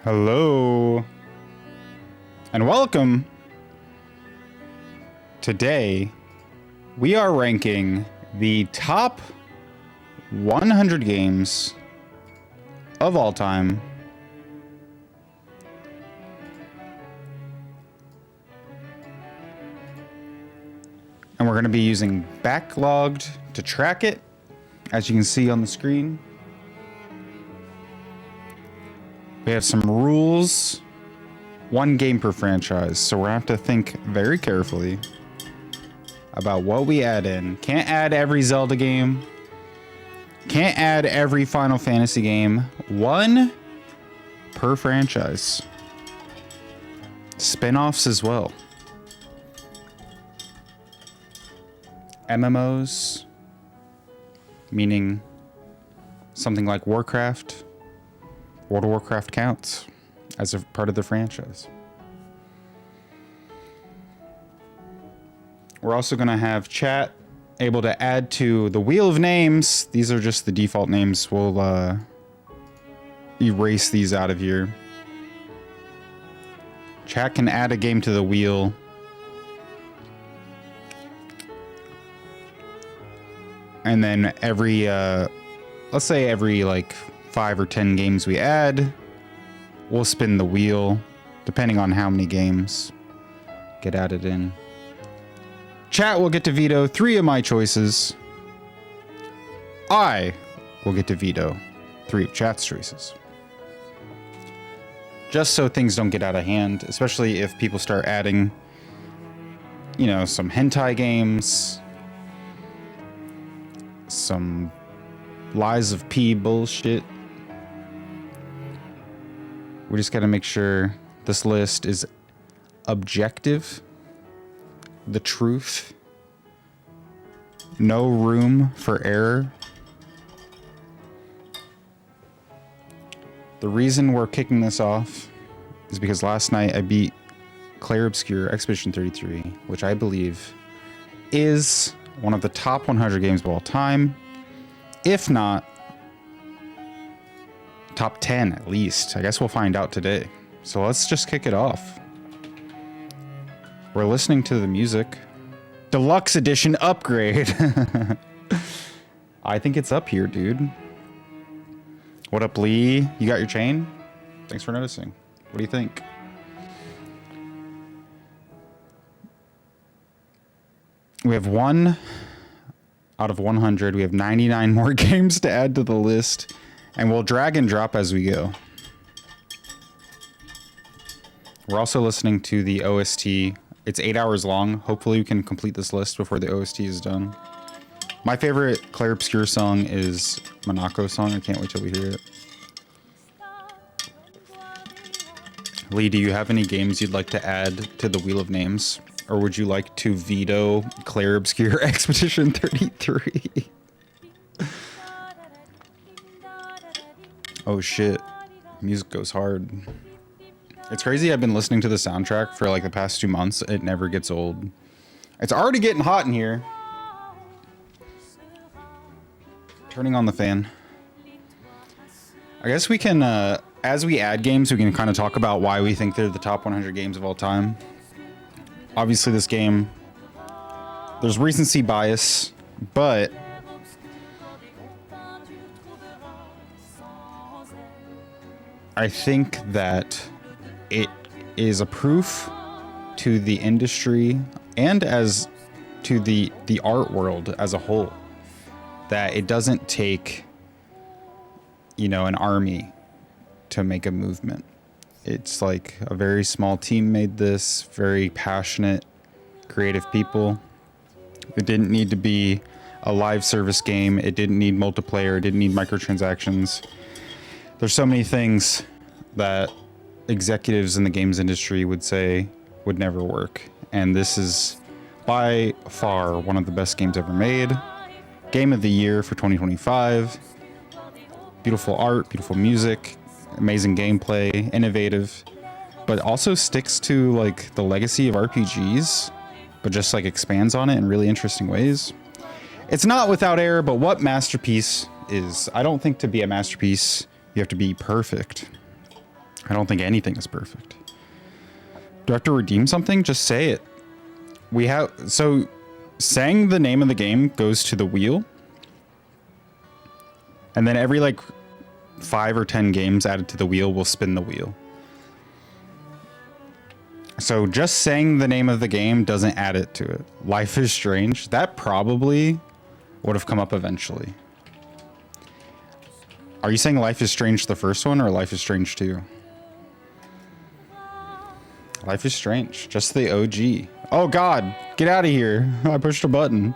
Hello and welcome. Today we are ranking the top 100 games of all time. And we're going to be using Backloggd to track it, as you can see on the screen. We have some rules, one game per franchise, so we're gonna have to think very carefully about what we add in. Can't add every Zelda game, can't add every Final Fantasy game, one per franchise. Spin-offs as well. MMOs, meaning something like Warcraft. World of Warcraft counts as a part of the franchise. We're also going to have chat able to add to the wheel of names. These are just the default names. We'll erase these out of here. Chat can add a game to the wheel. And then every, let's say every like 5 or 10 games we add, we'll spin the wheel depending on how many games get added in. Chat will get to veto 3 of my choices. I will get to veto 3 of chat's choices. Just so things don't get out of hand, especially if people start adding, you know, some hentai games, some Lies of P bullshit. We just got to make sure this list is objective, the truth, no room for error. The reason we're kicking this off is because last night I beat Clair Obscur Expedition 33, which I believe is one of the top 100 games of all time, if not top 10 at least. I guess we'll find out today. So let's just kick it off. We're listening to the music. Deluxe edition upgrade. I think it's up here, dude. What up, Lee? You got your chain? Thanks for noticing. What do you think? We have 1 out of 100. We have 99 more games to add to the list. And we'll drag and drop as we go. We're also listening to the OST. It's 8 hours long. Hopefully we can complete this list before the OST is done. My favorite Clair Obscur song is Monaco song. I can't wait till we hear it. Lee, do you have any games you'd like to add to the Wheel of Names? Or would you like to veto Clair Obscur Expedition 33? Oh shit, music goes hard. It's crazy, I've been listening to the soundtrack for like the past 2 months. It never gets old. It's already getting hot in here. Turning on the fan. I guess we can, as we add games, we can kind of talk about why we think they're the top 100 games of all time. Obviously this game, there's recency bias, but I think that it is a proof to the industry and as to the art world as a whole that it doesn't take, you know, an army to make a movement. It's like a very small team made this, very passionate, creative people. It didn't need to be a live service game. It didn't need multiplayer. It didn't need microtransactions. There's so many things that executives in the games industry would say would never work. And this is by far one of the best games ever made. Game of the year for 2025. Beautiful art, beautiful music, amazing gameplay, innovative, but also sticks to like the legacy of RPGs, but just like expands on it in really interesting ways. It's not without error, but what masterpiece is. I don't think to be a masterpiece, you have to be perfect. I don't think anything is perfect. Do I have to redeem something? Just say it. We have... So, saying the name of the game goes to the wheel. And then every, like, 5 or 10 games added to the wheel will spin the wheel. So, just saying the name of the game doesn't add it to it. Life is Strange. That probably would have come up eventually. Are you saying Life is Strange the first one or Life is Strange 2? Life is Strange. Just the OG. Oh God, get out of here. I pushed a button.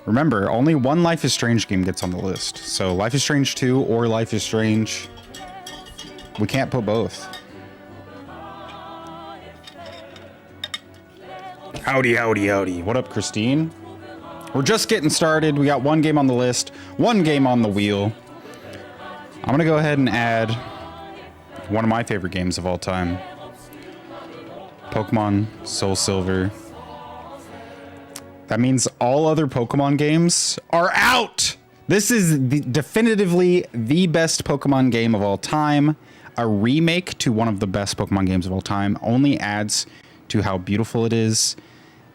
Remember, only one Life is Strange game gets on the list. So Life is Strange 2 or Life is Strange. We can't put both. Howdy, howdy, howdy. What up, Christine? We're just getting started. We got one game on the list, one game on the wheel. I'm gonna go ahead and add one of my favorite games of all time. Pokemon Soul Silver. That means all other Pokemon games are out! This is definitively the best Pokemon game of all time. A remake to one of the best Pokemon games of all time only adds to how beautiful it is.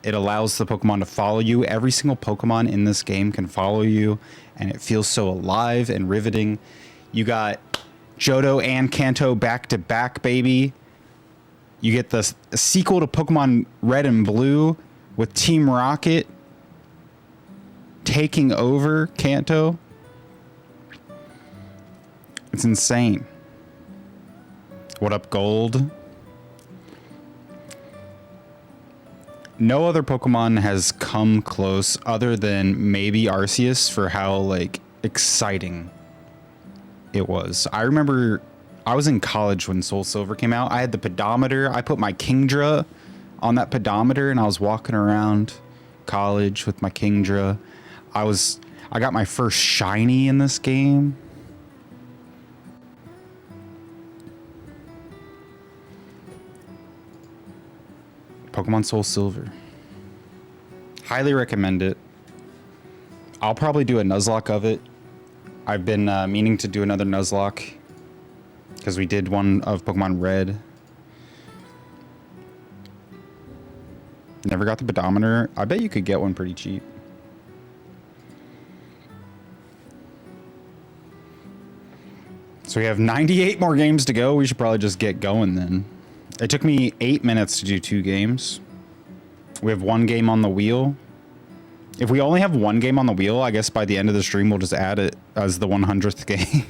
It allows the Pokemon to follow you. Every single Pokemon in this game can follow you, and it feels so alive and riveting. You got Johto and Kanto back to back, baby. You get the sequel to Pokemon Red and Blue with Team Rocket taking over Kanto. It's insane. What up, Gold? No other Pokemon has come close other than maybe Arceus for how, like, exciting it was. I remember I was in college when Soul Silver came out. I had the pedometer. I put my Kingdra on that pedometer and I was walking around college with my Kingdra. I got my first shiny in this game. Pokemon Soul Silver. Highly recommend it. I'll probably do a Nuzlocke of it. I've been meaning to do another Nuzlocke because we did one of Pokemon Red. Never got the pedometer. I bet you could get one pretty cheap. So we have 98 more games to go. We should probably just get going then. It took me 8 minutes to do 2 games. We have 1 game on the wheel. If we only have 1 game on the wheel, I guess by the end of the stream, we'll just add it as the 100th game.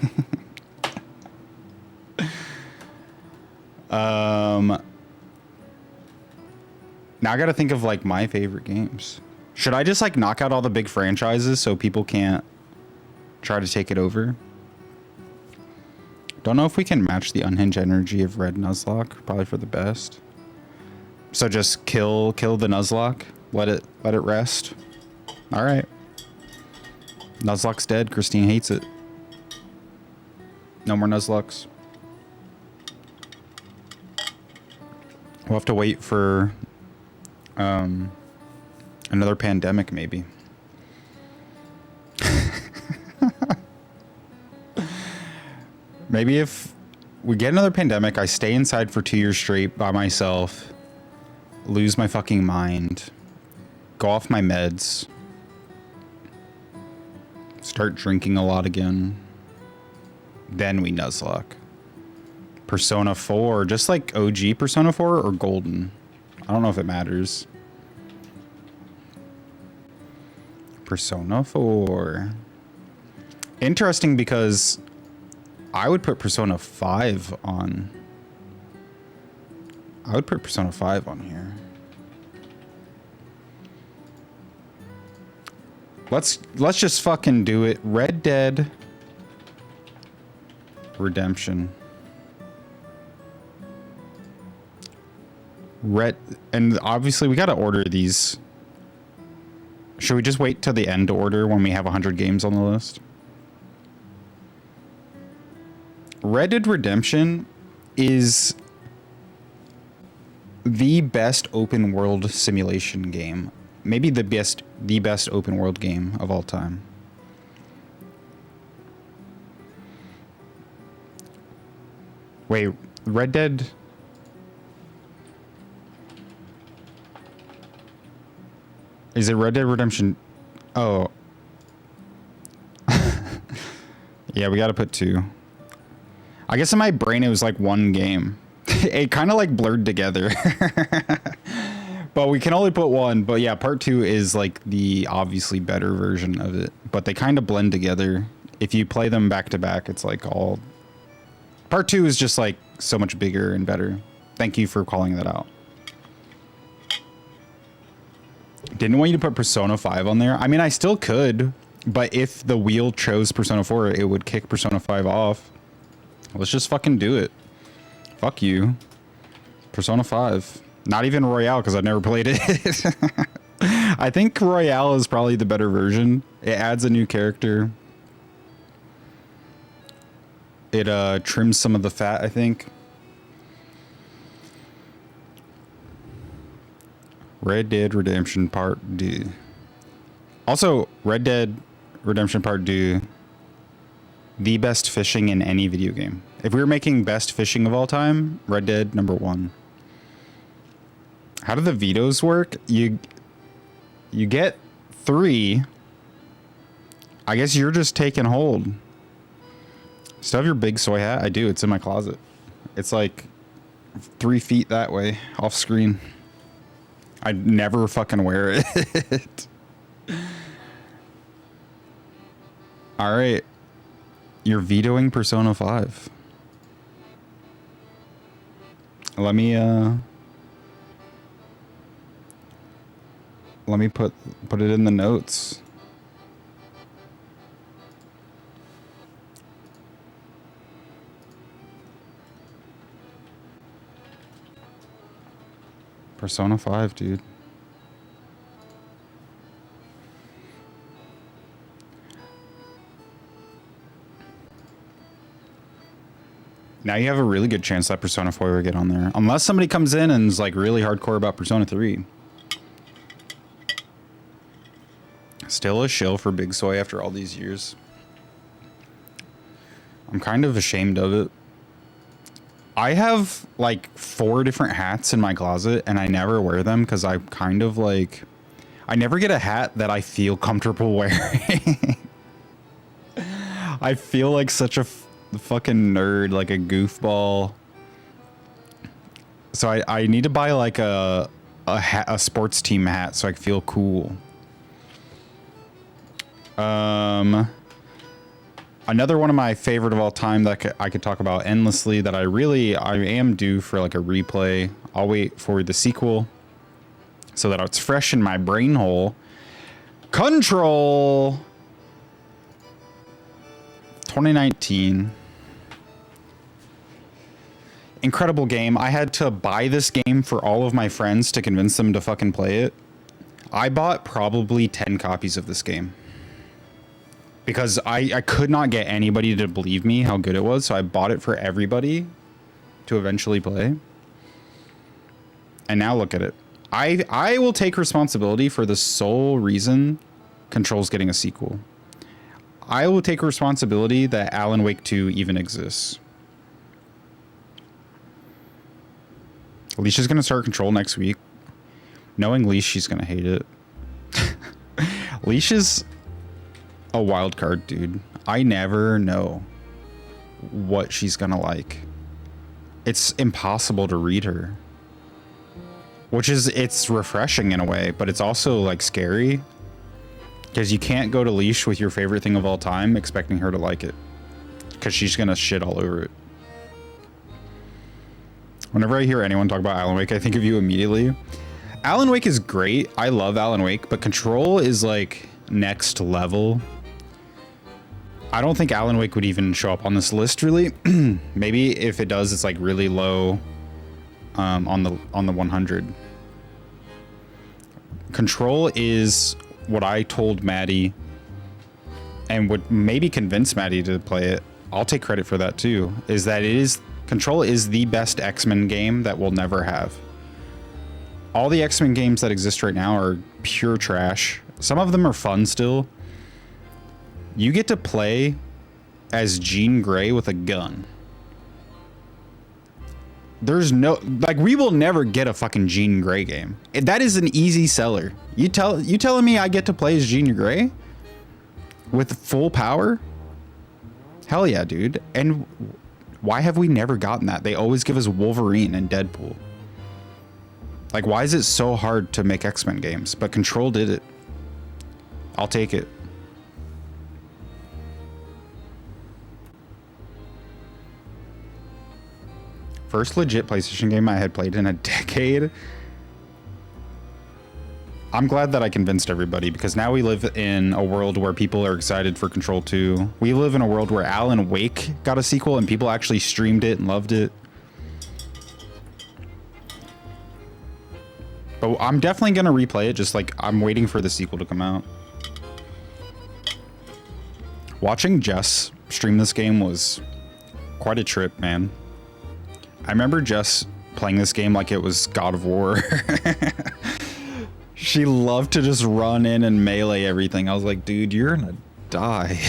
Now I gotta think of like my favorite games. Should I just like knock out all the big franchises so people can't try to take it over? Don't know if we can match the unhinged energy of Red Nuzlocke. Probably for the best. So just kill the Nuzlocke. Let it rest. All right. Nuzlocke's dead. Christine hates it. No more Nuzlockes. We'll have to wait for another pandemic, maybe. Maybe if we get another pandemic, I stay inside for 2 years straight by myself, lose my fucking mind, go off my meds, start drinking a lot again, then we Nuzlocke. Persona 4, just like OG Persona 4 or Golden. I don't know if it matters. Persona 4. Interesting because I would put Persona 5 on. I would put Persona 5 on here. Let's just fucking do it. Red Dead Redemption. And obviously we gotta order these. Should we just wait till the end to order when we have 100 games on the list? Red Dead Redemption is the best open world simulation game. Maybe the best open world game of all time. Wait, Red Dead... Is it Red Dead Redemption? Oh. Yeah, we gotta put 2. I guess in my brain it was like one game. It kind of like blurred together. But we can only put 1. But yeah, part 2 is like the obviously better version of it. But they kind of blend together. If you play them back to back, it's like all... Part 2 is just like so much bigger and better. Thank you for calling that out. Didn't want you to put Persona 5 on there. I mean, I still could, but if the wheel chose Persona 4, it would kick Persona 5 off. Let's just fucking do it. Fuck you. Persona 5. Not even Royale, because I've never played it. I think Royale is probably the better version. It adds a new character. It trims some of the fat, I think. Red Dead Redemption Part 2. Also, Red Dead Redemption Part 2, the best fishing in any video game. If we were making best fishing of all time, Red Dead #1. How do the vetoes work? You get 3. I guess you're just taking hold. Still have your big soy hat? I do. It's in my closet. It's like 3 feet that way, off screen. I'd never fucking wear it. All right. You're vetoing Persona 5. Let me put it in the notes. Persona 5, dude. Now you have a really good chance that Persona 4 will get on there. Unless somebody comes in and is like really hardcore about Persona 3. Still a shill for Big Soy after all these years. I'm kind of ashamed of it. I have like 4 different hats in my closet and I never wear them because I kind of like... I never get a hat that I feel comfortable wearing. I feel like such a fucking nerd, like a goofball. So I need to buy like a sports team hat so I feel cool. Another one of my favorite of all time that I could talk about endlessly that I am due for like a replay. I'll wait for the sequel so that it's fresh in my brain hole. Control 2019. Incredible game. I had to buy this game for all of my friends to convince them to fucking play it. I bought probably 10 copies of this game. Because I could not get anybody to believe me how good it was, so I bought it for everybody to eventually play. And now look at it. I will take responsibility for the sole reason Control's getting a sequel. I will take responsibility that Alan Wake 2 even exists. Alicia's gonna start Control next week. Knowing Leash, she's gonna hate it. Leash is a wild card, dude. I never know what she's gonna like. It's impossible to read her. It's refreshing in a way, but it's also like scary. Because you can't go to Leash with your favorite thing of all time expecting her to like it. Because she's gonna shit all over it. Whenever I hear anyone talk about Alan Wake, I think of you immediately. Alan Wake is great. I love Alan Wake, but Control is like next level. I don't think Alan Wake would even show up on this list, really. Maybe if it does, it's like really low on the 100. Control is what I told Maddie and would maybe convince Maddie to play it. I'll take credit for that too. Is that Control is the best X-Men game that we'll never have. All the X-Men games that exist right now are pure trash. Some of them are fun still. You get to play as Jean Grey with a gun. There's no, like, we will never get a fucking Jean Grey game. That is an easy seller. You telling me I get to play as Jean Grey with full power? Hell yeah, dude. And why have we never gotten that? They always give us Wolverine and Deadpool. Like, why is it so hard to make X-Men games? But Control did it. I'll take it. First legit PlayStation game I had played in a decade. I'm glad that I convinced everybody, because now we live in a world where people are excited for Control 2. We live in a world where Alan Wake got a sequel and people actually streamed it and loved it. But I'm definitely going to replay it, just like I'm waiting for the sequel to come out. Watching Jess stream this game was quite a trip, man. I remember Jess playing this game like it was God of War. She loved to just run in and melee everything. I was like, dude, you're gonna die.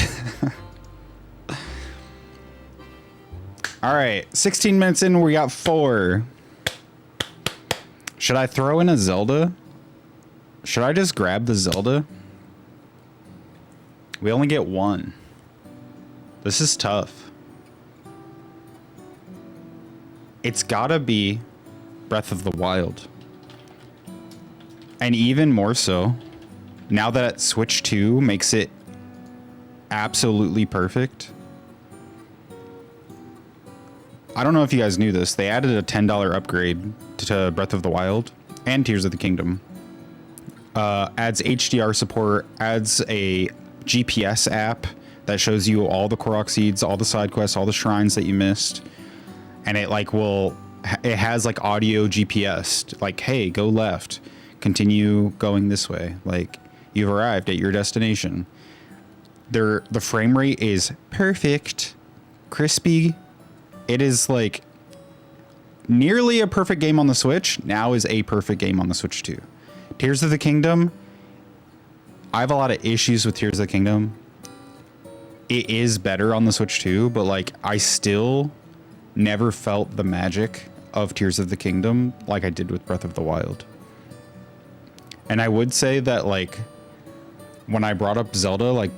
All right, 16 minutes in, we got 4. Should I throw in a Zelda? Should I just grab the Zelda? We only get 1. This is tough. It's gotta be Breath of the Wild. And even more so, now that Switch 2 makes it absolutely perfect. I don't know if you guys knew this. They added a $10 upgrade to Breath of the Wild and Tears of the Kingdom. Adds HDR support, adds a GPS app that shows you all the Korok seeds, all the side quests, all the shrines that you missed. And it it has like audio GPS, like, hey, go left. Continue going this way. Like, you've arrived at your destination. The frame rate is perfect, crispy. It is like nearly a perfect game on the Switch. Now is a perfect game on the Switch too. Tears of the Kingdom. I have a lot of issues with Tears of the Kingdom. It is better on the Switch too, but like I still never felt the magic of Tears of the Kingdom like I did with Breath of the Wild. And I would say that, like, when I brought up Zelda, like,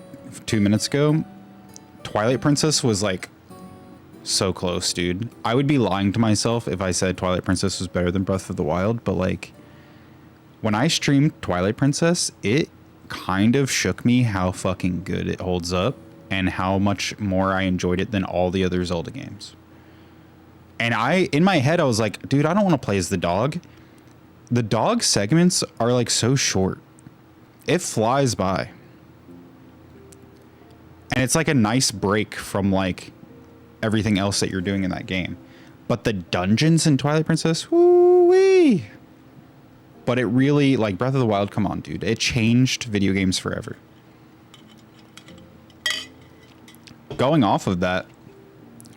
2 minutes ago, Twilight Princess was, like, so close, dude. I would be lying to myself if I said Twilight Princess was better than Breath of the Wild, but, like, when I streamed Twilight Princess, it kind of shook me how fucking good it holds up and how much more I enjoyed it than all the other Zelda games. And in my head, I was like, dude, I don't want to play as the dog. The dog segments are like so short. It flies by. And it's like a nice break from like everything else that you're doing in that game. But the dungeons in Twilight Princess, woo-wee. But it really, like, Breath of the Wild, come on, dude. It changed video games forever. Going off of that,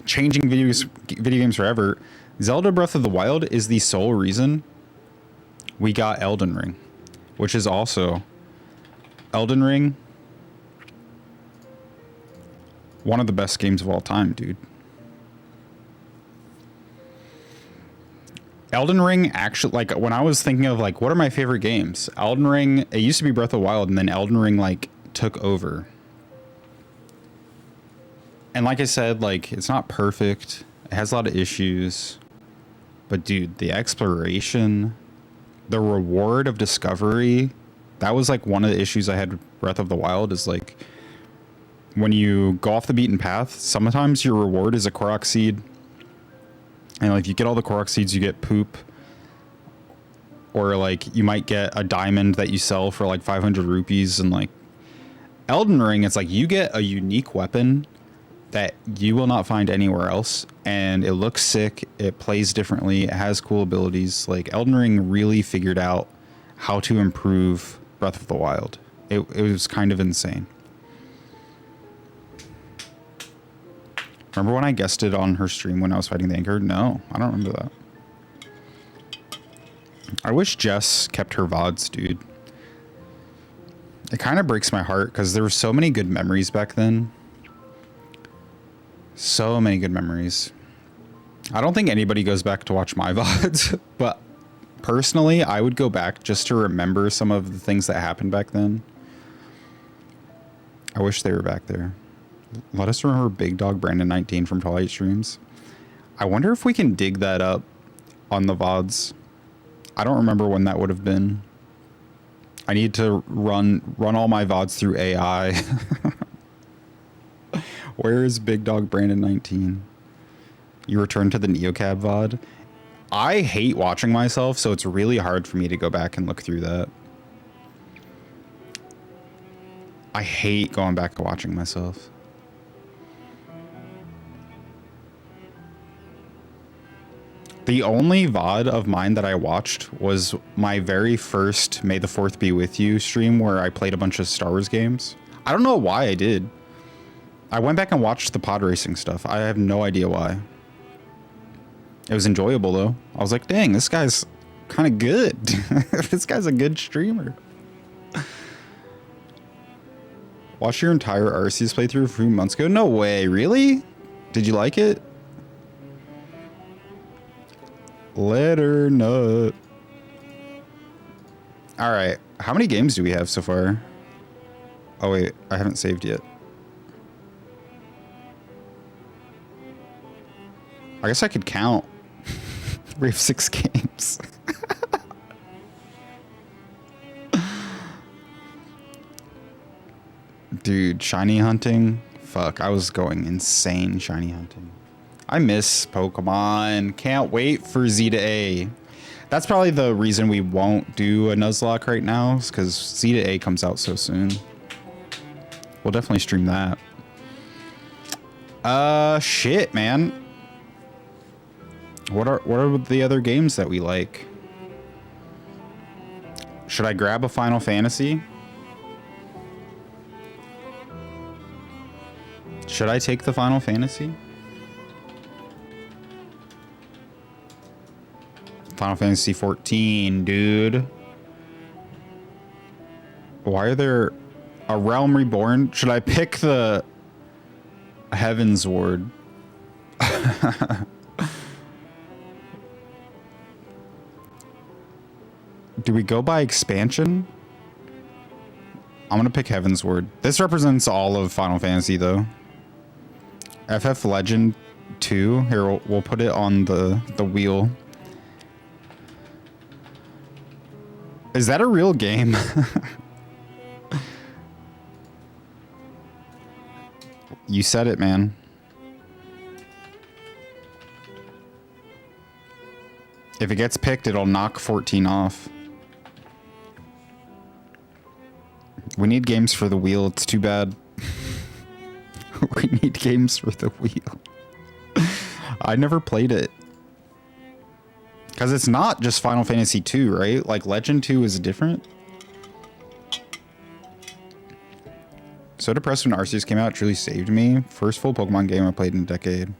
changing video games forever, Zelda Breath of the Wild is the sole reason we got Elden Ring, which is also Elden Ring, one of the best games of all time, dude. Elden Ring actually, like, when I was thinking of like what are my favorite games, Elden Ring, it used to be Breath of the Wild, and then Elden Ring like took over. And like I said, like, it's not perfect. It has a lot of issues, but dude, the exploration, the reward of discovery, that was like one of the issues I had with Breath of the Wild, is like when you go off the beaten path, sometimes your reward is a Korok seed. And like, if you get all the Korok seeds, you get poop. Or like you might get a diamond that you sell for like 500 rupees. And like Elden Ring, it's like you get a unique weapon that you will not find anywhere else, and it looks sick, it plays differently, it has cool abilities. Like, Elden Ring really figured out how to improve Breath of the Wild. It was kind of insane. Remember when I guessed it on her stream when I was fighting the Anchor? No, I don't remember that. I wish Jess kept her VODs, dude. It kind of breaks my heart because there were so many good memories back then. So many good memories. I don't think anybody goes back to watch my VODs, but personally, I would go back just to remember some of the things that happened back then. I wish they were back there. Let us remember Big Dog Brandon 19 from Twilight Streams. I wonder if we can dig that up on the VODs. I don't remember when that would have been. I need to run all my VODs through AI. Where is Big Dog Brandon 19? You return to the Neocab VOD. I hate watching myself, so it's really hard for me to go back and look through that. I hate going back to watching myself. The only VOD of mine that I watched was my very first May the 4th Be With You stream where I played a bunch of Star Wars games. I don't know why I did. I went back and watched the pod racing stuff. I have no idea why. It was enjoyable though. I was like, dang, this guy's kind of good. This guy's a good streamer. Watched your entire Arceus playthrough a few months ago? No way, really? Did you like it? Letter nut. All right, how many games do we have so far? Oh wait, I haven't saved yet. I guess I could count. We have 6 games. Dude, shiny hunting. Fuck, I was going insane shiny hunting. I miss Pokemon. Can't wait for Z to A. That's probably the reason we won't do a Nuzlocke right now, is because Z to A comes out so soon. We'll definitely stream that. Shit, man. What are the other games that we like? Should I grab a Final Fantasy? Should I take the Final Fantasy? Final Fantasy 14, dude. Why are there a Realm Reborn? Should I pick the Heaven's Ward? Do we go by expansion? I'm gonna pick Heaven's Ward. This represents all of Final Fantasy though. FF Legend 2. Here, we'll put it on the wheel. Is that a real game? You said it, man. If it gets picked, it'll knock 14 off. We need games for the wheel. It's too bad. We need games for the wheel. I never played it. Because it's not just Final Fantasy 2, right? Like, Legend 2 is different. So depressed when Arceus came out. It truly saved me. First full Pokemon game I played in a decade.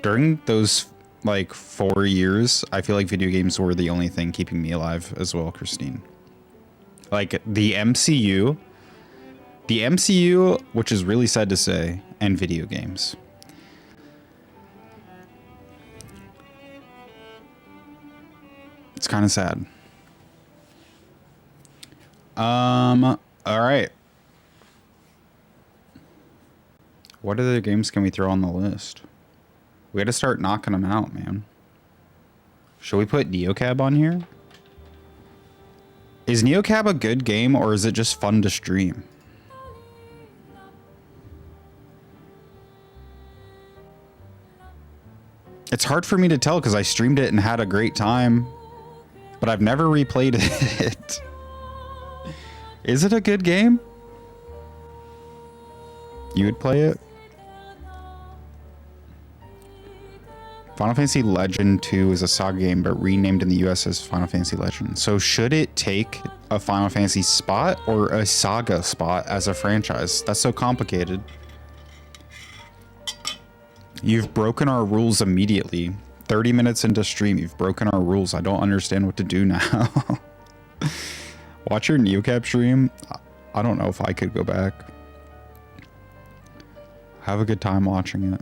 During those, like, 4 years, I feel like video games were the only thing keeping me alive as well, Christine. Like, the MCU, which is really sad to say, and video games. It's kind of sad. All right. What other games can we throw on the list? We got to start knocking them out, man. Should we put Neocab on here? Is Neocab a good game, or is it just fun to stream? It's hard for me to tell because I streamed it and had a great time, but I've never replayed it. Is it a good game? You would play it? Final Fantasy Legend 2 is a Saga game, but renamed in the US as Final Fantasy Legend. So should it take a Final Fantasy spot or a Saga spot as a franchise? That's so complicated. You've broken our rules immediately. 30 minutes into stream, you've broken our rules. I don't understand what to do now. Watch your Neocab stream. I don't know if I could go back. Have a good time watching it.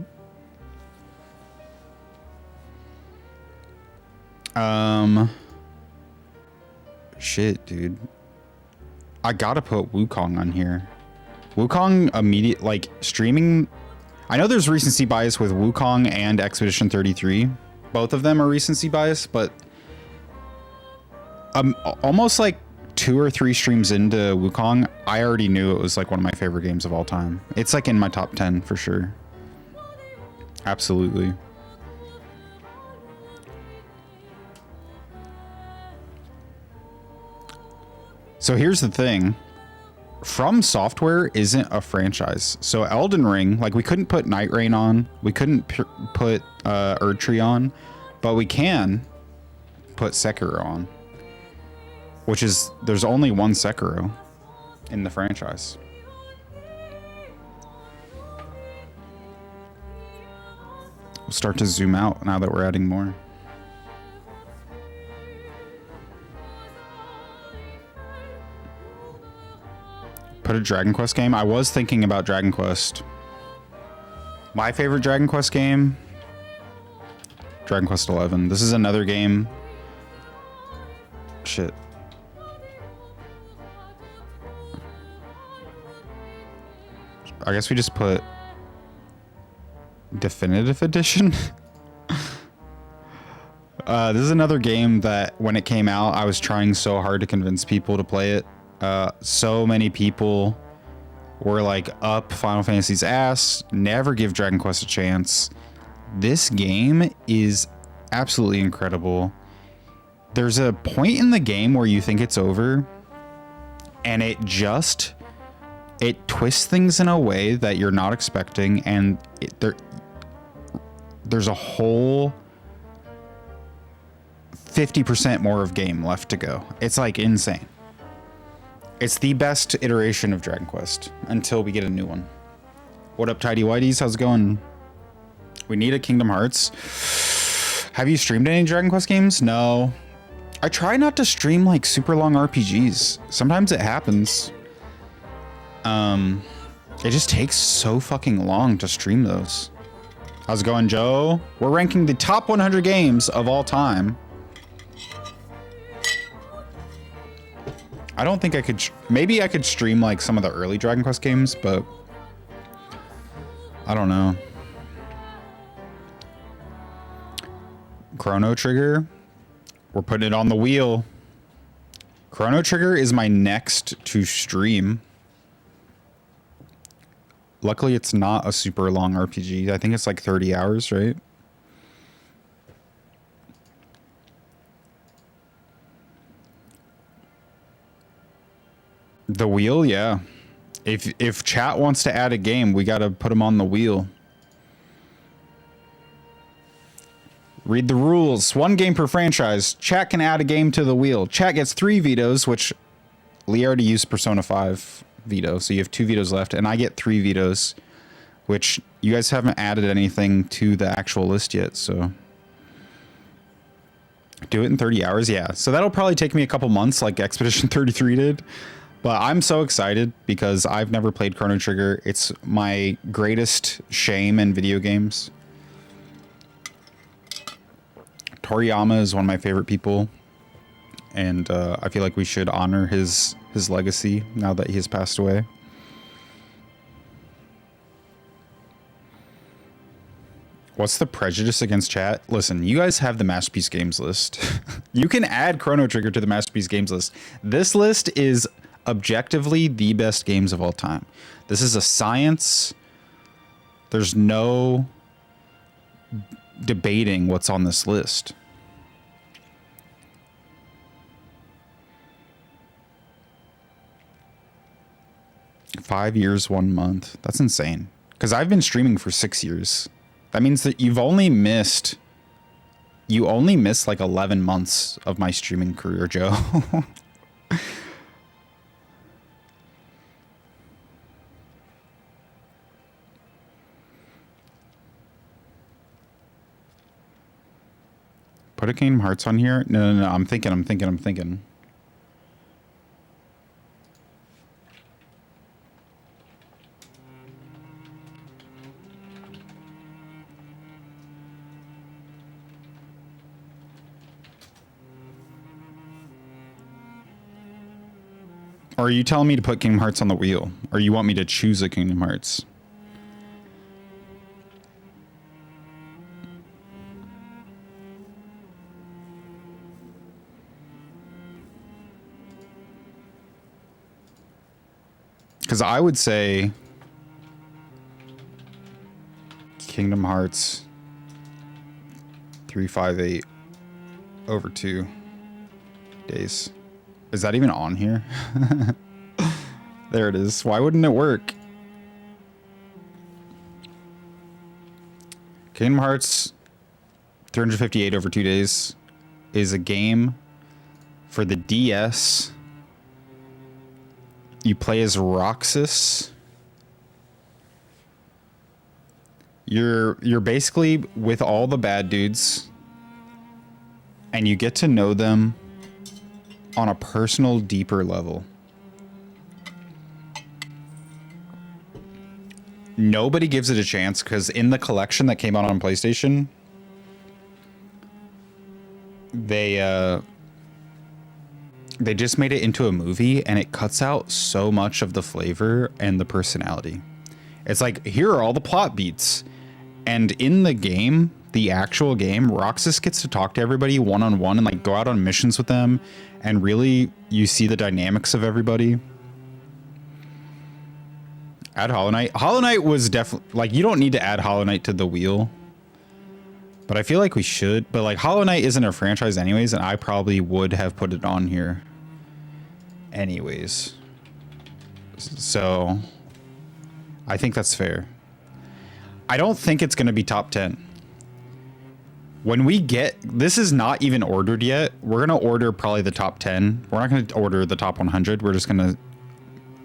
Shit, dude. I gotta put Wukong on here. Wukong immediate, like, streaming. I know there's recency bias with Wukong and Expedition 33. Both of them are recency bias, but almost like 2 or 3 streams into Wukong, I already knew it was like one of my favorite games of all time. It's like in my top 10 for sure. Absolutely. So here's the thing. From Software isn't a franchise. So Elden Ring, like we couldn't put Night Rain on. We couldn't put Erdtree on. But we can put Sekiro on. Which is, there's only one Sekiro in the franchise. We'll start to zoom out now that we're adding more. Put a Dragon Quest game? I was thinking about Dragon Quest. My favorite Dragon Quest game? Dragon Quest XI. This is another game. Shit. I guess we just put Definitive Edition. This is another game that when it came out, I was trying so hard to convince people to play it. So many people were like up Final Fantasy's ass, never give Dragon Quest a chance. This game is absolutely incredible. There's a point in the game where you think it's over and it twists things in a way that you're not expecting, and there's a whole 50% more of game left to go. It's like insane. It's the best iteration of Dragon Quest until we get a new one. What up, Tidy Whiteys? How's it going? We need a Kingdom Hearts. Have you streamed any Dragon Quest games? No. I try not to stream like super long RPGs. Sometimes it happens. It just takes so fucking long to stream those. How's it going, Joe? We're ranking the top 100 games of all time. I don't think I could, maybe I could stream like some of the early Dragon Quest games, but I don't know. Chrono Trigger, we're putting it on the wheel. Chrono Trigger is my next to stream. Luckily, it's not a super long RPG. I think it's like 30 hours, right? The wheel, yeah. If chat wants to add a game, we gotta put them on the wheel. Read the rules. 1 game per franchise. Chat can add a game to the wheel. Chat gets 3 vetoes, which Lee already used Persona 5 veto, so you have 2 vetoes left, and I get 3 vetoes, which you guys haven't added anything to the actual list yet, so do it in 30 hours. Yeah, so that'll probably take me a couple months like Expedition 33 did. But I'm so excited because I've never played Chrono Trigger. It's my greatest shame in video games. Toriyama is one of my favorite people, and I feel like we should honor his legacy now that he has passed away. What's the prejudice against chat? Listen, you guys have the Masterpiece Games list. You can add Chrono Trigger to the Masterpiece Games list. This list is objectively the best games of all time. This is a science. There's no debating what's on this list. Five years, 1 month. That's insane. Because I've been streaming for 6 years. That means that you only missed like 11 months of my streaming career, Joe. Put a Kingdom Hearts on here? No. I'm thinking. Or are you telling me to put Kingdom Hearts on the wheel? Or you want me to choose a Kingdom Hearts? Because I would say Kingdom Hearts 358 over 2 days. Is that even on here? There it is. Why wouldn't it work? Kingdom Hearts 358 over 2 days is a game for the DS. You play as Roxas. You're basically with all the bad dudes, and you get to know them on a personal, deeper level. Nobody gives it a chance because in the collection that came out on PlayStation, they just made it into a movie, and it cuts out so much of the flavor and the personality. It's like, here are all the plot beats. And in the game, the actual game, Roxas gets to talk to everybody one-on-one and like go out on missions with them. And really, you see the dynamics of everybody. Add Hollow Knight. Hollow Knight was definitely, like, you don't need to add Hollow Knight to the wheel. But I feel like we should. But like, Hollow Knight isn't a franchise anyways, and I probably would have put it on here anyways. So I think that's fair. I don't think it's going to be top 10. When we get, this is not even ordered yet. We're going to order probably the top 10. We're not going to order the top 100. We're just going to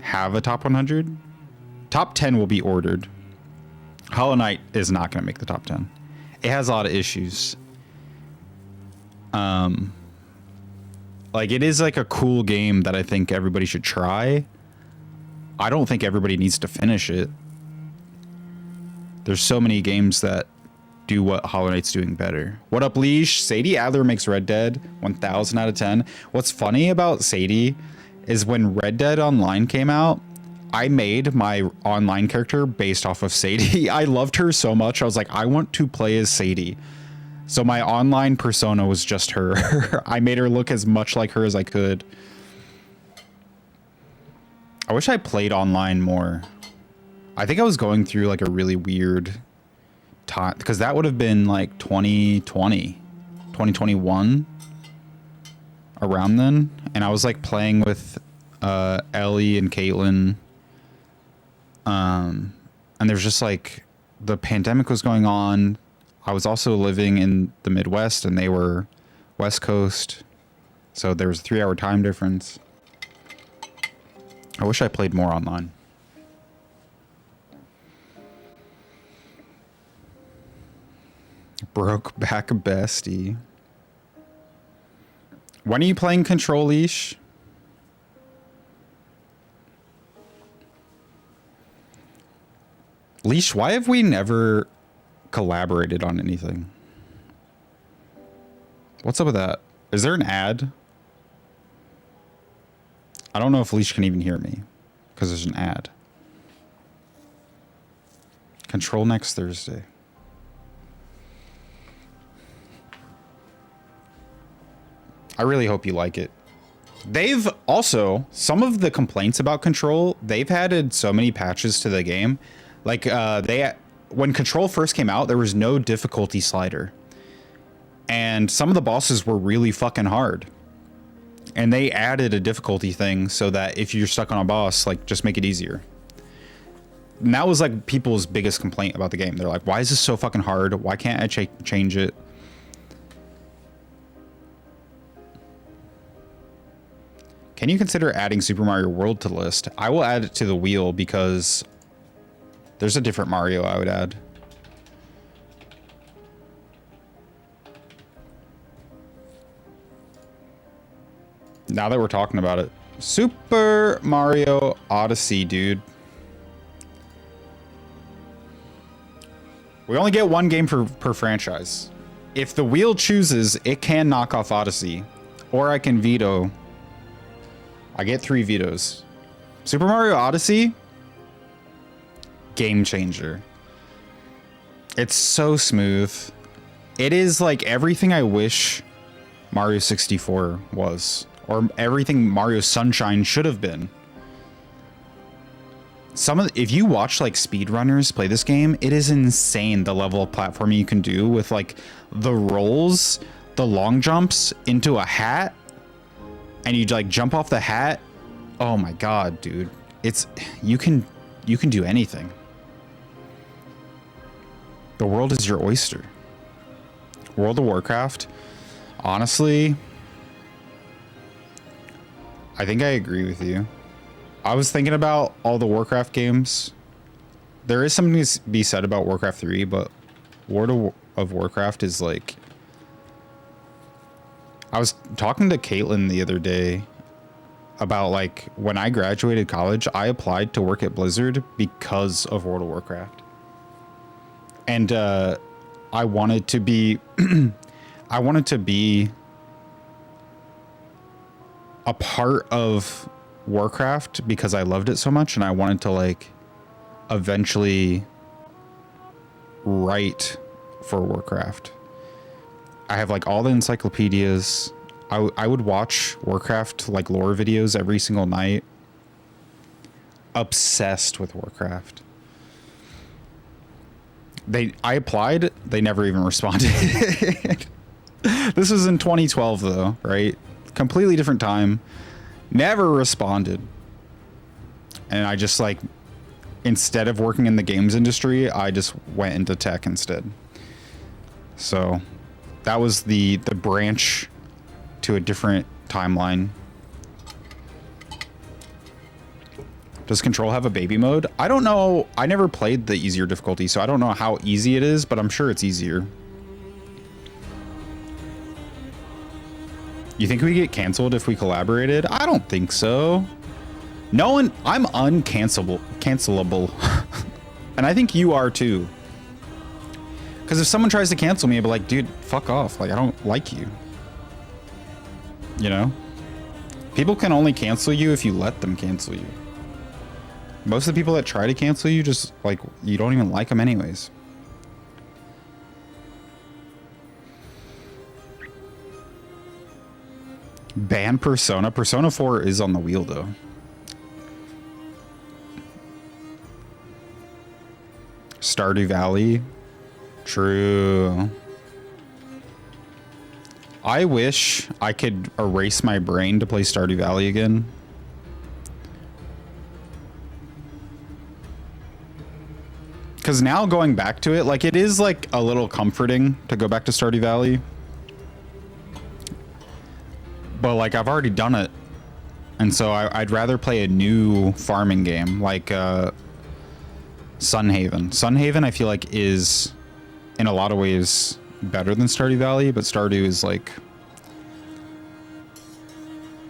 have a top 100. Top 10 will be ordered. Hollow Knight is not going to make the top 10. It has a lot of issues. Like, it is like a cool game that I think everybody should try. I don't think everybody needs to finish it. There's so many games that do what Hollow Knight's doing better. What up, Leash? Sadie Adler makes Red Dead 1000 out of 10. What's funny about Sadie is when Red Dead Online came out, I made my online character based off of Sadie. I loved her so much. I was like, I want to play as Sadie. So my online persona was just her. I made her look as much like her as I could. I wish I played online more. I think I was going through like a really weird time because that would have been like 2020, 2021 around then. And I was like playing with Ellie and Caitlin. And there's just like the pandemic was going on. I was also living in the Midwest and they were West Coast. So there was a 3-hour time difference. I wish I played more online. Broke back bestie. When are you playing Control, Leash? Leash, why have we never collaborated on anything? What's up with that? Is there an ad? I don't know if Leash can even hear me because there's an ad. Control next Thursday. I really hope you like it. They've also, some of the complaints about Control, they've added so many patches to the game. Like, when Control first came out, there was no difficulty slider. And some of the bosses were really fucking hard. And they added a difficulty thing so that if you're stuck on a boss, like, just make it easier. And that was, like, people's biggest complaint about the game. They're like, why is this so fucking hard? Why can't I change it? Can you consider adding Super Mario World to the list? I will add it to the wheel because there's a different Mario I would add. Now that we're talking about it. Super Mario Odyssey, dude. We only get one game per franchise. If the wheel chooses, it can knock off Odyssey. Or I can veto. I get 3 vetoes. Super Mario Odyssey, game changer. It's so smooth. It is like everything I wish Mario 64 was, or everything Mario Sunshine should have been. If you watch like speedrunners play this game, it is insane the level of platforming you can do with like the rolls, the long jumps into a hat, and you like jump off the hat. Oh my god, dude. You can do anything. The world is your oyster. World of Warcraft, honestly, I think I agree with you. I was thinking about all the Warcraft games. There is something to be said about Warcraft 3, but World of Warcraft is like... I was talking to Caitlin the other day about like when I graduated college, I applied to work at Blizzard because of World of Warcraft. And I wanted to be I wanted to be a part of Warcraft because I loved it so much, and I wanted to like eventually write for Warcraft. I have like all the encyclopedias. I would watch Warcraft like lore videos every single night. Obsessed with Warcraft. I applied, they never even responded. This was in 2012 though, right? Completely different time. Never responded. And I just like, instead of working in the games industry, I just went into tech instead. So that was the branch to a different timeline. Does Control have a baby mode? I don't know. I never played the easier difficulty, so I don't know how easy it is, but I'm sure it's easier. You think we get canceled if we collaborated? I don't think so. No one, I'm cancelable. And I think you are too. Because if someone tries to cancel me, I'd be like, dude, fuck off. Like, I don't like you. You know? People can only cancel you if you let them cancel you. Most of the people that try to cancel you, just like, you don't even like them anyways. Ban Persona. Persona 4 is on the wheel though. Stardew Valley. True. I wish I could erase my brain to play Stardew Valley again. Because now going back to it, like, it is like a little comforting to go back to Stardew Valley. But like, I've already done it. And so I'd rather play a new farming game like Sunhaven. Sunhaven I feel like is in a lot of ways better than Stardew Valley, but Stardew is like,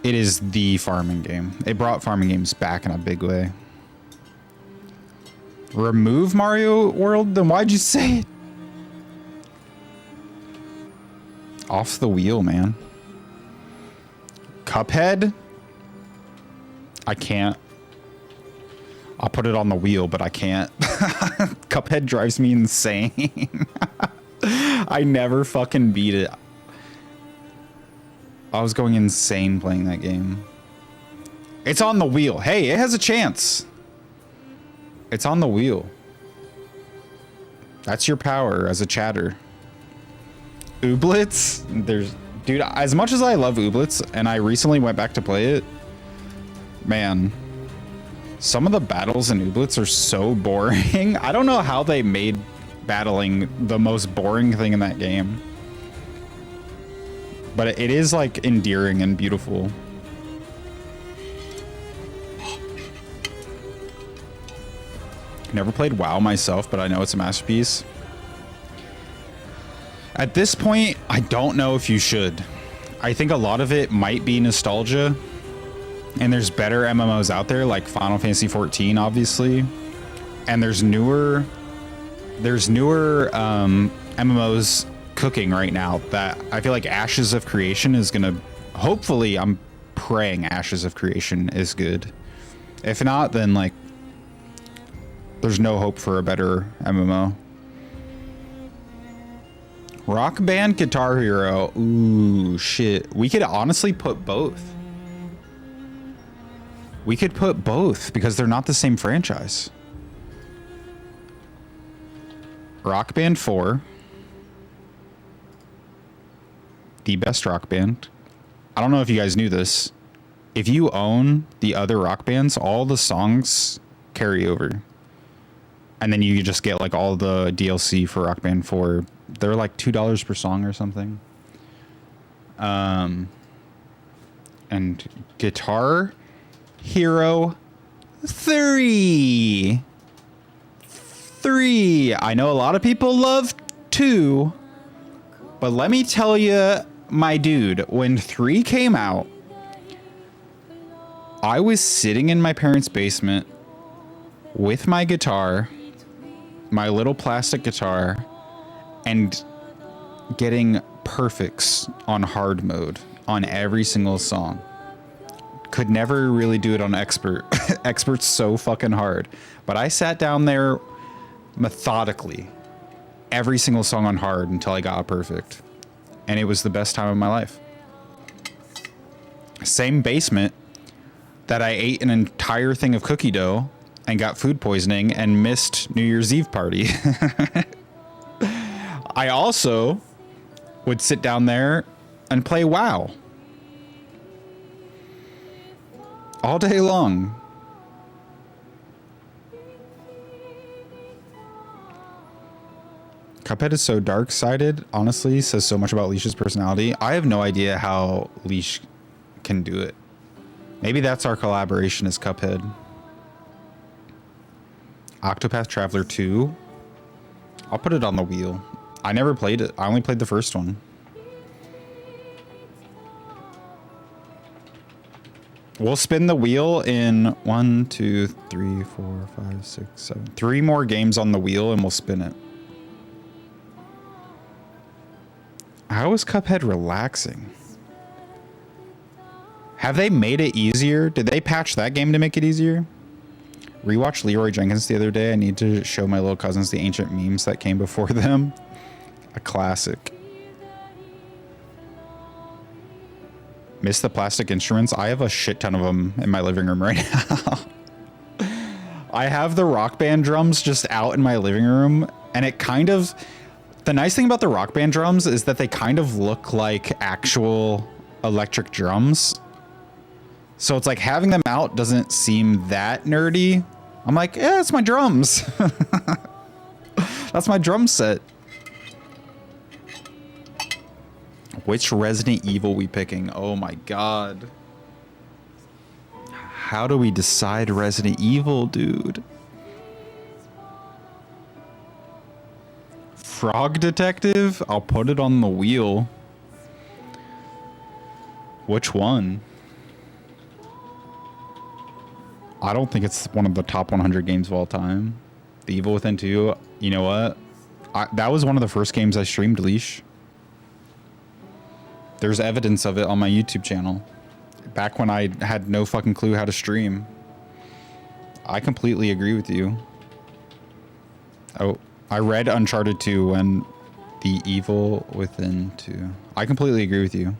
it is the farming game. It brought farming games back in a big way. Remove Mario World? Then why'd you say it? Off the wheel, man. Cuphead? I can't. I'll put it on the wheel, but I can't. Cuphead drives me insane. I never fucking beat it. I was going insane playing that game. It's on the wheel. Hey, it has a chance. It's on the wheel. That's your power as a chatter. Ooblets? Dude, as much as I love Ooblets, and I recently went back to play it, man, some of the battles in Ooblets are so boring. I don't know how they made battling the most boring thing in that game. But it is like endearing and beautiful. Never played WoW myself, but I know it's a masterpiece. At this point, I don't know if you should. I think a lot of it might be nostalgia. And there's better MMOs out there, like Final Fantasy XIV, obviously. And there's newer MMOs cooking right now that I feel like Ashes of Creation is gonna, hopefully, I'm praying Ashes of Creation is good. If not, then like there's no hope for a better MMO. Rock Band, Guitar Hero. Ooh, shit. We could honestly put both. We could put both because they're not the same franchise. Rock Band 4. The best rock band. I don't know if you guys knew this. If you own the other rock bands, all the songs carry over. And then you just get like all the DLC for Rock Band 4. They're like $2 per song or something. And Guitar Hero 3. I know a lot of people love 2, but let me tell you, my dude, when 3 came out, I was sitting in my parents' basement with my guitar, my little plastic guitar, and getting perfects on hard mode on every single song. Could never really do it on expert. Expert's so fucking hard. But I sat down there methodically, every single song on hard until I got a perfect. And it was the best time of my life. Same basement that I ate an entire thing of cookie dough and got food poisoning and missed New Year's Eve party. I also would sit down there and play WoW all day long. Cuphead is so dark-sided, honestly, says so much about Leash's personality. I have no idea how Leash can do it. Maybe that's our collaboration as Cuphead. Octopath Traveler 2. I'll put it on the wheel. I never played it. I only played the first one. We'll spin the wheel in 1, 2, 3, 4, 5, 6, 7. 3 more games on the wheel and we'll spin it. How is Cuphead relaxing? Have they made it easier? Did they patch that game to make it easier? Rewatched Leroy Jenkins the other day. I need to show my little cousins the ancient memes that came before them. A classic. Miss the plastic instruments. I have a shit ton of them in my living room right now. I have the Rock Band drums just out in my living room, and it kind of... The nice thing about the Rock Band drums is that they kind of look like actual electric drums. So it's like having them out doesn't seem that nerdy. I'm like, yeah, it's my drums. That's my drum set. Which Resident Evil we picking? Oh my god. How do we decide Resident Evil, dude? Frog Detective? I'll put it on the wheel. Which one? I don't think it's one of the top 100 games of all time. The Evil Within 2, you know what? That was one of the first games I streamed, Leash. There's evidence of it on my YouTube channel. Back when I had no fucking clue how to stream. I completely agree with you. Oh, I read Uncharted 2 when The Evil Within 2. I completely agree with you.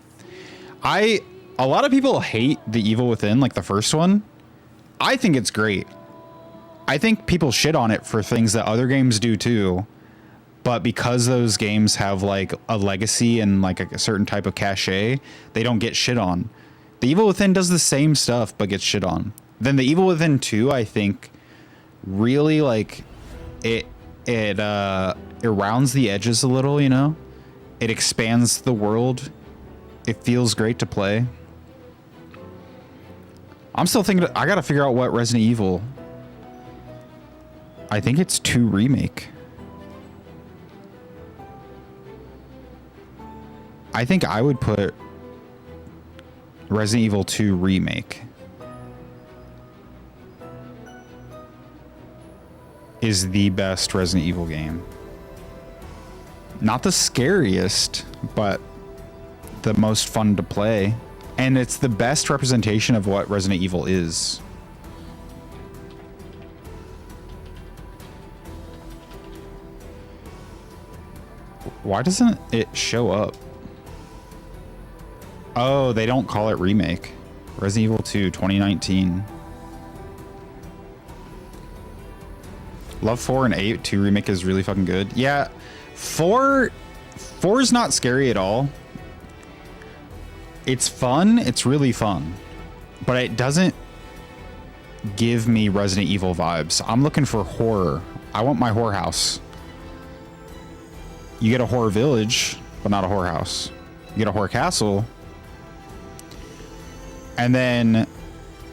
A lot of people hate The Evil Within, like the first one. I think it's great. I think people shit on it for things that other games do too. But because those games have like a legacy and like a certain type of cachet, they don't get shit on. The Evil Within does the same stuff but gets shit on. Then The Evil Within 2, I think, really like it rounds the edges a little, you know? It expands the world. It feels great to play. I'm still thinking, I gotta figure out what Resident Evil. I think it's 2 Remake. I think I would put Resident Evil 2 Remake is the best Resident Evil game. Not the scariest, but the most fun to play. And it's the best representation of what Resident Evil is. Why doesn't it show up? Oh, they don't call it remake. Resident Evil 2 2019. Love 4 and 8. 2 remake is really fucking good. Yeah, 4 is not scary at all. It's fun. It's really fun. But it doesn't give me Resident Evil vibes. I'm looking for horror. I want my horror house. You get a horror village, but not a horror house. You get a horror castle. And then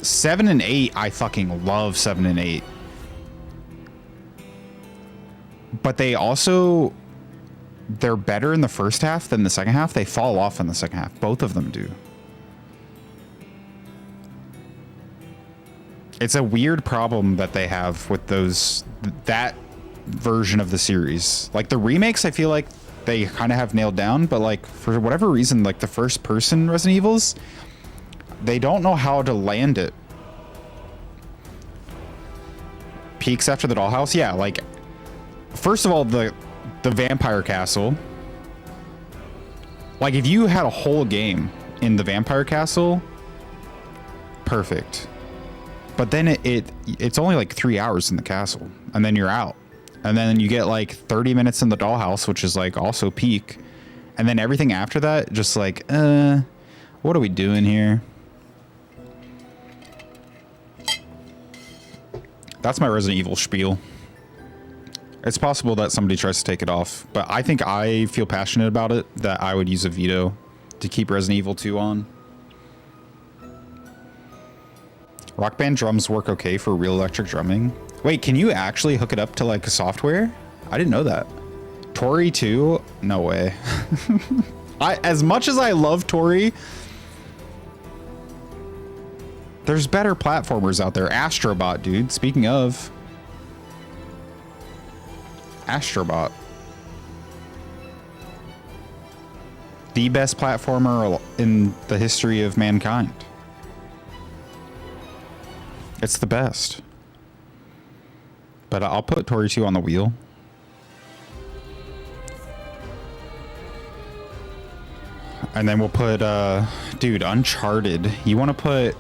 7 and 8, I fucking love 7 and 8. But they also, they're better in the first half than the second half. They fall off in the second half. Both of them do. It's a weird problem that they have with that version of the series. Like the remakes, I feel like they kind of have nailed down, but like for whatever reason, like the first person Resident Evils, they don't know how to land it. Peaks after the dollhouse? Yeah, like first of all, the vampire castle. Like if you had a whole game in the vampire castle, perfect. But then it's only like 3 hours in the castle, and then you're out. And then you get like 30 minutes in the dollhouse, which is like also peak. And then everything after that, just like, what are we doing here? That's my Resident Evil spiel. It's possible that somebody tries to take it off, but I think I feel passionate about it that I would use a veto to keep Resident Evil 2 on. Rock Band drums work okay for real electric drumming. Wait, can you actually hook it up to like a software? I didn't know that. Tori 2? No way. As much as I love Tori, there's better platformers out there. Astrobot, dude. Speaking of Astrobot, the best platformer in the history of mankind. It's the best. But I'll put Tori 2 on the wheel. And then we'll put, dude, Uncharted. You want to put,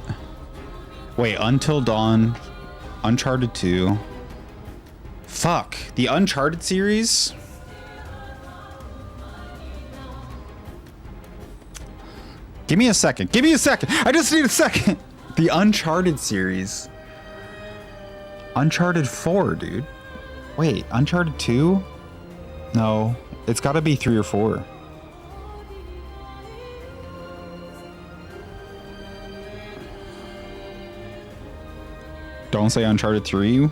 wait, Until Dawn, Uncharted 2. Fuck, the Uncharted series? Give me a second. Give me a second. I just need a second. The Uncharted series. Uncharted 4, dude. Wait, Uncharted 2? No, it's got to be 3 or 4. Don't say Uncharted 3.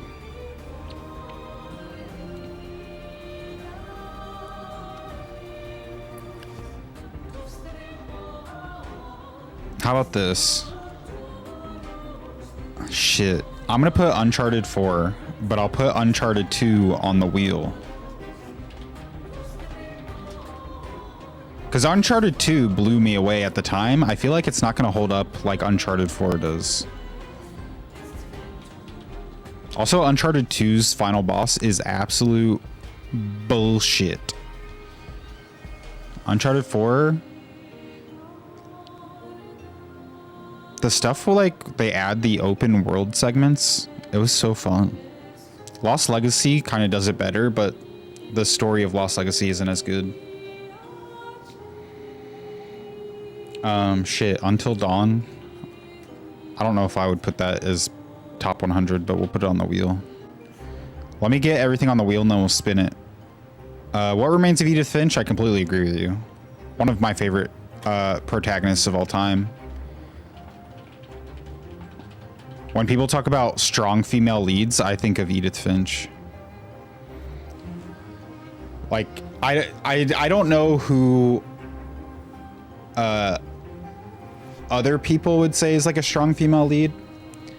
How about this? Shit. I'm gonna put Uncharted 4, but I'll put Uncharted 2 on the wheel. Because Uncharted 2 blew me away at the time. I feel like it's not gonna hold up like Uncharted 4 does. Also, Uncharted 2's final boss is absolute bullshit. Uncharted 4... the stuff where like they add the open world segments, it was so fun. Lost Legacy kind of does it better, but the story of Lost Legacy isn't as good. Shit, Until Dawn. I don't know if I would put that as top 100, but we'll put it on the wheel. Let me get everything on the wheel and then we'll spin it. What Remains of Edith Finch? I completely agree with you. One of my favorite protagonists of all time. When people talk about strong female leads, I think of Edith Finch. Like, I don't know who other people would say is like a strong female lead,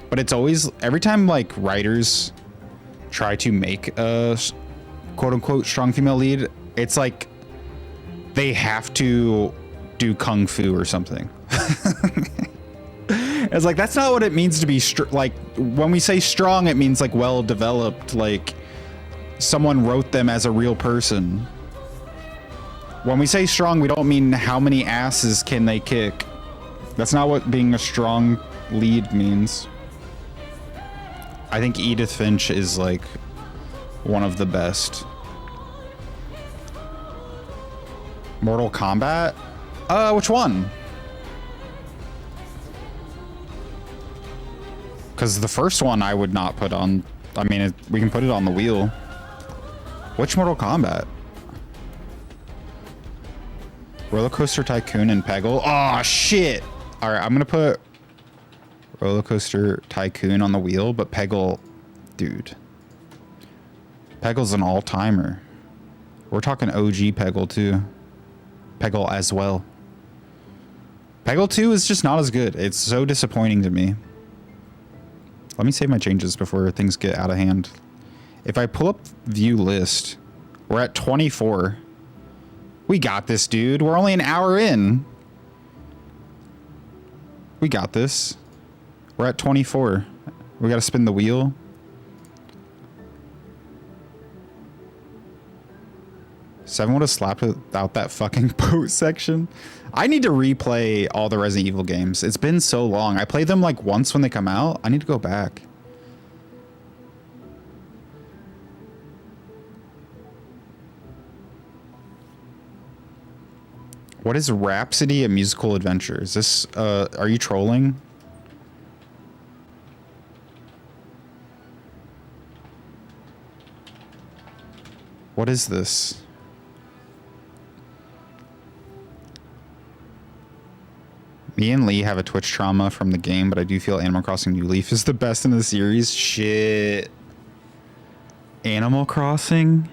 but it's always, every time like writers try to make a quote unquote strong female lead, it's like they have to do kung fu or something. It's like, that's not what it means to be like, when we say strong, it means like well developed, like someone wrote them as a real person. When we say strong, we don't mean how many asses can they kick. That's not what being a strong lead means. I think Edith Finch is like one of the best. Mortal Kombat? Which one? Because the first one I would not put on. I mean, we can put it on the wheel. Which Mortal Kombat? Roller Coaster Tycoon and Peggle. Oh shit! All right, I'm gonna put Roller Coaster Tycoon on the wheel, but Peggle, dude. Peggle's an all-timer. We're talking OG Peggle too. Peggle as well. Peggle 2 is just not as good. It's so disappointing to me. Let me save my changes before things get out of hand. If I pull up view list, we're at 24. We got this, dude. We're only an hour in. We got this. We're at 24. We got to spin the wheel. Seven would have slapped out that fucking boat section. I need to replay all the Resident Evil games. It's been so long. I played them like once when they come out. I need to go back. What is Rhapsody, a musical adventure? Is this, are you trolling? What is this? Me and Lee have a Twitch trauma from the game, but I do feel Animal Crossing New Leaf is the best in the series. Shit. Animal Crossing?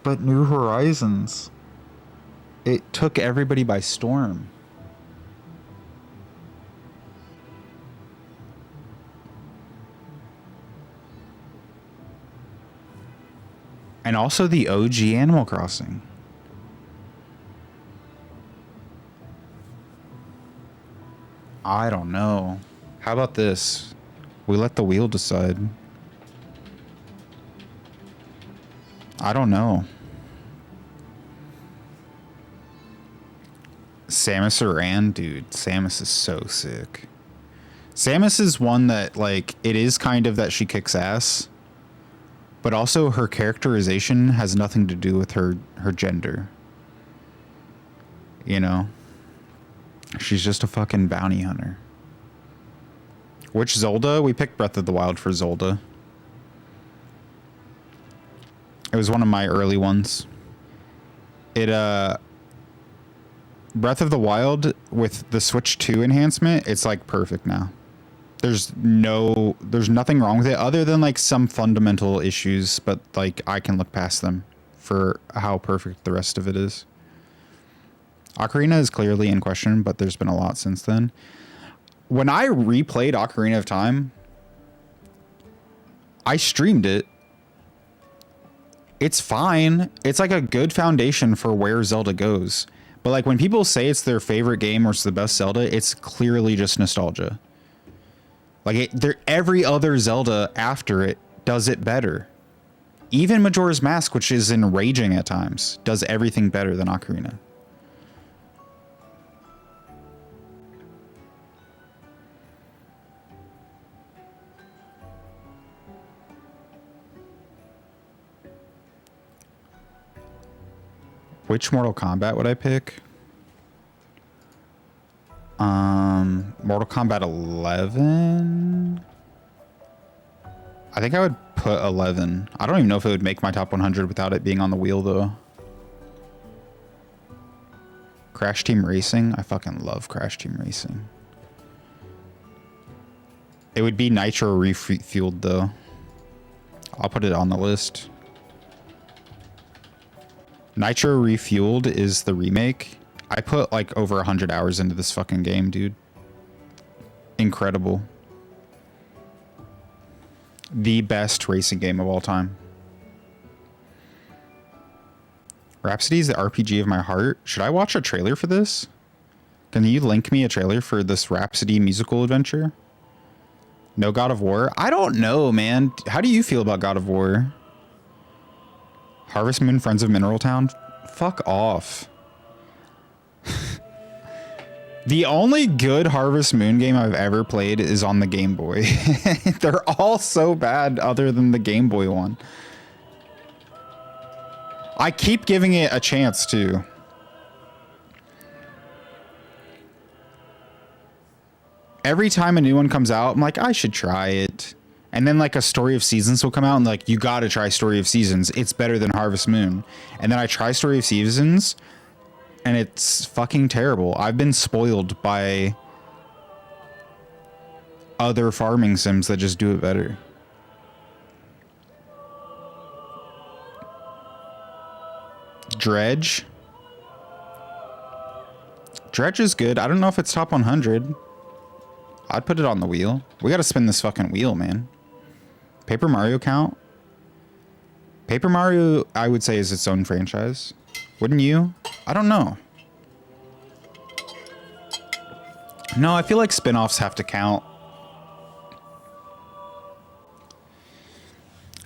But New Horizons. It took everybody by storm. And also the OG Animal Crossing. I don't know. How about this? We let the wheel decide. I don't know. Samus Aran, dude. Samus is so sick. Samus is one that, like, it is kind of that she kicks ass, but also her characterization has nothing to do with her gender. You know? She's just a fucking bounty hunter. Which Zelda? We picked Breath of the Wild for Zelda. It was one of my early ones. Breath of the Wild with the Switch 2 enhancement, it's like perfect now. There's nothing wrong with it other than like some fundamental issues, but like I can look past them for how perfect the rest of it is. Ocarina is clearly in question, but there's been a lot since then. When I replayed Ocarina of Time, I streamed it. It's fine. It's like a good foundation for where Zelda goes. But like when people say it's their favorite game or it's the best Zelda, it's clearly just nostalgia. Like every other Zelda after it does it better. Even Majora's Mask, which is enraging at times, does everything better than Ocarina. Which Mortal Kombat would I pick? Mortal Kombat 11? I think I would put 11. I don't even know if it would make my top 100 without it being on the wheel, though. Crash Team Racing? I fucking love Crash Team Racing. It would be Nitro Refueled, though. I'll put it on the list. Nitro Refueled is the remake. I put like over 100 hours into this fucking game, dude. Incredible. The best racing game of all time. Rhapsody is the RPG of my heart. Should I watch a trailer for this? Can you link me a trailer for this Rhapsody musical adventure? No God of War? I don't know, man. How do you feel about God of War? Harvest Moon, Friends of Mineral Town. Fuck off. The only good Harvest Moon game I've ever played is on the Game Boy. They're all so bad other than the Game Boy one. I keep giving it a chance too. Every time a new one comes out, I'm like, I should try it. And then like a Story of Seasons will come out and like, you gotta try Story of Seasons. It's better than Harvest Moon. And then I try Story of Seasons and it's fucking terrible. I've been spoiled by other farming sims that just do it better. Dredge. Dredge is good. I don't know if it's top 100. I'd put it on the wheel. We gotta spin this fucking wheel, man. Paper Mario count? Paper Mario, I would say, is its own franchise. Wouldn't you? I don't know. No, I feel like spin-offs have to count.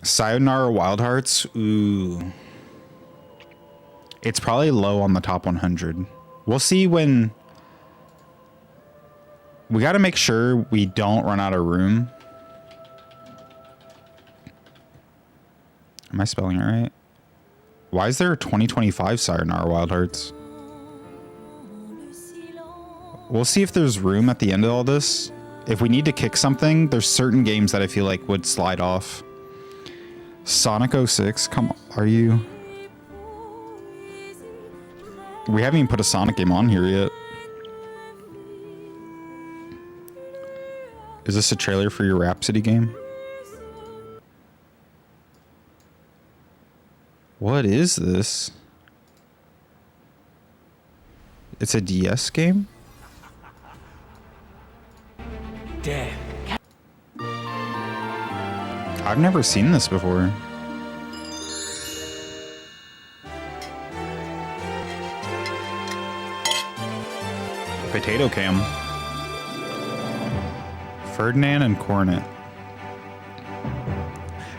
Sayonara Wild Hearts? Ooh. It's probably low on the top 100. We'll see when... We gotta make sure we don't run out of room. Am I spelling it right? Why is there a 2025 Sayonara Wild Hearts? We'll see if there's room at the end of all this. If we need to kick something, there's certain games that I feel like would slide off. Sonic 06, come on, are you... We haven't even put a Sonic game on here yet. Is this a trailer for your Rhapsody game? What is this? It's a DS game? Dead. I've never seen this before. Potato Cam. Ferdinand and Cornet.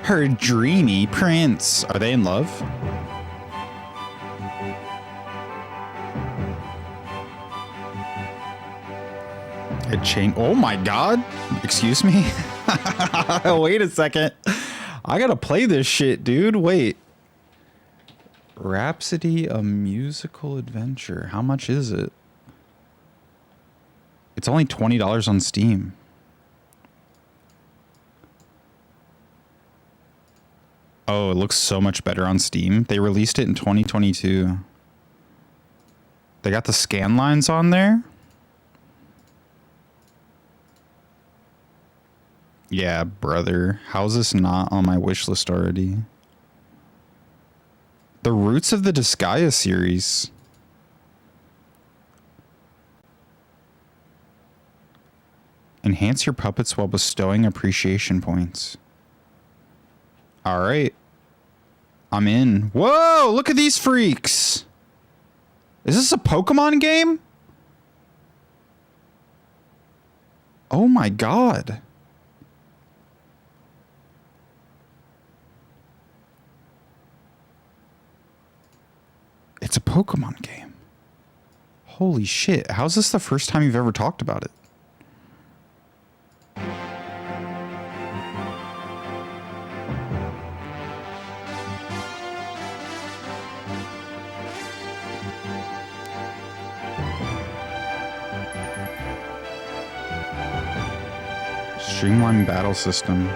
Her dreamy prince. Are they in love? It changed. Oh my god. Excuse me. Wait a second. I gotta play this shit, dude. Wait. Rhapsody, a musical adventure. How much is it? It's only $20 on Steam. Oh, it looks so much better on Steam. They released it in 2022. They got the scan lines on there. Yeah, brother. How's this not on my wish list already? The Roots of the Disgaea series. Enhance your puppets while bestowing appreciation points. All right. I'm in. Whoa, look at these freaks. Is this a Pokemon game? Oh my god. It's a Pokemon game. Holy shit. How's this the first time you've ever talked about it? Streamlined battle system.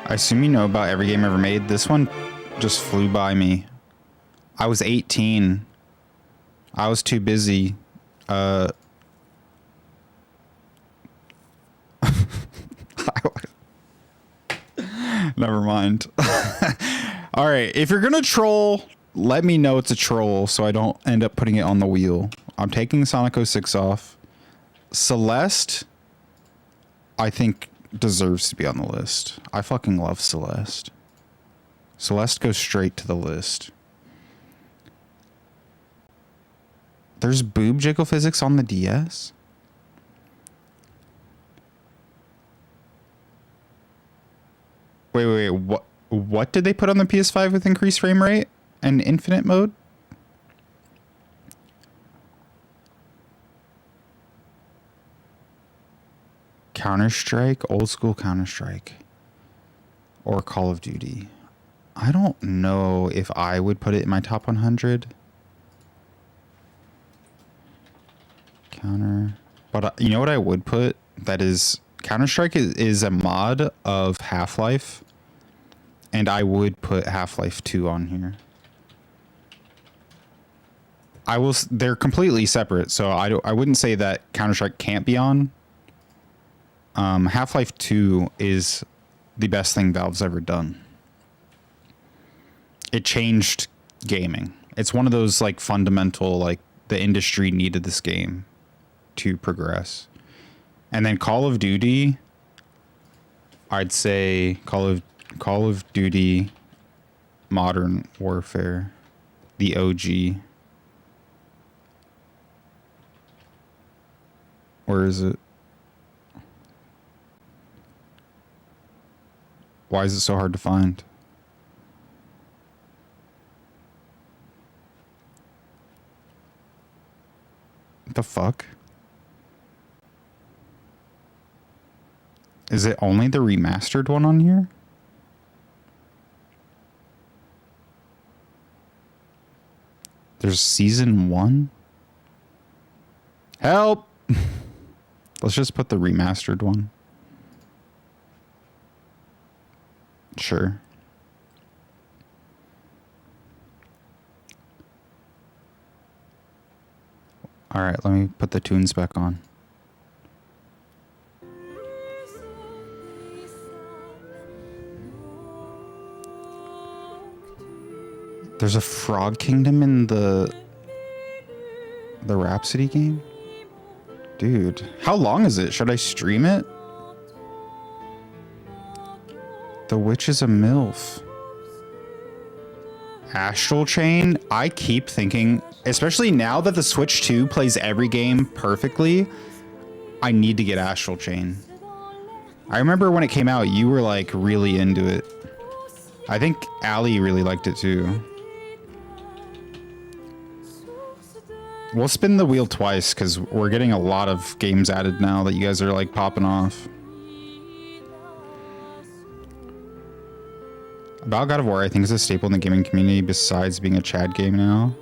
I assume you know about every game ever made. This one just flew by me. I was 18. I was too busy. Never mind. All right. If you're going to troll, let me know it's a troll so I don't end up putting it on the wheel. I'm taking Sonic 06 off. Celeste, I think deserves to be on the list. I fucking love Celeste. Celeste goes straight to the list. There's boob jiggle physics on the DS? Wait, what did they put on the PS5 with increased frame rate and infinite mode? Counter-Strike, old school Counter-Strike, or Call of Duty. I don't know if I would put it in my top 100. But you know what I would put? That is, Counter-Strike is a mod of Half-Life, and I would put Half-Life 2 on here. They're completely separate, so I wouldn't say that Counter-Strike can't be on. Half-Life 2 is the best thing Valve's ever done. It changed gaming. It's one of those like fundamental, like the industry needed this game to progress. And then Call of Duty, I'd say Call of Duty Modern Warfare, the OG. Where is it? Why is it so hard to find? What the fuck? Is it only the remastered one on here? There's season 1? Help! Let's just put the remastered one. Sure. All right, let me put the tunes back on. There's a Frog Kingdom in the Rhapsody game? Dude, how long is it? Should I stream it? The Witch is a MILF. Astral Chain? I keep thinking, especially now that the Switch 2 plays every game perfectly, I need to get Astral Chain. I remember when it came out, you were like really into it. I think Ali really liked it too. We'll spin the wheel twice because we're getting a lot of games added now that you guys are like popping off. About God of War, I think, is a staple in the gaming community besides being a Chad game now.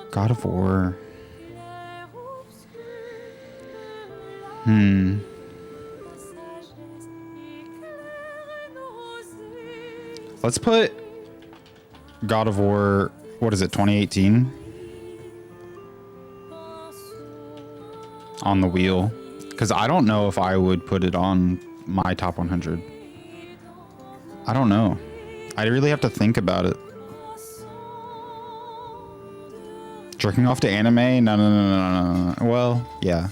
God of War. Let's put God of War, what is it, 2018? On the wheel. Because I don't know if I would put it on my top 100. I don't know. I really have to think about it. Jerking off to anime? No. Well, yeah.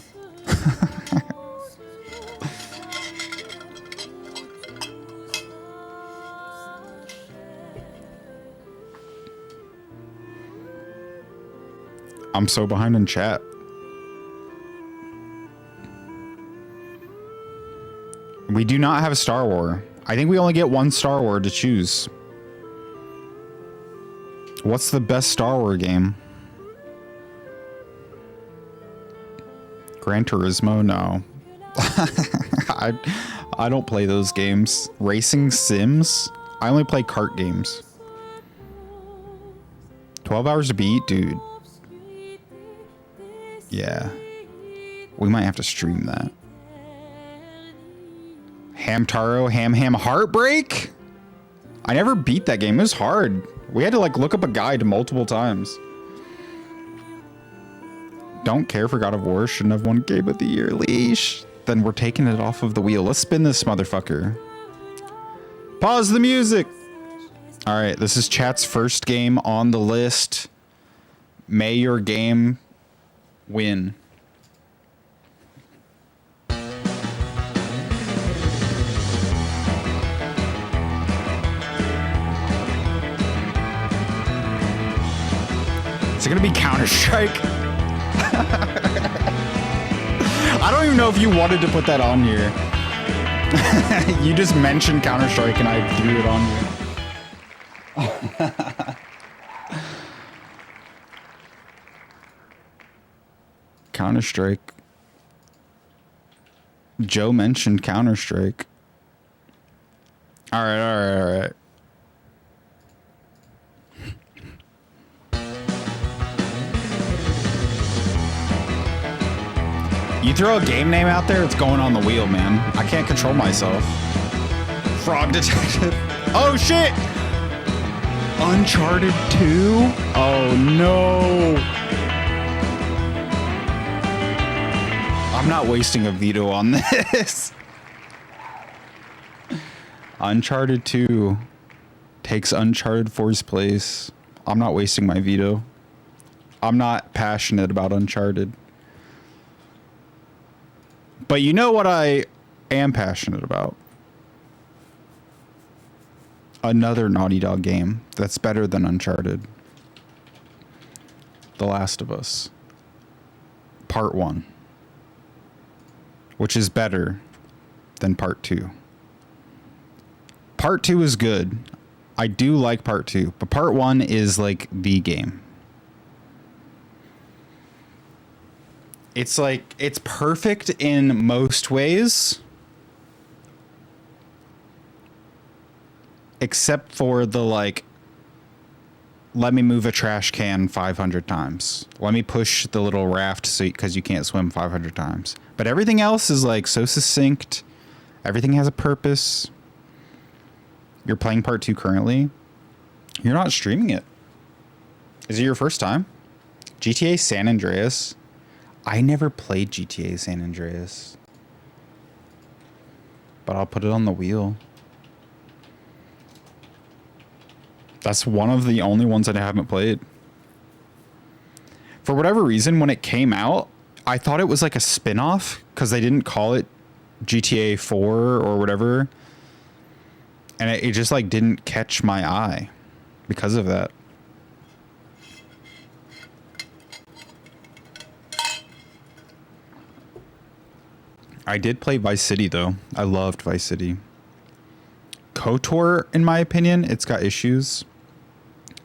I'm so behind in chat. We do not have a Star Wars. I think we only get one Star Wars to choose. What's the best Star Wars game? Gran Turismo? No. I don't play those games. Racing sims? I only play kart games. 12 hours to beat? Dude. Yeah. We might have to stream that. Hamtaro, Ham Heartbreak? I never beat that game. It was hard. We had to like look up a guide multiple times. Don't care for God of War. Shouldn't have won Game of the Year. Leash. Then we're taking it off of the wheel. Let's spin this motherfucker. Pause the music. All right. This is chat's first game on the list. May your game Win. Is it gonna be Counter-Strike? I don't even know if you wanted to put that on here. You just mentioned Counter-Strike and I threw it on you. Counter-Strike. Joe mentioned Counter-Strike. All right. You throw a game name out there, it's going on the wheel, man. I can't control myself. Frog Detective. Oh, shit! Uncharted 2? Oh, no. I'm not wasting a veto on this. Uncharted 2 takes Uncharted 4's place. I'm not wasting my veto. I'm not passionate about Uncharted. But you know what I am passionate about? Another Naughty Dog game that's better than Uncharted. The Last of Us. Part 1. Which is better than Part 2. Part 2 is good. I do like Part 2, but Part 1 is like the game. It's like, it's perfect in most ways. Except for the like, let me move a trash can 500 times. Let me push the little raft so because you can't swim 500 times. But everything else is like so succinct. Everything has a purpose. You're playing Part 2 currently. You're not streaming it. Is it your first time? GTA San Andreas. I never played GTA San Andreas. But I'll put it on the wheel. That's one of the only ones that I haven't played. For whatever reason, when it came out, I thought it was like a spin-off because they didn't call it GTA 4 or whatever. And it just like didn't catch my eye because of that. I did play Vice City though. I loved Vice City. KOTOR, in my opinion, it's got issues.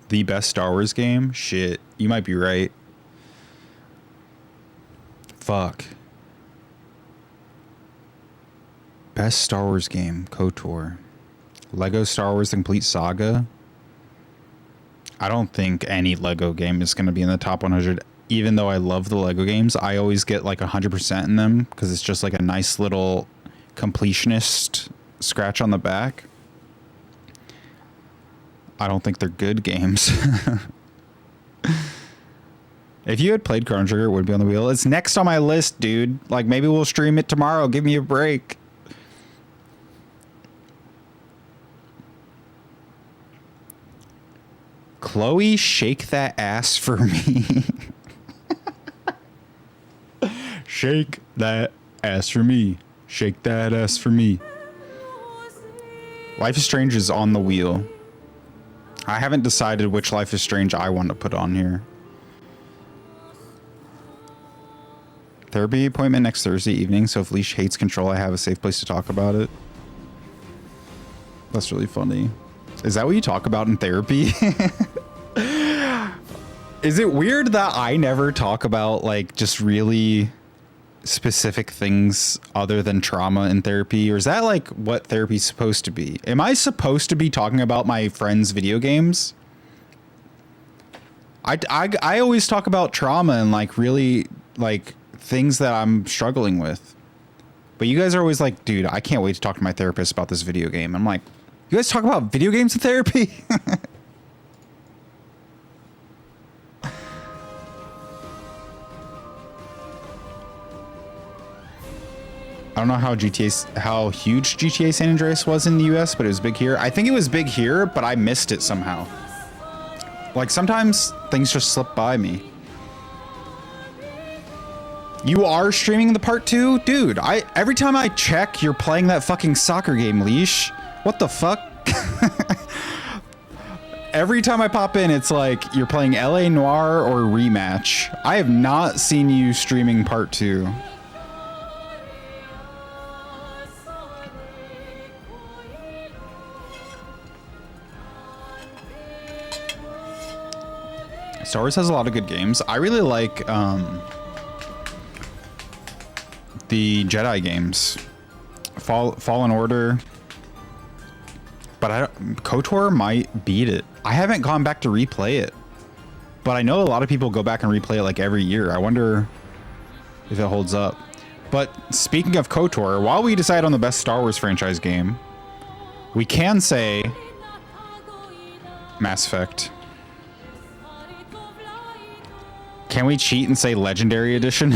The best Star Wars game? Shit, you might be right. Fuck. Best Star Wars game, KOTOR. Lego Star Wars The Complete Saga. I don't think any Lego game is going to be in the top 100. Even though I love the Lego games, I always get like 100% in them because it's just like a nice little completionist scratch on the back. I don't think they're good games. If you had played Chrono Trigger, it would be on the wheel. It's next on my list, dude. Like maybe we'll stream it tomorrow. Give me a break. Chloe, shake that ass for me. Shake that ass for me. Shake that ass for me. Life is Strange is on the wheel. I haven't decided which Life is Strange I want to put on here. Therapy appointment next Thursday evening, so if Leash hates Control, I have a safe place to talk about it. That's really funny. Is that what you talk about in therapy? Is it weird that I never talk about like just really specific things other than trauma in therapy? Or is that like what therapy's supposed to be? Am I supposed to be talking about my friends' video games? I always talk about trauma and like really like things that I'm struggling with. But you guys are always like, dude, I can't wait to talk to my therapist about this video game. I'm like, you guys talk about video games in therapy? I don't know how huge GTA San Andreas was in the US, but it was big here. I think it was big here, but I missed it somehow. Like sometimes things just slip by me. You are streaming the part 2? Dude, every time I check, you're playing that fucking soccer game, Leash. What the fuck? Every time I pop in, it's like you're playing LA Noire or Rematch. I have not seen you streaming part 2. Star Wars has a lot of good games. I really like the Jedi games. Fallen Order. But KOTOR might beat it. I haven't gone back to replay it. But I know a lot of people go back and replay it like every year. I wonder if it holds up. But speaking of KOTOR, while we decide on the best Star Wars franchise game, we can say Mass Effect. Can we cheat and say Legendary Edition?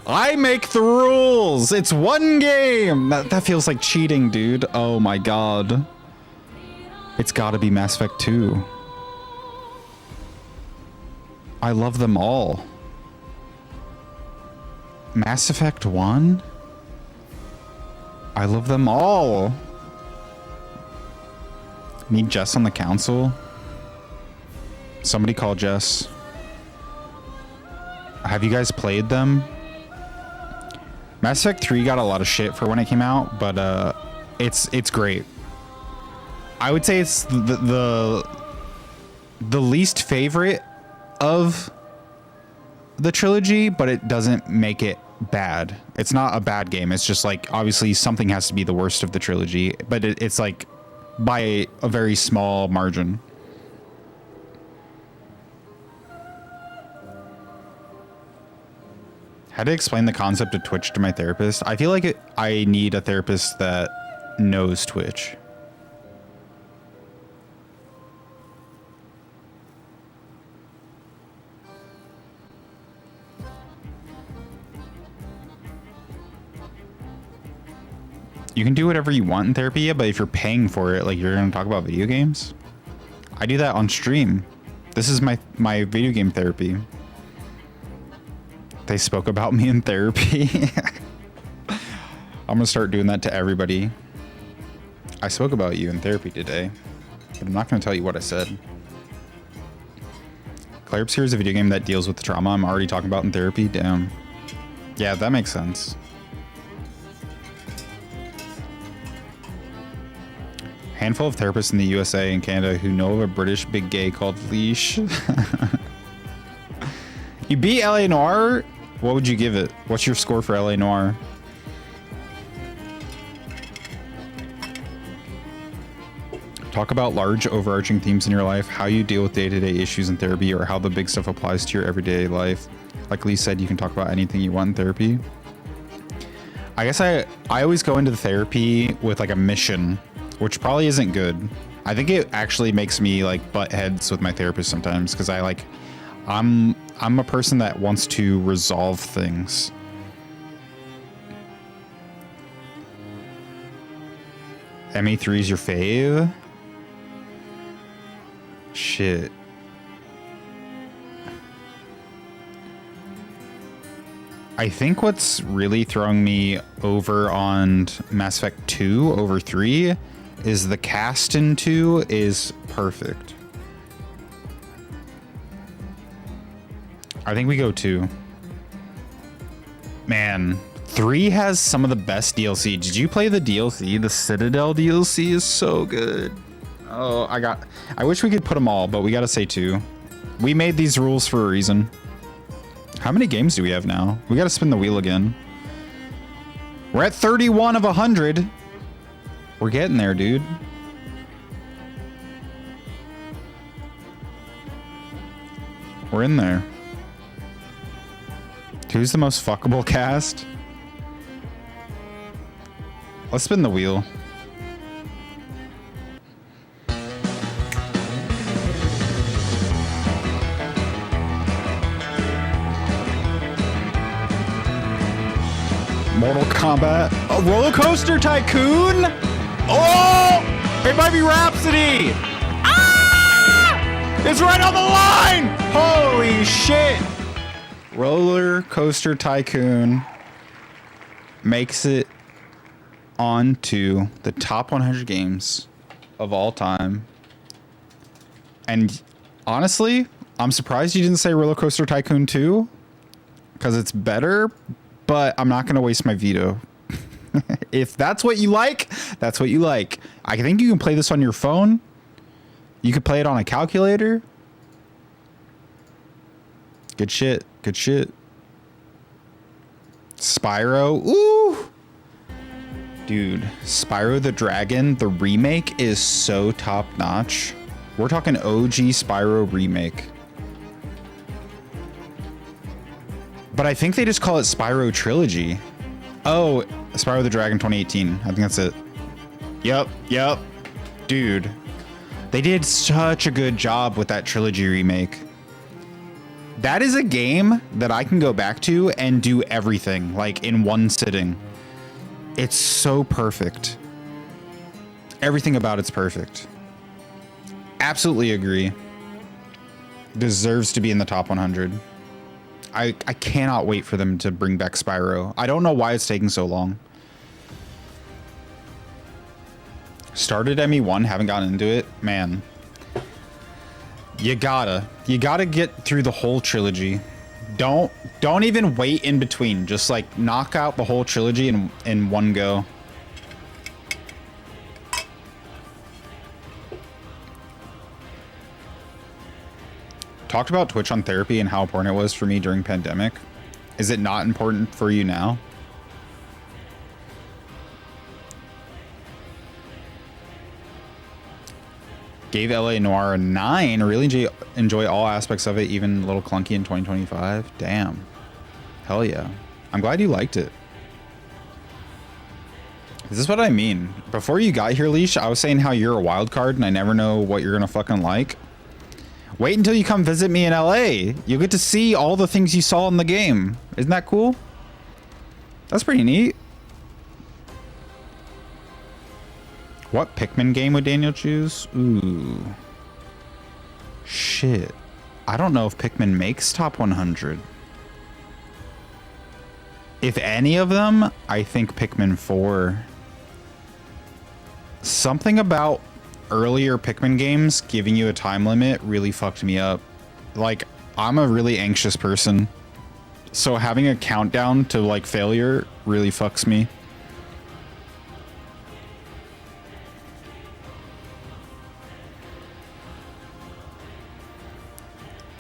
I make the rules. It's one game. That feels like cheating, dude. Oh my god. It's gotta be Mass Effect 2. I love them all. Mass Effect 1? I love them all. Need Jess on the council? Somebody call Jess. Have you guys played them? Mass Effect 3 got a lot of shit for when it came out, but it's great. I would say it's the least favorite of the trilogy, but it doesn't make it bad. It's not a bad game. It's just like, obviously something has to be the worst of the trilogy, but it's like by a very small margin. How to explain the concept of Twitch to my therapist? I feel like I need a therapist that knows Twitch. You can do whatever you want in therapy, yeah, but if you're paying for it, like you're going to talk about video games? I do that on stream. This is my video game therapy. They spoke about me in therapy. I'm gonna start doing that to everybody. I spoke about you in therapy today, but I'm not gonna tell you what I said. Clarps here is a video game that deals with the trauma I'm already talking about in therapy. Damn. Yeah, that makes sense. Handful of therapists in the USA and Canada who know of a British big gay called Leash. You beat LA Noire? What would you give it? What's your score for LA Noire? Talk about large overarching themes in your life, how you deal with day-to-day issues in therapy, or how the big stuff applies to your everyday life. Like Lee said, you can talk about anything you want in therapy. I guess I always go into the therapy with like a mission, which probably isn't good. I think it actually makes me like butt heads with my therapist sometimes, because I'm a person that wants to resolve things. ME3 is your fave? Shit. I think what's really throwing me over on Mass Effect 2 over 3 is the cast in 2 is perfect. I think we go 2. Man, 3 has some of the best DLC. Did you play the DLC? The Citadel DLC is so good. Oh, I wish we could put them all, but we gotta say 2. We made these rules for a reason. How many games do we have now? We gotta spin the wheel again. We're at 31 of 100. We're getting there, dude. We're in there. Who's the most fuckable cast? Let's spin the wheel. Mortal Kombat. A Roller Coaster Tycoon? Oh! It might be Rhapsody! Ah! It's right on the line! Holy shit! Roller Coaster Tycoon makes it onto the top 100 games of all time. And honestly, I'm surprised you didn't say Roller Coaster Tycoon 2, because it's better, but I'm not going to waste my veto. If that's what you like, that's what you like. I think you can play this on your phone. You could play it on a calculator. Good shit. Good shit. Spyro. Ooh. Dude, Spyro the Dragon, the remake is so top notch. We're talking OG Spyro remake. But I think they just call it Spyro Trilogy. Oh, Spyro the Dragon 2018. I think that's it. Yep. Dude, they did such a good job with that trilogy remake. That is a game that I can go back to and do everything, like, in one sitting. It's so perfect. Everything about it's perfect. Absolutely agree. Deserves to be in the top 100. I cannot wait for them to bring back Spyro. I don't know why it's taking so long. Started ME1, haven't gotten into it. Man. You gotta get through the whole trilogy. Don't even wait in between. Just like knock out the whole trilogy in one go. Talked about Twitch on Therapy and how important it was for me during pandemic. Is it not important for you now? Gave LA Noire a 9. Really enjoy all aspects of it, even a little clunky in 2025. Damn. Hell yeah. I'm glad you liked it. This is what I mean. Before you got here, Leash, I was saying how you're a wild card and I never know what you're gonna fucking like. Wait until you come visit me in LA. You'll get to see all the things you saw in the game. Isn't that cool? That's pretty neat. What Pikmin game would Daniel choose? Ooh. Shit. I don't know if Pikmin makes top 100. If any of them, I think Pikmin 4. Something about earlier Pikmin games giving you a time limit really fucked me up. Like, I'm a really anxious person. So having a countdown to, like, failure really fucks me.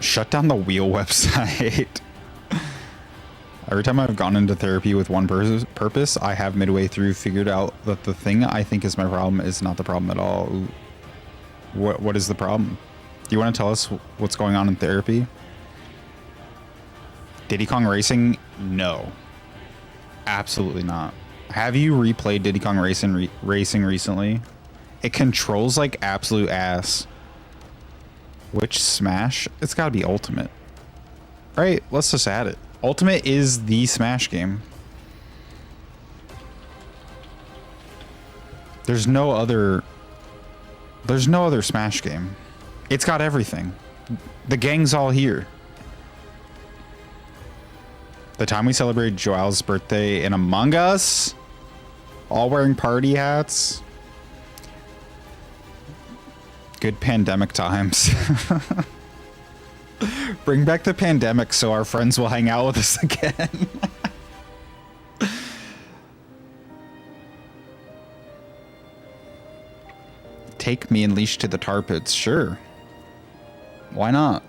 Shut down the wheel website. Every time I've gone into therapy with one purpose, I have midway through figured out that the thing I think is my problem is not the problem at all. Ooh. What is the problem? Do you want to tell us what's going on in therapy? Diddy Kong Racing? No. Absolutely not. Have you replayed Diddy Kong Racing recently? It controls like absolute ass. Which Smash? It's gotta be Ultimate. Right, let's just add it. Ultimate is the Smash game. There's no other Smash game. It's got everything. The gang's all here. The time we celebrated Joel's birthday in Among Us, all wearing party hats. Good pandemic times. Bring back the pandemic so our friends will hang out with us again. Take me and Leash to the tar pits. Sure. Why not?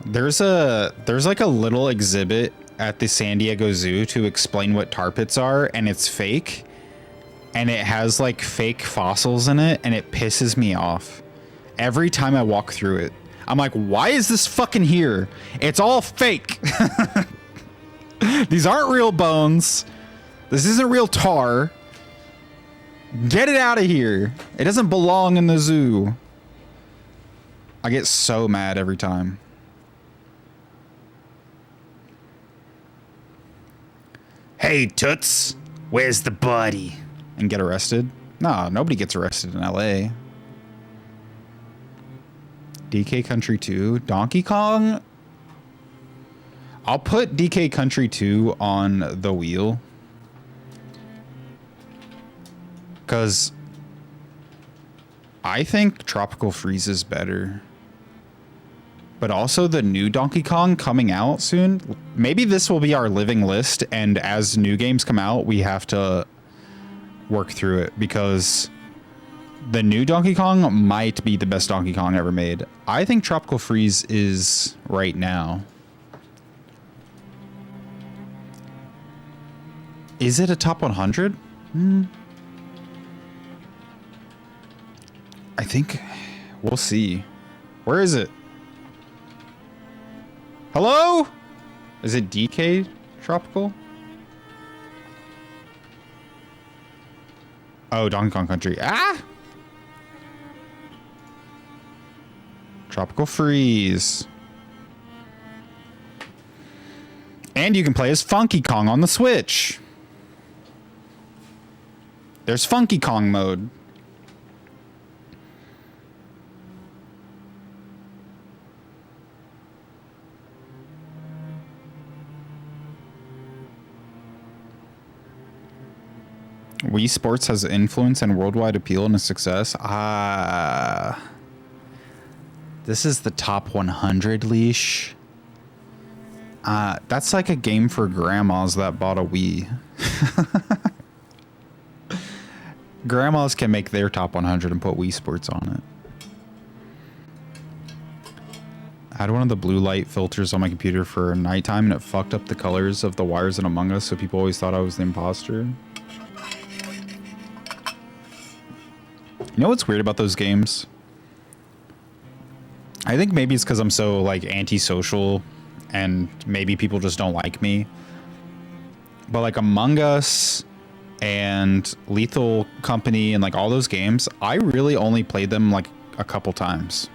There's like a little exhibit at the San Diego Zoo to explain what tar pits are, and it's fake. And it has like fake fossils in it, and it pisses me off. Every time I walk through it, I'm like, why is this fucking here? It's all fake. These aren't real bones. This isn't real tar. Get it out of here. It doesn't belong in the zoo. I get so mad every time. Hey, Toots, where's the body? And get arrested. Nah, nobody gets arrested in LA. DK Country 2. Donkey Kong? I'll put DK Country 2 on the wheel. Because I think Tropical Freeze is better. But also the new Donkey Kong coming out soon. Maybe this will be our living list, and as new games come out, we have to work through it, because the new Donkey Kong might be the best Donkey Kong ever made. I think Tropical Freeze is right now. Is it a top 100? I think we'll see. Where is it? Hello? Is it DK Tropical? Oh, Donkey Kong Country. Ah! Tropical Freeze. And you can play as Funky Kong on the Switch. There's Funky Kong mode. Wii Sports has influence and worldwide appeal and a success. This is the top 100 leash. That's like a game for grandmas that bought a Wii. Grandmas can make their top 100 and put Wii Sports on it. I had one of the blue light filters on my computer for nighttime, and it fucked up the colors of the wires in Among Us, so people always thought I was the imposter. You know what's weird about those games? I think maybe it's because I'm so like antisocial, and maybe people just don't like me. But like Among Us and Lethal Company and like all those games, I really only played them like a couple times.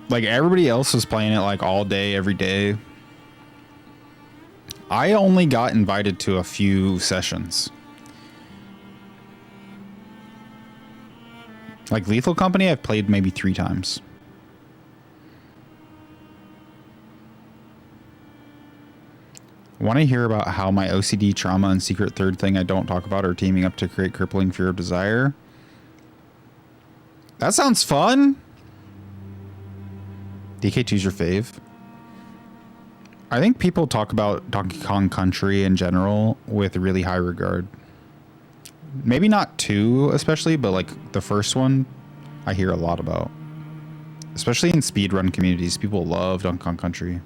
Like everybody else was playing it like all day, every day. I only got invited to a few sessions. Like Lethal Company, I've played maybe 3 times. Want to hear about how my OCD, trauma, and secret third thing I don't talk about are teaming up to create crippling fear of desire? That sounds fun. DK2's your fave? I think people talk about Donkey Kong Country in general with really high regard. Maybe not 2 especially, but like the first one I hear a lot about. Especially in speedrun communities, people love Donkey Kong Country.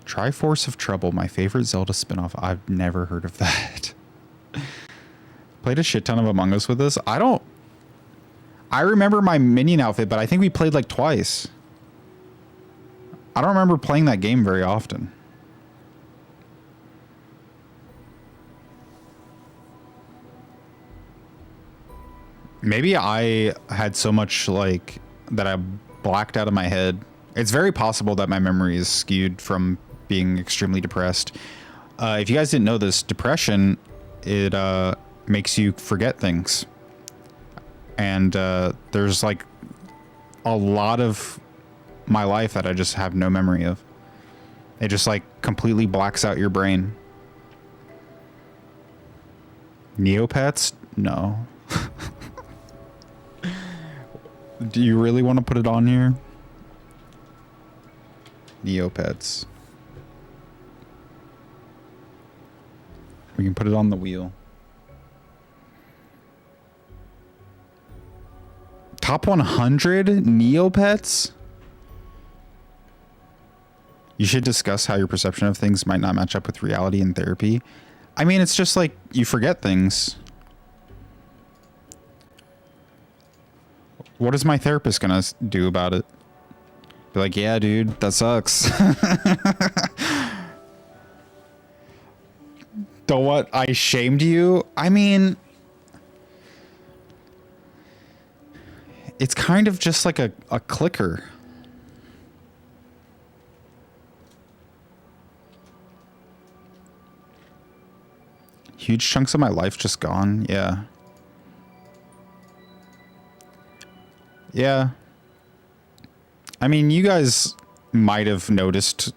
Triforce of Trouble, my favorite Zelda spinoff. I've never heard of that. Played a shit ton of Among Us with us. I remember my minion outfit, but I think we played like twice. I don't remember playing that game very often. Maybe I had so much like that I blacked out of my head. It's very possible that my memory is skewed from being extremely depressed. If you guys didn't know this, depression, it makes you forget things. And there's like a lot of my life that I just have no memory of. It just like completely blacks out your brain. Neopets? No. Do you really want to put it on here? Neopets. We can put it on the wheel. Top 100 Neopets? You should discuss how your perception of things might not match up with reality in therapy. I mean, it's just like you forget things. What is my therapist gonna do about it? Be like, yeah, dude, that sucks. The what? I shamed you? I mean, it's kind of just like a clicker. Huge chunks of my life just gone. Yeah. Yeah. I mean, you guys might have noticed.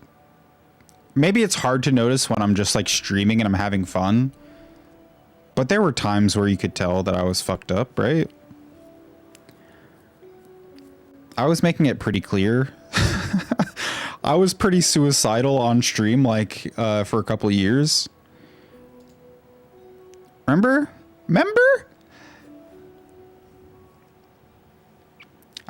Maybe it's hard to notice when I'm just like streaming and I'm having fun. But there were times where you could tell that I was fucked up, right? I was making it pretty clear. I was pretty suicidal on stream, like, for a couple of years. Remember?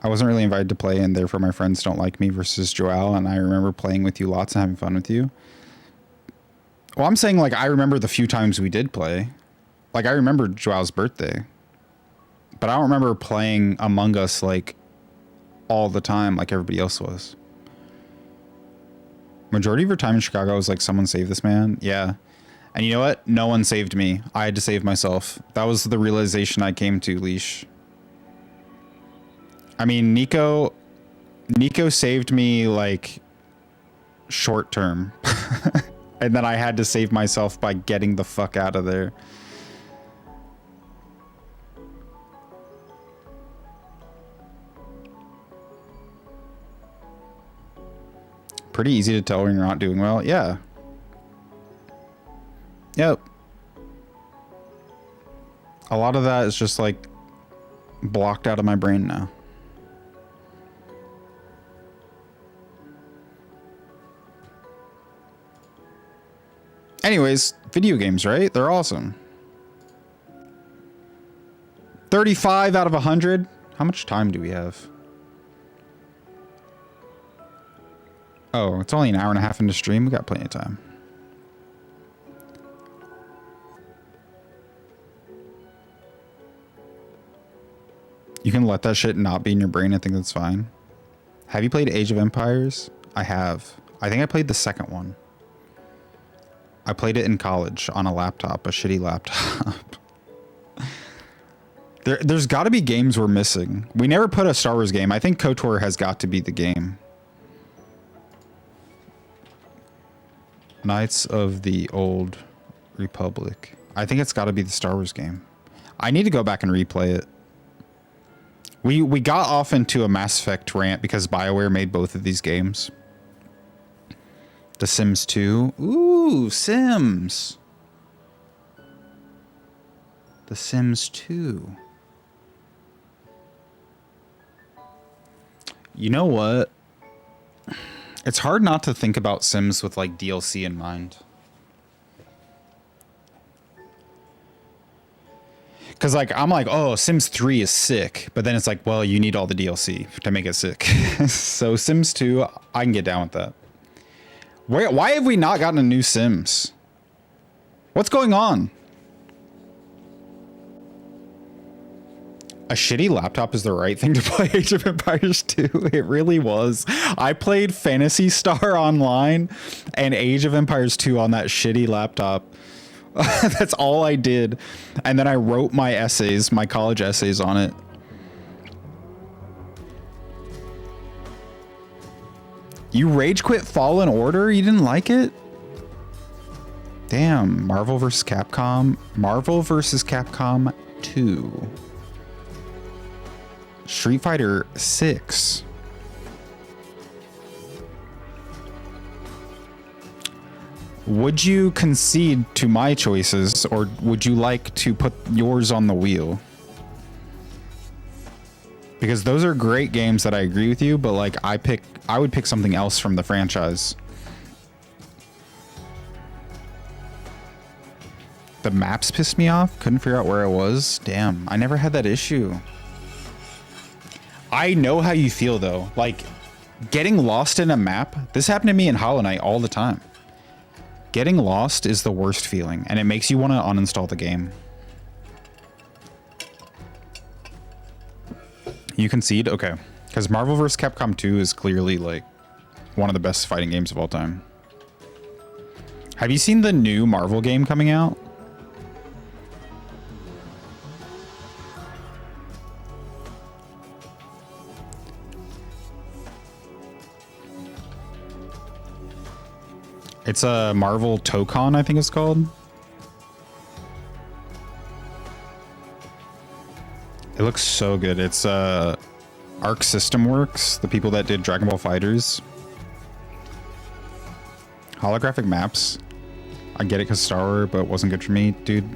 I wasn't really invited to play, and therefore my friends don't like me versus Joel, and I remember playing with you lots and having fun with you. Well, I'm saying, like, I remember the few times we did play. Like, I remember Joel's birthday. But I don't remember playing Among Us, like, all the time like everybody else was. Majority of your time in Chicago was like, someone save this man. Yeah. And you know what? No one saved me. I had to save myself. That was the realization I came to, Leash. I mean, Nico saved me like short term. And then I had to save myself by getting the fuck out of there. Pretty easy to tell when you're not doing well. Yeah. Yep. A lot of that is just like blocked out of my brain now. Anyways, video games, right? They're awesome. 35 out of 100. How much time do we have? Oh, it's only an hour and a half into stream. We got plenty of time. You can let that shit not be in your brain. I think that's fine. Have you played Age of Empires? I have. I think I played the second one. I played it in college on a laptop, a shitty laptop. There's got to be games we're missing. We never put a Star Wars game. I think KOTOR has got to be the game. Knights of the Old Republic. I think it's got to be the Star Wars game. I need to go back and replay it. We got off into a Mass Effect rant because BioWare made both of these games. The Sims 2. Ooh, Sims. The Sims 2. You know what? It's hard not to think about Sims with like DLC in mind. Cause like I'm like, oh, Sims 3 is sick, but then it's like, well, you need all the DLC to make it sick. So Sims 2, I can get down with that. Why have we not gotten a new Sims? What's going on? A shitty laptop is the right thing to play Age of Empires 2. It really was. I played Phantasy Star Online and Age of Empires 2 on that shitty laptop. That's all I did. And then I wrote my essays, my college essays on it. You rage quit Fallen Order? You didn't like it? Damn. Marvel vs. Capcom. Marvel vs. Capcom 2. Street Fighter 6. Would you concede to my choices, or would you like to put yours on the wheel? Because those are great games that I agree with you, but like I would pick something else from the franchise. The maps pissed me off. Couldn't figure out where I was. Damn, I never had that issue. I know how you feel though. Like getting lost in a map. This happened to me in Hollow Knight all the time. Getting lost is the worst feeling, and it makes you want to uninstall the game. You concede? Okay. Because Marvel vs. Capcom 2 is clearly like one of the best fighting games of all time. Have you seen the new Marvel game coming out? It's a Marvel Tokon, I think it's called. It looks so good. It's Arc System Works, the people that did Dragon Ball Fighters. Holographic maps. I get it because Star Wars, but it wasn't good for me. Dude,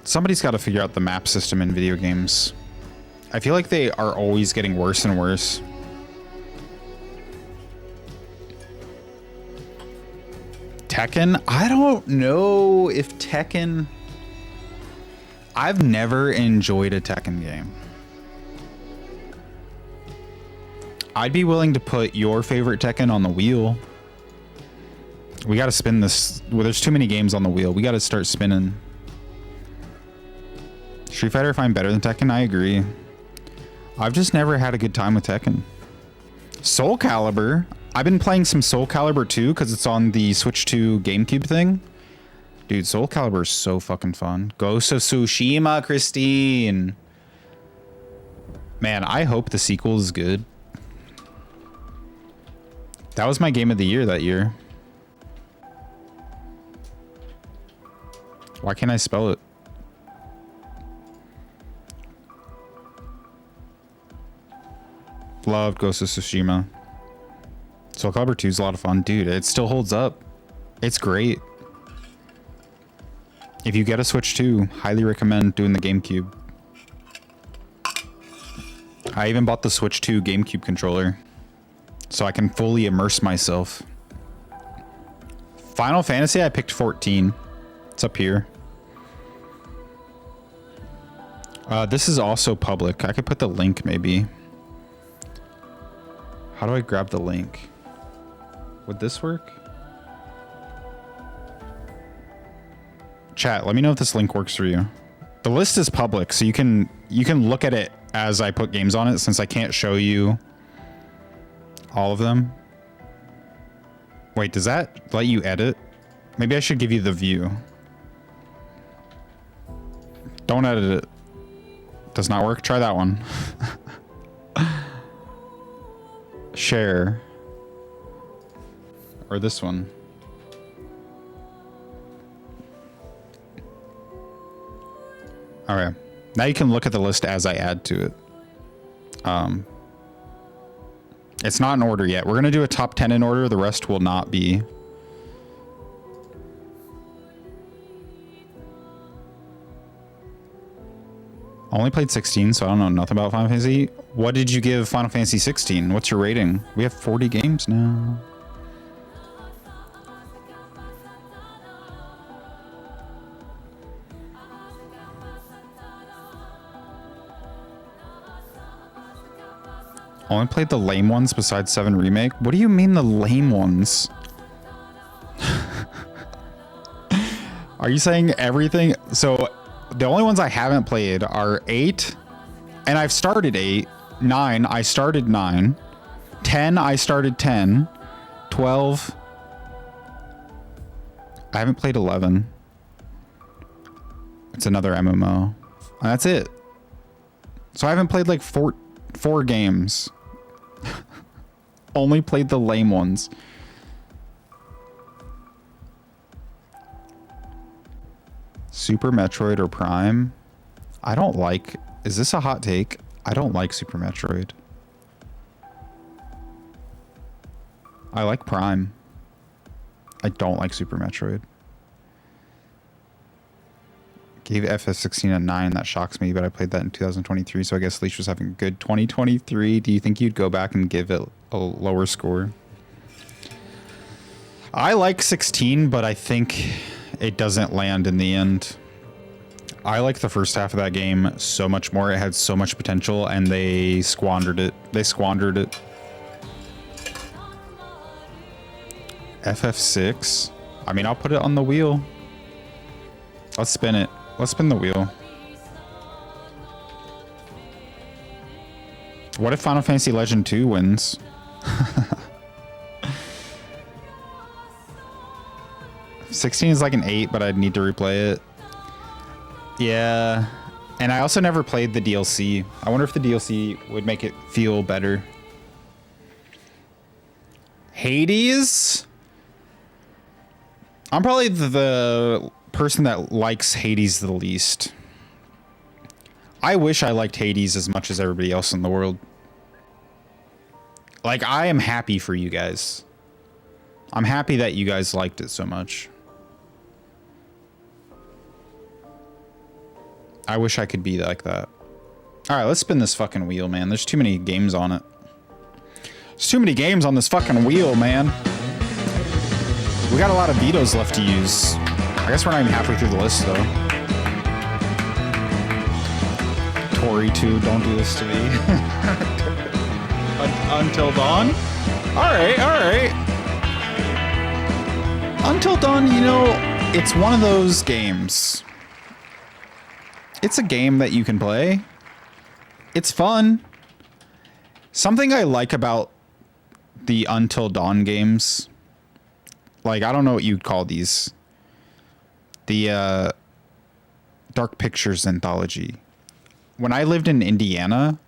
somebody's got to figure out the map system in video games. I feel like they are always getting worse and worse. Tekken? I don't know if Tekken... I've never enjoyed a Tekken game. I'd be willing to put your favorite Tekken on the wheel. We got to spin this. Well, there's too many games on the wheel. We got to start spinning. Street Fighter I find better than Tekken. I agree. I've just never had a good time with Tekken. Soul Calibur. I've been playing some Soul Calibur 2 because it's on the Switch 2 GameCube thing. Dude, Soul Calibur is so fucking fun. Ghost of Tsushima, Christine. Man, I hope the sequel is good. That was my game of the year that year. Why can't I spell it? Loved Ghost of Tsushima. Soul Calibur 2 is a lot of fun. Dude, it still holds up. It's great. If you get a Switch 2, highly recommend doing the GameCube. I even bought the Switch 2 GameCube controller so I can fully immerse myself. Final Fantasy, I picked 14. It's up here. This is also public. I could put the link maybe. How do I grab the link? Would this work? Chat, let me know if this link works for you. The list is public, so you can look at it as I put games on it, since I can't show you all of them. Wait, does that let you edit? Maybe I should give you the view. Don't edit it. Does not work? Try that one. Share. Or this one. Alright. Now you can look at the list as I add to it. It's not in order yet. We're going to do a top 10 in order. The rest will not be. I only played 16, so I don't know nothing about Final Fantasy. What did you give Final Fantasy 16? What's your rating? We have 40 games now. Only played the lame ones besides 7 Remake. What do you mean the lame ones? Are you saying everything? So the only ones I haven't played are 8, and I've started 8, 9, I started 9, 10, I started 10, 12. I haven't played 11. It's another MMO. And that's it. So I haven't played like four games. Only played the lame ones. Super Metroid or Prime? I don't like... Is this a hot take? I don't like Super Metroid. I like Prime. I don't like Super Metroid. Gave FF16 a 9. That shocks me, but I played that in 2023, so I guess Leash was having a good 2023. Do you think you'd go back and give it a lower score? I like 16, but I think it doesn't land in the end. I like the first half of that game so much more. It had so much potential, and they squandered it. FF6? I mean, I'll put it on the wheel. Let's spin it. Let's spin the wheel. What if Final Fantasy Legend 2 wins? $16 is like an 8, but I'd need to replay it. Yeah. And I also never played the DLC. I wonder if the DLC would make it feel better. Hades? I'm probably the person that likes Hades the least. I wish I liked Hades as much as everybody else in the world. Like, I am happy for you guys. I'm happy that you guys liked it so much. I wish I could be like that. All right, let's spin this fucking wheel, man. There's too many games on it. There's too many games on this fucking wheel, man. We got a lot of vetoes left to use. I guess we're not even halfway through the list, though. Tori 2, don't do this to me. Until Dawn? Alright, alright. Until Dawn, you know, it's one of those games. It's a game that you can play. It's fun. Something I like about the Until Dawn games, like, I don't know what you'd call these. The Dark Pictures Anthology. When I lived in Indiana,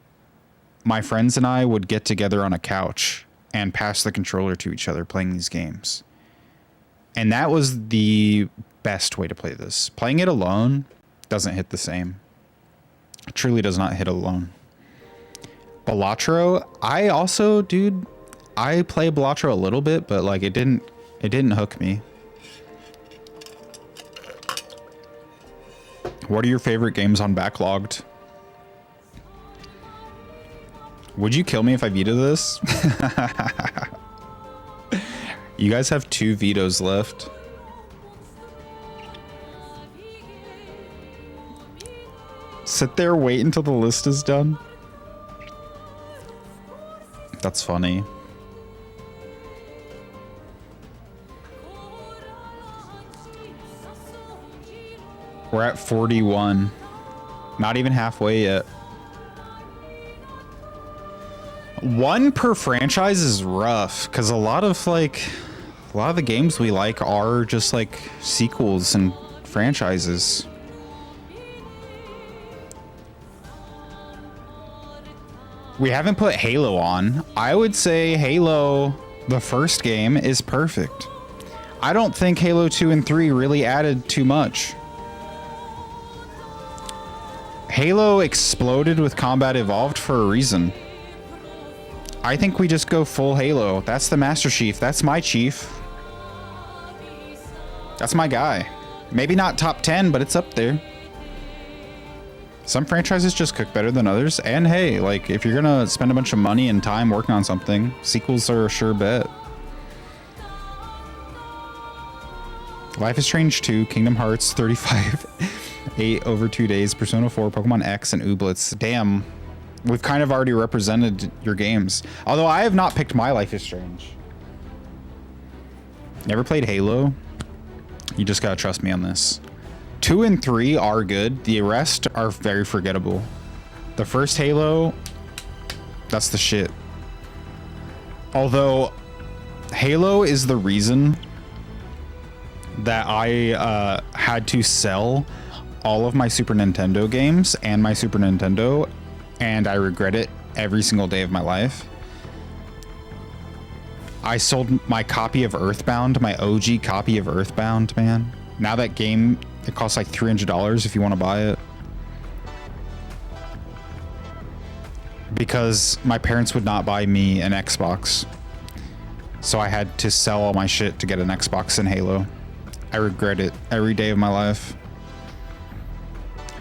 my friends and I would get together on a couch and pass the controller to each other playing these games. And that was the best way to play this. Playing it alone doesn't hit the same. It truly does not hit alone. Balatro, I also, dude, I play Balatro a little bit, but like it didn't hook me. What are your favorite games on Backlogged? Would you kill me if I veto this? You guys have 2 vetoes left. Sit there, wait until the list is done. That's funny. We're at 41. Not even halfway yet. 1 per franchise is rough, because a lot of the games we like are just like sequels and franchises. We haven't put Halo on. I would say Halo, the first game, is perfect. I don't think Halo 2 and 3 really added too much. Halo exploded with Combat Evolved for a reason. I think we just go full Halo. That's the Master Chief. That's my chief. That's my guy. Maybe not top 10, but it's up there. Some franchises just cook better than others. And hey, like, if you're gonna spend a bunch of money and time working on something, sequels are a sure bet. Life is Strange 2, Kingdom Hearts 35, 8 over 2 days, Persona 4, Pokemon X, and Ooblets. Damn. We've kind of already represented your games. Although I have not picked my Life is Strange. Never played Halo? You just gotta trust me on this. 2 and 3 are good. The rest are very forgettable. The first Halo, that's the shit. Although, Halo is the reason that I had to sell all of my Super Nintendo games and my Super Nintendo, and I regret it every single day of my life. I sold my copy of Earthbound, my OG copy of Earthbound, man. Now that game, it costs like $300 if you want to buy it. Because my parents would not buy me an Xbox. So I had to sell all my shit to get an Xbox and Halo. I regret it every day of my life.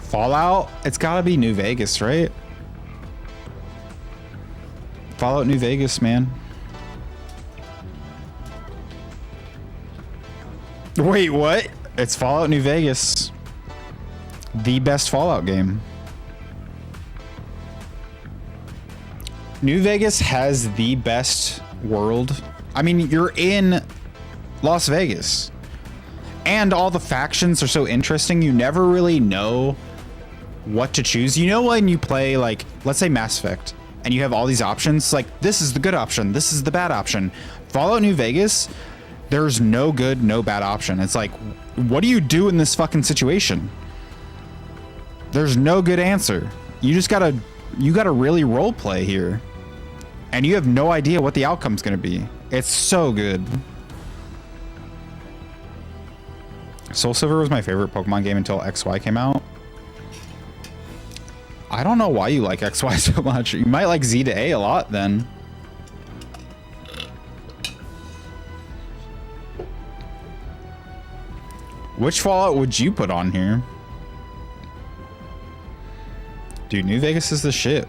Fallout, it's gotta be New Vegas, right? Fallout New Vegas, man. Wait, what? It's Fallout New Vegas. The best Fallout game. New Vegas has the best world. I mean, you're in Las Vegas. And all the factions are so interesting, you never really know what to choose. You know, when you play, like, let's say Mass Effect, and you have all these options, like, this is the good option, this is the bad option. Fallout New Vegas, there's no good, no bad option. It's like, what do you do in this fucking situation? There's no good answer. You just gotta really role play here. And you have no idea what the outcome's gonna be. It's so good. Soul Silver was my favorite Pokemon game until XY came out. I don't know why you like XY so much. You might like Z to A a lot then. Which Fallout would you put on here? Dude, New Vegas is the shit.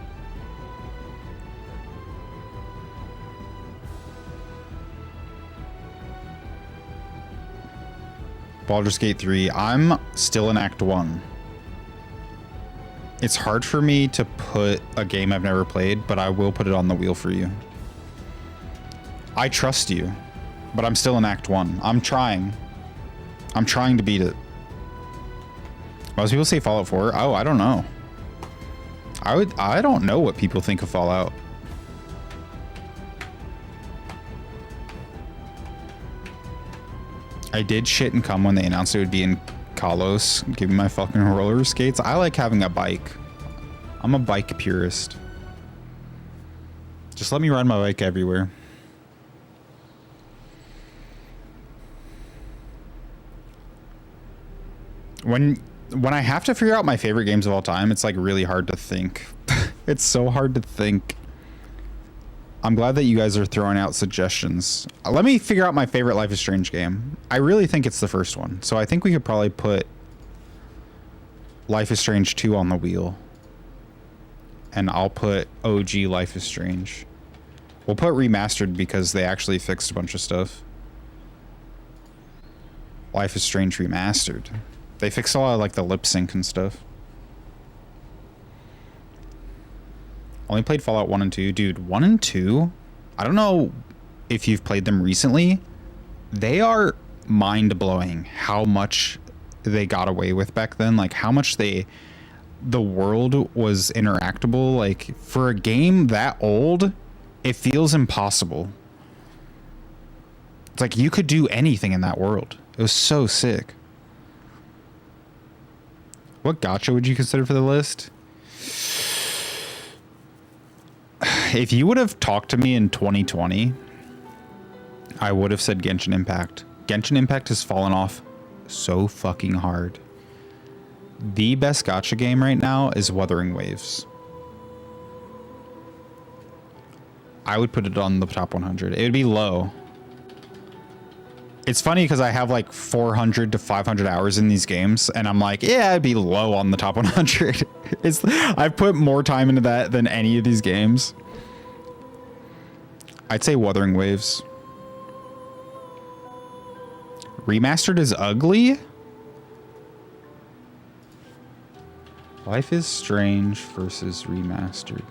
Baldur's Gate 3. I'm still in Act 1. It's hard for me to put a game I've never played, but I will put it on the wheel for you. I trust you, but I'm still in Act 1. I'm trying. I'm trying to beat it. Most people say Fallout 4. Oh, I don't know. I don't know what people think of Fallout. I did shit and come when they announced it would be in Kalos. Give me my fucking roller skates. I like having a bike. I'm a bike purist. Just let me ride my bike everywhere. When I have to figure out my favorite games of all time, it's like really hard to think. It's so hard to think. I'm glad that you guys are throwing out suggestions. Let me figure out my favorite Life is Strange game. I really think it's the first one. So I think we could probably put Life is Strange 2 on the wheel. And I'll put OG Life is Strange. We'll put remastered because they actually fixed a bunch of stuff. Life is Strange remastered. They fixed a lot of like the lip sync and stuff. Only played Fallout 1 and 2. Dude, 1 and 2, I don't know if you've played them recently. They are mind-blowing how much they got away with back then. Like how much the world was interactable. Like for a game that old, it feels impossible. It's like you could do anything in that world. It was so sick. What gacha would you consider for the list? If you would have talked to me in 2020, I would have said Genshin Impact. Genshin Impact has fallen off so fucking hard. The best gacha game right now is Wuthering Waves. I would put it on the top 100. It would be low. It's funny because I have like 400 to 500 hours in these games, and I'm like, yeah, it'd be low on the top 100. I've put more time into that than any of these games. I'd say Wuthering Waves. Remastered is ugly? Life is Strange versus Remastered.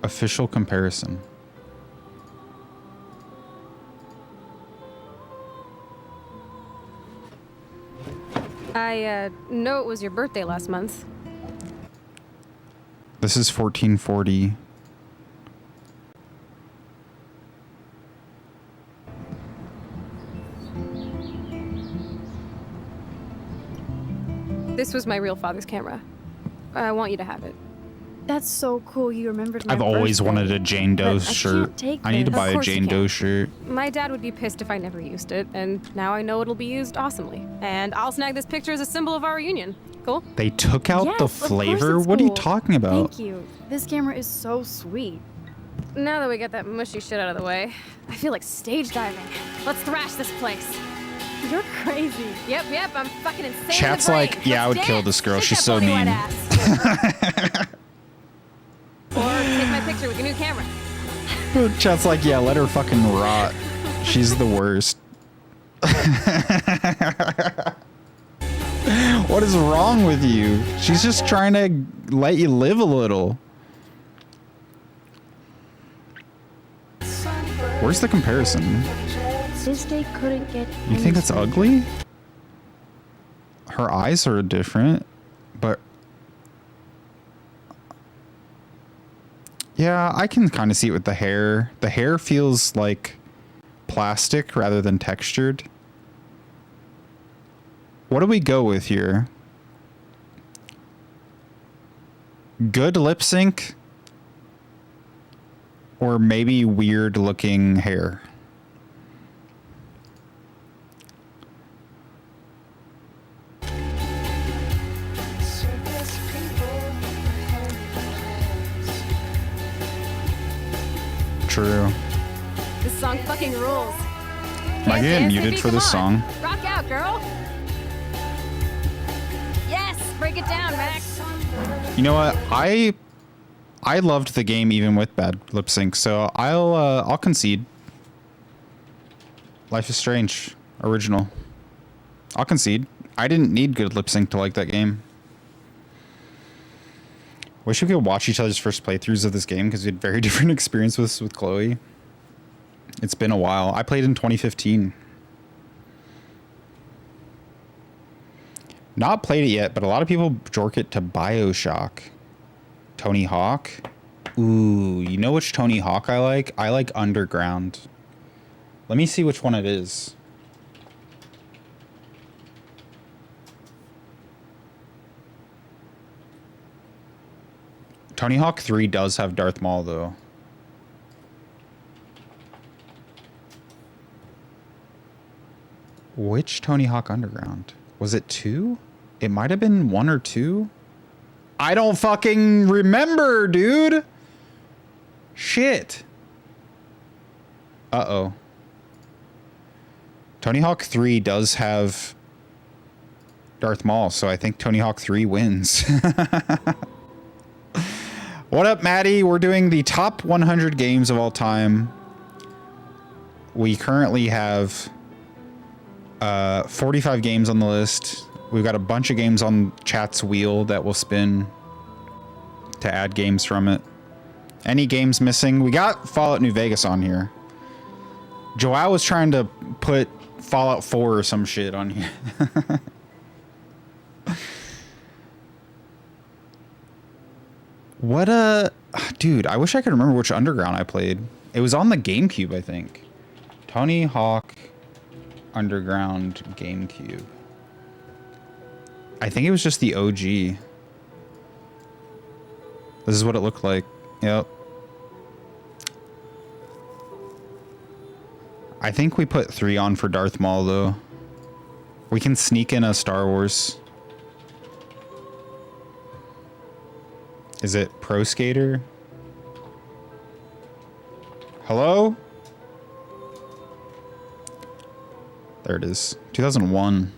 Official comparison. I know it was your birthday last month. This is 1440. This was my real father's camera. I want you to have it. That's so cool you remembered my I've always birthday. wanted a Jane Doe But shirt. I need to this. buy Of a course you Jane can. Doe shirt. My dad would be pissed if I never used it, and now I know it'll be used awesomely. And I'll snag this picture as a symbol of our reunion. Cool? They took out Yes, the of course flavor? it's What are you cool. talking about? Thank you. This camera is so sweet. Now that we got that mushy shit out of the way, I feel like stage diving. Let's thrash this place. You're crazy. Yep, I'm fucking insane. Chat's in the like, brain. yeah, I Let's would kill dance. this girl. Shake She's that so bony wet mean. ass. Or take my picture with your new camera. Chat's like, yeah, let her fucking rot. She's the worst. What is wrong with you? She's just trying to let you live a little. Where's the comparison? This day couldn't get You think it's ugly? Her eyes are different, but yeah, I can kind of see it with the hair. The hair feels like plastic rather than textured. What do we go with here? Good lip sync? Or maybe weird looking hair? True. This song fucking rules. Am I getting Dance, muted Hippie, for this come on. song? Rock out, girl. Yes, break it down, Max. You know what? I loved the game even with bad lip sync, so I'll concede. Life is Strange, original. I'll concede. I didn't need good lip sync to like that game. Wish we could watch each other's first playthroughs of this game because we had very different experiences with Chloe. It's been a while. I played in 2015. Not played it yet, but a lot of people jork it to BioShock. Tony Hawk. Ooh, you know which Tony Hawk I like? I like Underground. Let me see which one it is. Tony Hawk 3 does have Darth Maul, though. Which Tony Hawk Underground? Was it 2? It might have been 1 or 2. I don't fucking remember, dude. Shit. Uh-oh. Tony Hawk 3 does have Darth Maul, so I think Tony Hawk 3 wins. What up, Maddie? We're doing the top 100 games of all time. We currently have 45 games on the list. We've got a bunch of games on chat's wheel that will spin to add games from it. Any games missing? We got Fallout New Vegas on here. Joao was trying to put Fallout 4 or some shit on here. What dude, I wish I could remember which Underground I played. It was on the GameCube, I think. Tony Hawk Underground GameCube. I think it was just the OG. This is what it looked like. Yep. I think we put 3 on for Darth Maul, though. We can sneak in a Star Wars. Is it Pro Skater? Hello? There it is. 2001.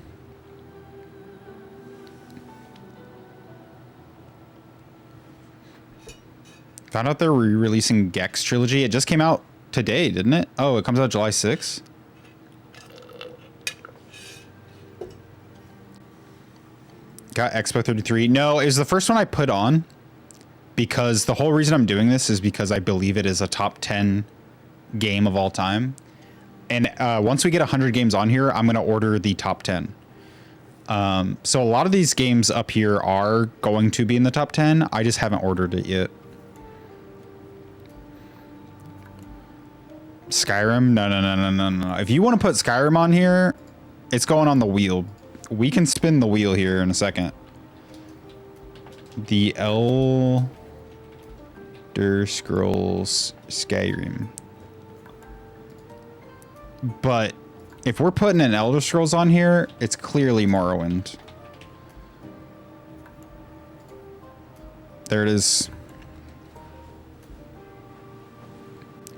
Found out they're re-releasing Gex Trilogy. It just came out today, didn't it? Oh, it comes out July 6th. Got Expo 33. No, it was the first one I put on because the whole reason I'm doing this is because I believe it is a top 10 game of all time. And once we get 100 games on here, I'm going to order the top 10. So a lot of these games up here are going to be in the top 10. I just haven't ordered it yet. Skyrim? No. If you want to put Skyrim on here, it's going on the wheel. We can spin the wheel here in a second. The Elder Scrolls Skyrim. But if we're putting an Elder Scrolls on here, it's clearly Morrowind. There it is.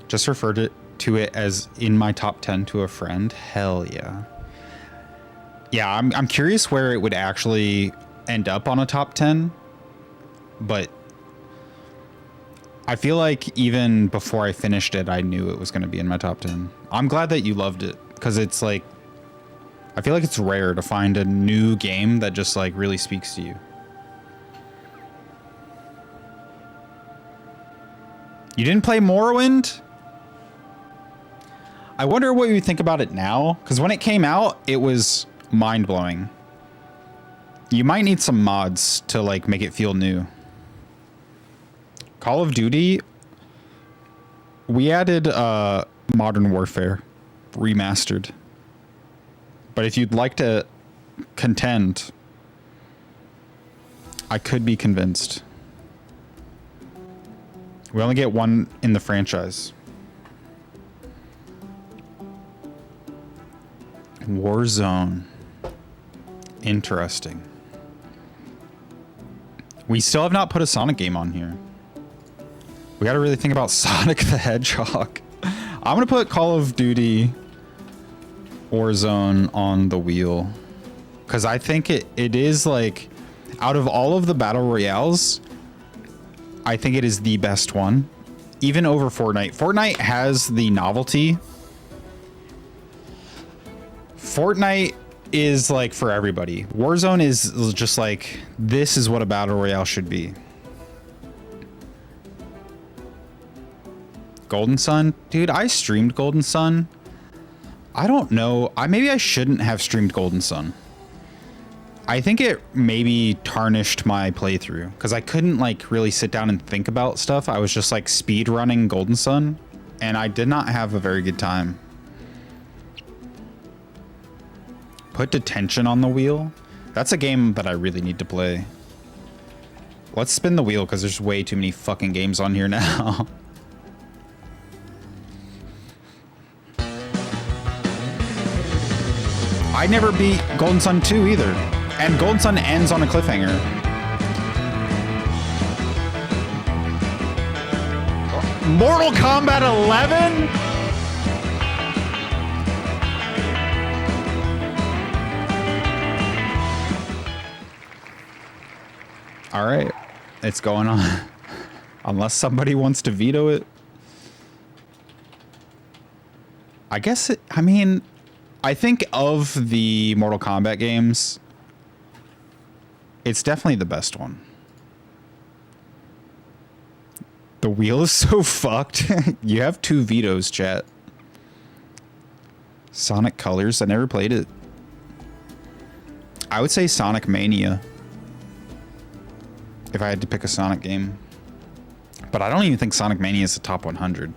Just referred to it as in my top 10 to a friend. Hell yeah. Yeah, I'm curious where it would actually end up on a top 10. But I feel like even before I finished it, I knew it was going to be in my top 10. I'm glad that you loved it because it's like, I feel like it's rare to find a new game that just like really speaks to you. You didn't play Morrowind? I wonder what you think about it now, because when it came out, it was mind-blowing. You might need some mods to like make it feel new. Call of Duty, we added Modern Warfare remastered. But if you'd like to contend, I could be convinced. We only get one in the franchise. Warzone. Interesting. We still have not put a Sonic game on here. We got to really think about Sonic the Hedgehog. I'm going to put Call of Duty Warzone on the wheel. Because I think it is like, out of all of the battle royales, I think it is the best one. Even over Fortnite. Fortnite has the novelty. Fortnite is like for everybody. Warzone is just like, this is what a battle royale should be. Golden Sun? Dude, I streamed Golden Sun. I don't know. Maybe I shouldn't have streamed Golden Sun. I think it maybe tarnished my playthrough because I couldn't like really sit down and think about stuff. I was just like speed running Golden Sun and I did not have a very good time. Put Detention on the wheel. That's a game that I really need to play. Let's spin the wheel because there's way too many fucking games on here now. I never beat Golden Sun 2 either. And Golden Sun ends on a cliffhanger. Mortal Kombat 11? All right, it's going on. Unless somebody wants to veto it. I guess I mean, I think of the Mortal Kombat games, it's definitely the best one. The wheel is so fucked. You have 2 vetoes, chat. Sonic Colors, I never played it. I would say Sonic Mania if I had to pick a Sonic game. But I don't even think Sonic Mania is the top 100.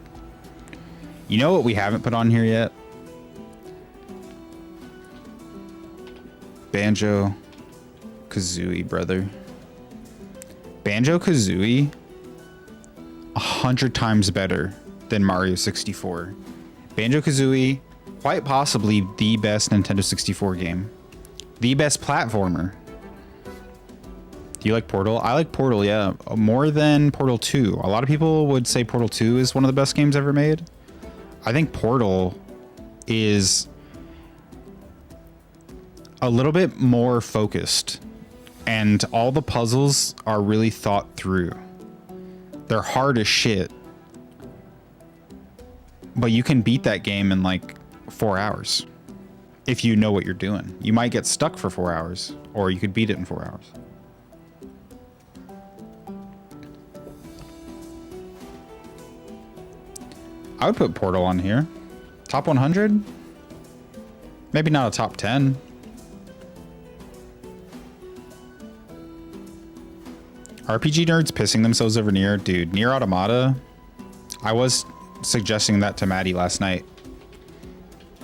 You know what we haven't put on here yet? Banjo-Kazooie, brother. Banjo-Kazooie, 100 times better than Mario 64. Banjo-Kazooie, quite possibly the best Nintendo 64 game. The best platformer. Do you like Portal? I like Portal, yeah. More than Portal 2. A lot of people would say Portal 2 is one of the best games ever made. I think Portal is a little bit more focused and all the puzzles are really thought through. They're hard as shit, but you can beat that game in like 4 hours if you know what you're doing. You might get stuck for 4 hours, or you could beat it in 4 hours. I would put Portal on here. Top 100? Maybe not a top 10. RPG nerds pissing themselves over Nier. Dude, Nier Automata. I was suggesting that to Maddie last night.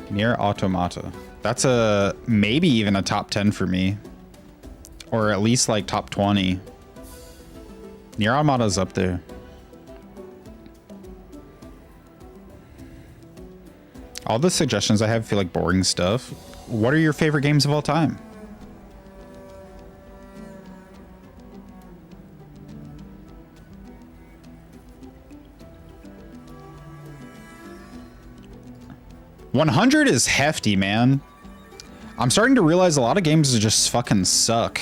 Nier Automata. That's a maybe even a top 10 for me. Or at least like top 20. Nier Automata's up there. All the suggestions I have feel like boring stuff. What are your favorite games of all time? $100 is hefty, man. I'm starting to realize a lot of games just fucking suck.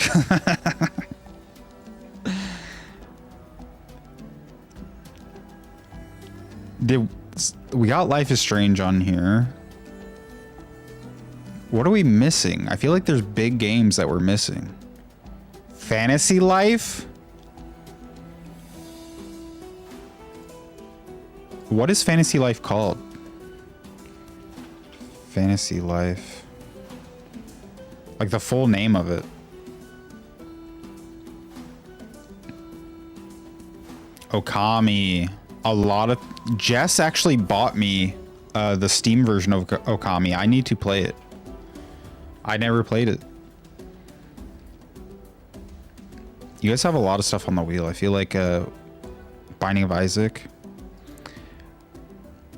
We got Life is Strange on here. What are we missing? I feel like there's big games that we're missing. Fantasy Life? What is Fantasy Life called? Fantasy Life. Like the full name of it. Okami. A lot of... Jess actually bought me the Steam version of Okami. I need to play it. I never played it. You guys have a lot of stuff on the wheel. I feel like Binding of Isaac.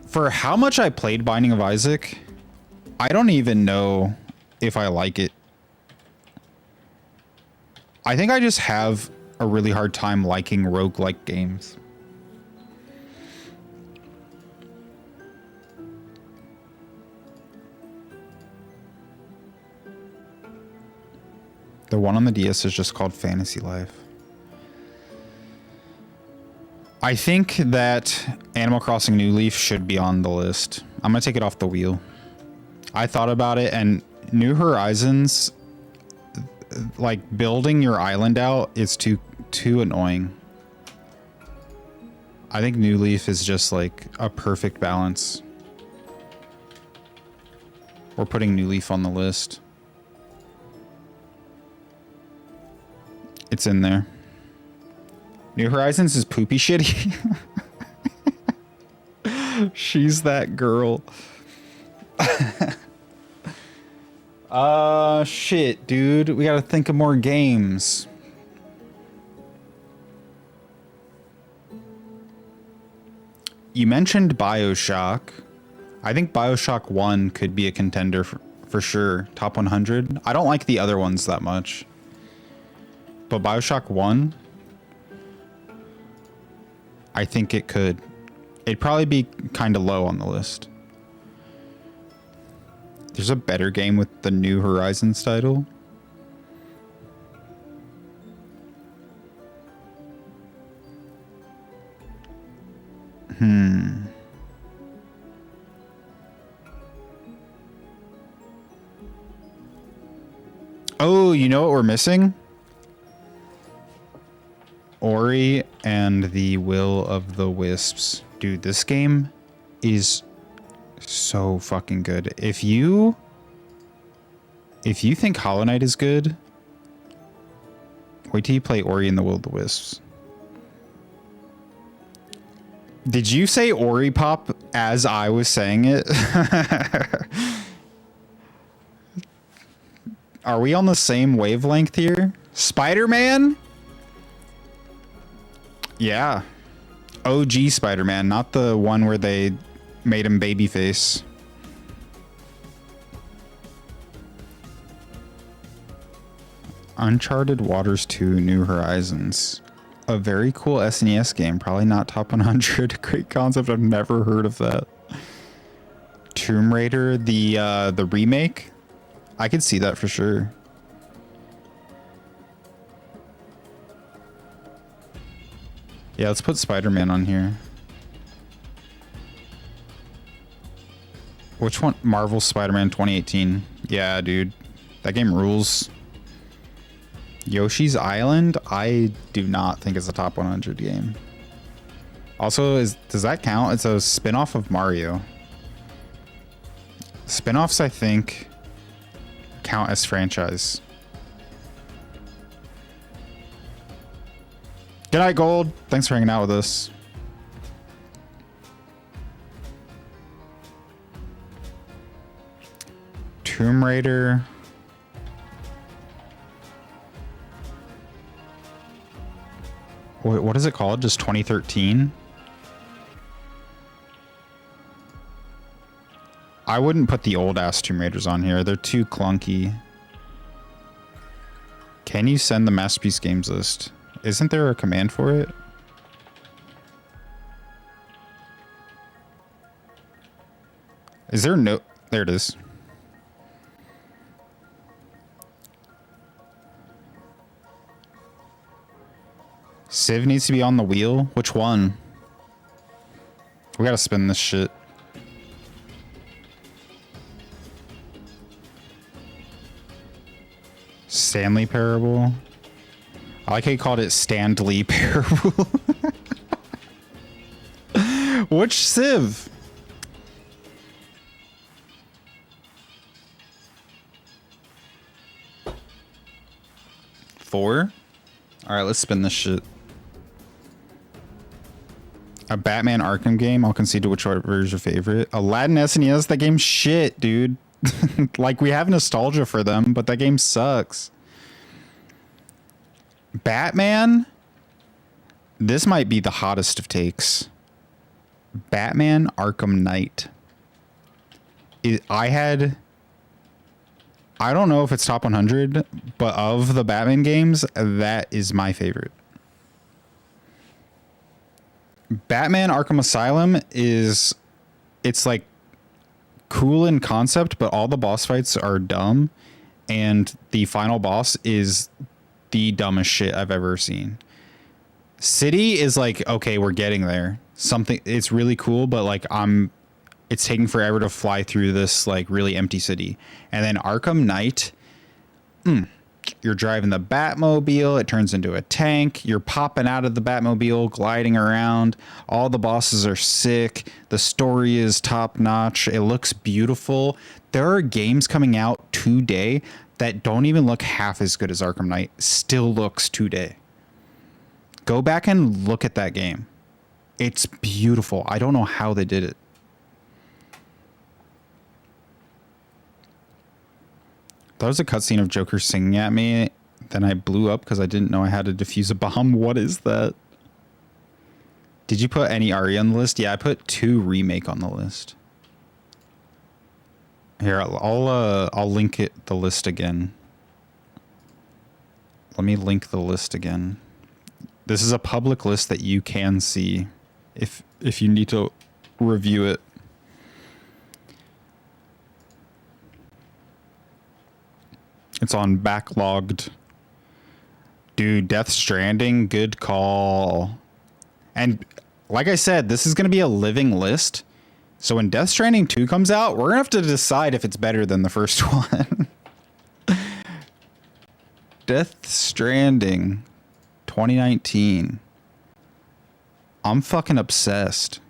For how much I played Binding of Isaac, I don't even know if I like it. I think I just have a really hard time liking roguelike games. The one on the DS is just called Fantasy Life. I think that Animal Crossing New Leaf should be on the list. I'm gonna take it off the wheel. I thought about it, and New Horizons, like building your island out is too annoying. I think New Leaf is just like a perfect balance. We're putting New Leaf on the list. It's in there. New Horizons is poopy shitty. She's that girl. Shit, dude. We gotta think of more games. You mentioned BioShock. I think BioShock 1 could be a contender for sure. Top 100. I don't like the other ones that much. But BioShock 1, I think it could. It'd probably be kind of low on the list. There's a better game with the New Horizons title. Oh, you know what we're missing? Ori and the Will of the Wisps. Dude, this game is so fucking good. If you think Hollow Knight is good, wait till you play Ori and the Will of the Wisps. Did you say Ori Pop as I was saying it? Are we on the same wavelength here? Spider-Man? Yeah. OG Spider-Man, not the one where they made him babyface. Uncharted Waters 2 New Horizons. A very cool SNES game. Probably not top 100. Great concept. I've never heard of that. Tomb Raider, the remake. I could see that for sure. Yeah, let's put Spider-Man on here. Which one? Marvel Spider-Man 2018. Yeah, dude. That game rules. Yoshi's Island, I do not think is a top 100 game. Also, does that count? It's a spin-off of Mario. Spin-offs, I think, count as franchise. Good night, Gold. Thanks for hanging out with us. Tomb Raider. Wait, what is it called? Just 2013? I wouldn't put the old ass Tomb Raiders on here. They're too clunky. Can you send the Masterpiece Games list? Isn't there a command for it? Is there no... There it is. Civ needs to be on the wheel? Which one? We gotta spin this shit. Stanley Parable. I like how you called it Stanley Parable. Which Civ? Four? Alright, let's spin this shit. A Batman Arkham game. I'll concede to whichever is your favorite. Aladdin SNES. That game's shit, dude. Like, we have nostalgia for them, but that game sucks. Batman. This might be the hottest of takes. Batman Arkham Knight. I don't know if it's top 100, but of the Batman games, that is my favorite. Batman Arkham Asylum it's like cool in concept, but all the boss fights are dumb. and the final boss is the dumbest shit I've ever seen. City is like, okay, we're getting there. Something, it's really cool, but like it's taking forever to fly through this like really empty city. And then Arkham Knight, you're driving the Batmobile, it turns into a tank, you're popping out of the Batmobile, gliding around, all the bosses are sick, the story is top notch, it looks beautiful. There are games coming out today that don't even look half as good as Arkham Knight, still looks today. Go back and look at that game. It's beautiful. I don't know how they did it. That was a cutscene of Joker singing at me. Then I blew up because I didn't know I had to defuse a bomb. What is that? Did you put any Ari on the list? Yeah, I put 2 Remake on the list. Here, I'll link the list again. Let me link the list again. This is a public list that you can see if you need to review it. It's on Backlogged. Dude, Death Stranding, good call. And like I said, this is going to be a living list. So when Death Stranding 2 comes out, we're going to have to decide if it's better than the first one. Death Stranding 2019. I'm fucking obsessed.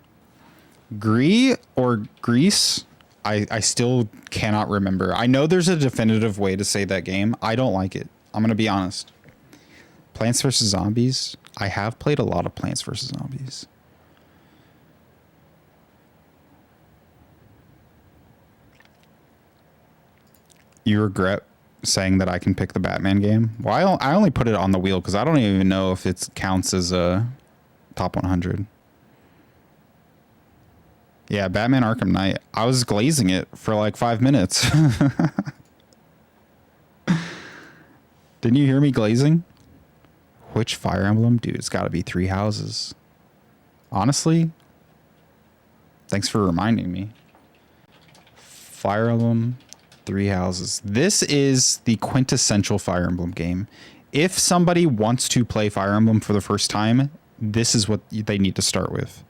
Grease? I still cannot remember. I know there's a definitive way to say that game. I don't like it. I'm going to be honest. Plants vs. Zombies. I have played a lot of Plants vs. Zombies. You regret saying that I can pick the Batman game? Well, I only put it on the wheel because I don't even know if it counts as a top 100. Yeah, Batman Arkham Knight. I was glazing it for like 5 minutes. Didn't you hear me glazing? Which Fire Emblem? Dude, it's got to be 3 Houses. Honestly, thanks for reminding me. Fire Emblem, 3 Houses. This is the quintessential Fire Emblem game. If somebody wants to play Fire Emblem for the first time, this is what they need to start with.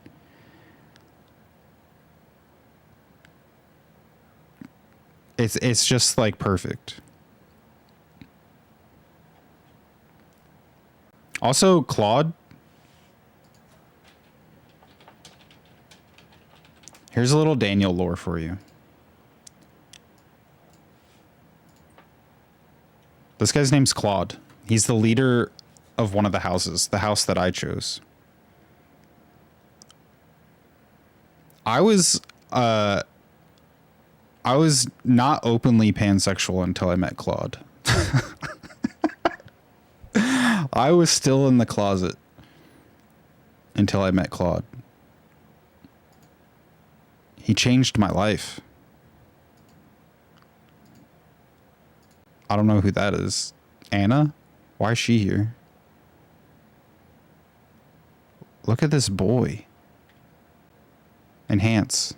It's just like perfect. Also, Claude. Here's a little Daniel lore for you. This guy's name's Claude. He's the leader of one of the houses, the house that I chose. I was not openly pansexual until I met Claude. I was still in the closet until I met Claude. He changed my life. I don't know who that is. Anna? Why is she here? Look at this boy. Enhance.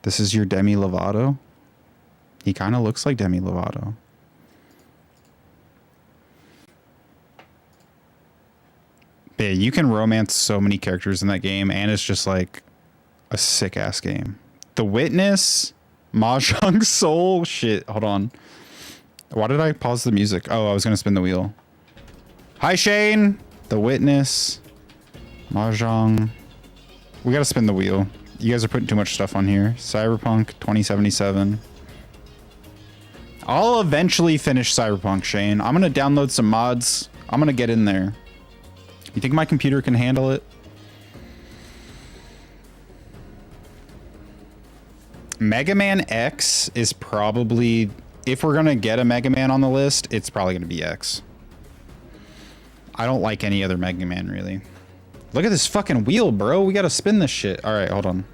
This is your Demi Lovato? He kind of looks like Demi Lovato. But yeah, you can romance so many characters in that game, and it's just like a sick-ass game. The Witness, Mahjong Soul. Shit, hold on. Why did I pause the music? Oh, I was going to spin the wheel. Hi, Shane. The Witness, Mahjong. We got to spin the wheel. You guys are putting too much stuff on here. Cyberpunk 2077. I'll eventually finish Cyberpunk, Shane. I'm going to download some mods. I'm going to get in there. You think my computer can handle it? Mega Man X is probably... If we're going to get a Mega Man on the list, it's probably going to be X. I don't like any other Mega Man, really. Look at this fucking wheel, bro. We gotta spin this shit. All right, hold on.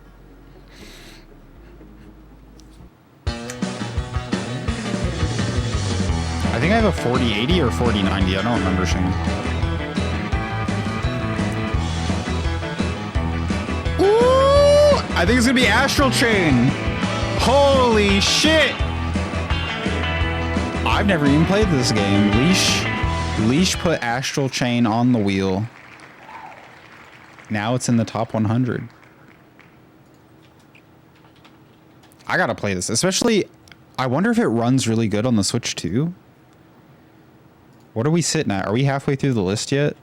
I think I have a 4080 or 4090. I don't remember, Shane. Ooh! I think it's gonna be Astral Chain. Holy shit! I've never even played this game. Leash put Astral Chain on the wheel. Now it's in the top 100. I gotta play this, especially, I wonder if it runs really good on the Switch too. What are we sitting at? Are we halfway through the list yet?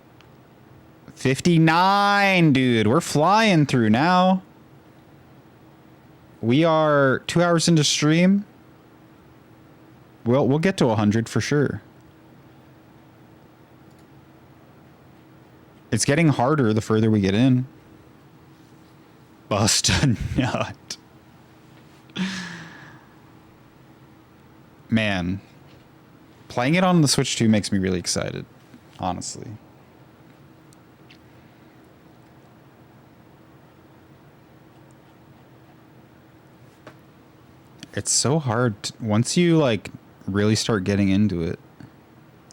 59, dude. We're flying through now. We are 2 hours into stream. We'll get to 100 for sure. It's getting harder the further we get in. Bust a nut. Man. Playing it on the Switch 2 makes me really excited, honestly. It's so hard once you like really start getting into it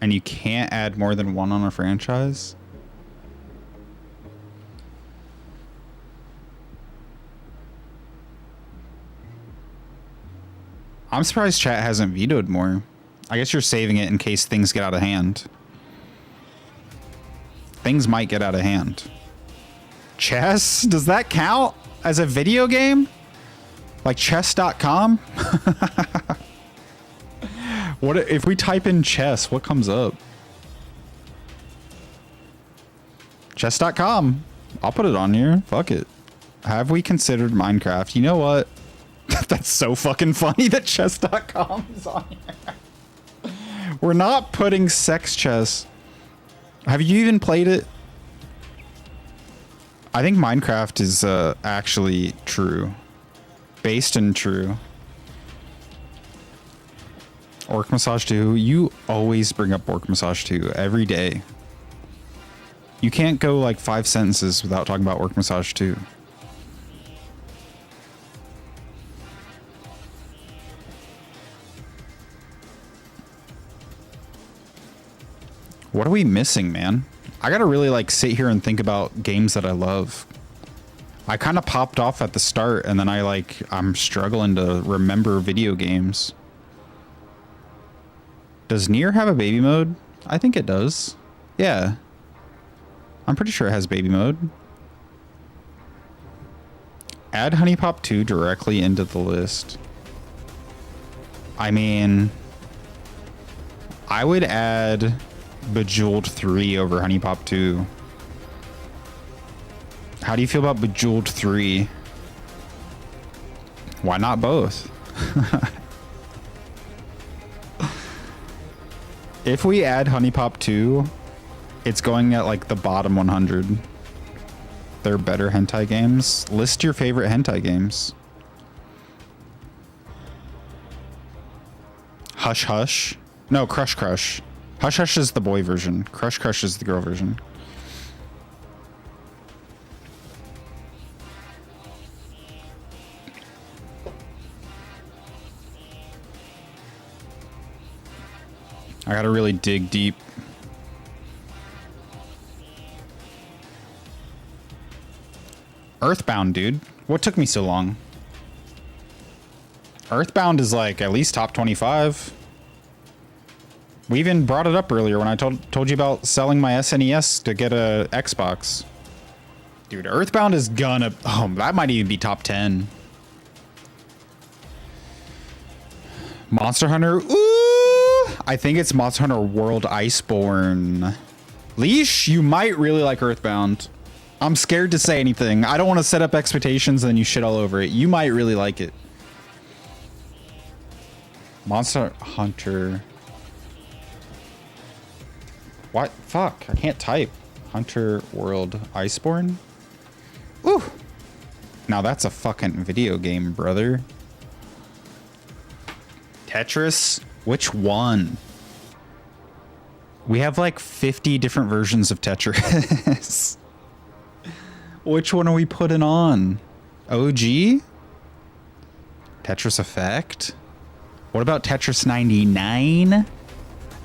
and you can't add more than one on a franchise. I'm surprised chat hasn't vetoed more. I guess you're saving it in case things get out of hand. Things might get out of hand. Chess? Does that count as a video game? Like chess.com? What if we type in chess? What comes up? Chess.com. I'll put it on here. Fuck it. Have we considered Minecraft? You know what? That's so fucking funny that chess.com is on here. We're not putting sex chess. Have you even played it? I think Minecraft is actually true. Based in true. Orc Massage 2. You always bring up Orc Massage 2 every day. You can't go like 5 sentences without talking about Orc Massage 2. What are we missing, man? I gotta really like sit here and think about games that I love. I kind of popped off at the start and then I'm struggling to remember video games. Does Nier have a baby mode? I think it does. Yeah. I'm pretty sure it has baby mode. Add Honey Pop 2 directly into the list. I mean, I would add Bejeweled 3 over Honey Pop 2. How do you feel about Bejeweled 3? Why not both? If we add Honey Pop 2, it's going at like the bottom 100. They're better hentai games. List your favorite hentai games. Hush Hush. No, Crush Crush. Hush Hush is the boy version. Crush Crush is the girl version. I gotta really dig deep. Earthbound, dude. What took me so long? Earthbound is like at least top 25. We even brought it up earlier when I told you about selling my SNES to get a Xbox. Dude, Earthbound is gonna... Oh, that might even be top 10. Monster Hunter. Ooh! I think it's Monster Hunter World Iceborne. Leash, you might really like Earthbound. I'm scared to say anything. I don't want to set up expectations and then you shit all over it. You might really like it. Monster Hunter... What? Fuck, I can't type. Hunter World Iceborne? Ooh! Now that's a fucking video game, brother. Tetris? Which one? We have like 50 different versions of Tetris. Which one are we putting on? OG? Tetris Effect? What about Tetris 99?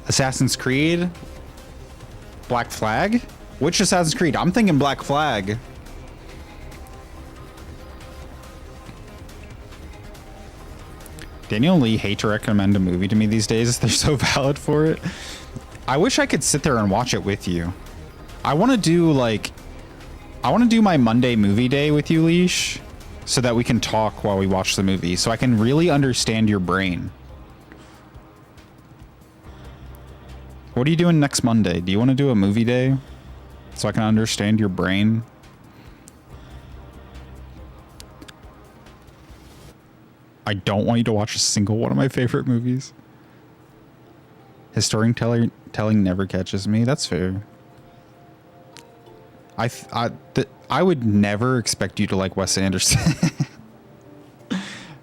Assassin's Creed? Black Flag? Which Assassin's Creed? I'm thinking Black Flag. Daniel and Lee hate to recommend a movie to me these days. They're so valid for it. I wish I could sit there and watch it with you. I want to do my Monday movie day with you, Leash, so that we can talk while we watch the movie, so I can really understand your brain. What are you doing next Monday? Do you want to do a movie day so I can understand your brain? I don't want you to watch a single one of my favorite movies. His storytelling never catches me. That's fair. I would never expect you to like Wes Anderson.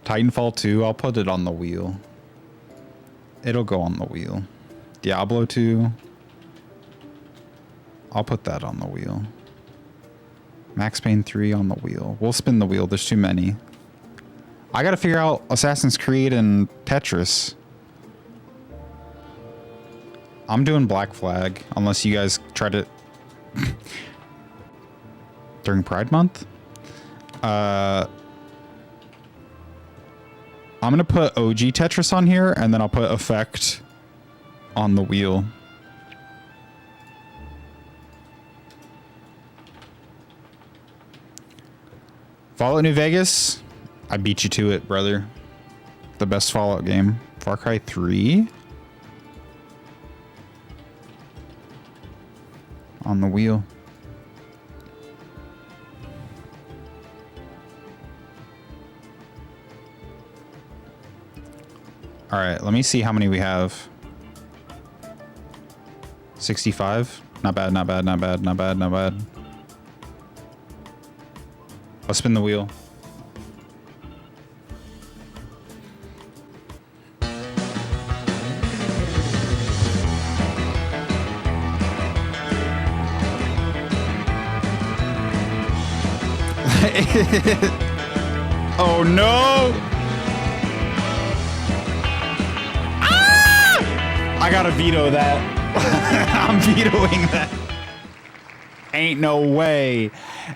Titanfall 2, I'll put it on the wheel. It'll go on the wheel. Diablo 2, I'll put that on the wheel. Max Payne 3 on the wheel. We'll spin the wheel. There's too many. I gotta figure out Assassin's Creed and Tetris. I'm doing Black Flag, unless you guys try to... During Pride Month? I'm gonna put OG Tetris on here, and then I'll put Effect on the wheel. Fallout New Vegas? I beat you to it, brother. The best Fallout game. Far Cry 3? On the wheel. All right, let me see how many we have. 65? Not bad, not bad, not bad, not bad, not bad. I'll spin the wheel. Oh no! Ah! I gotta veto that. I'm vetoing that. Ain't no way.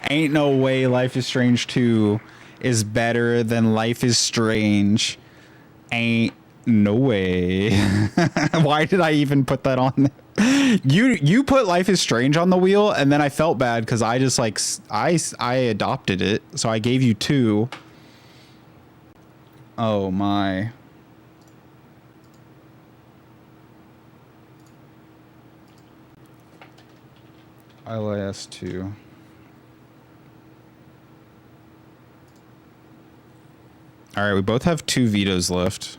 Ain't no way Life is Strange 2 is better than Life is Strange. Ain't no way. Why did I even put that on there? You put Life is Strange on the wheel, and then I felt bad because I just like I adopted it, so I gave you 2. Oh my. LAS 2. All right, we both have 2 vetoes left.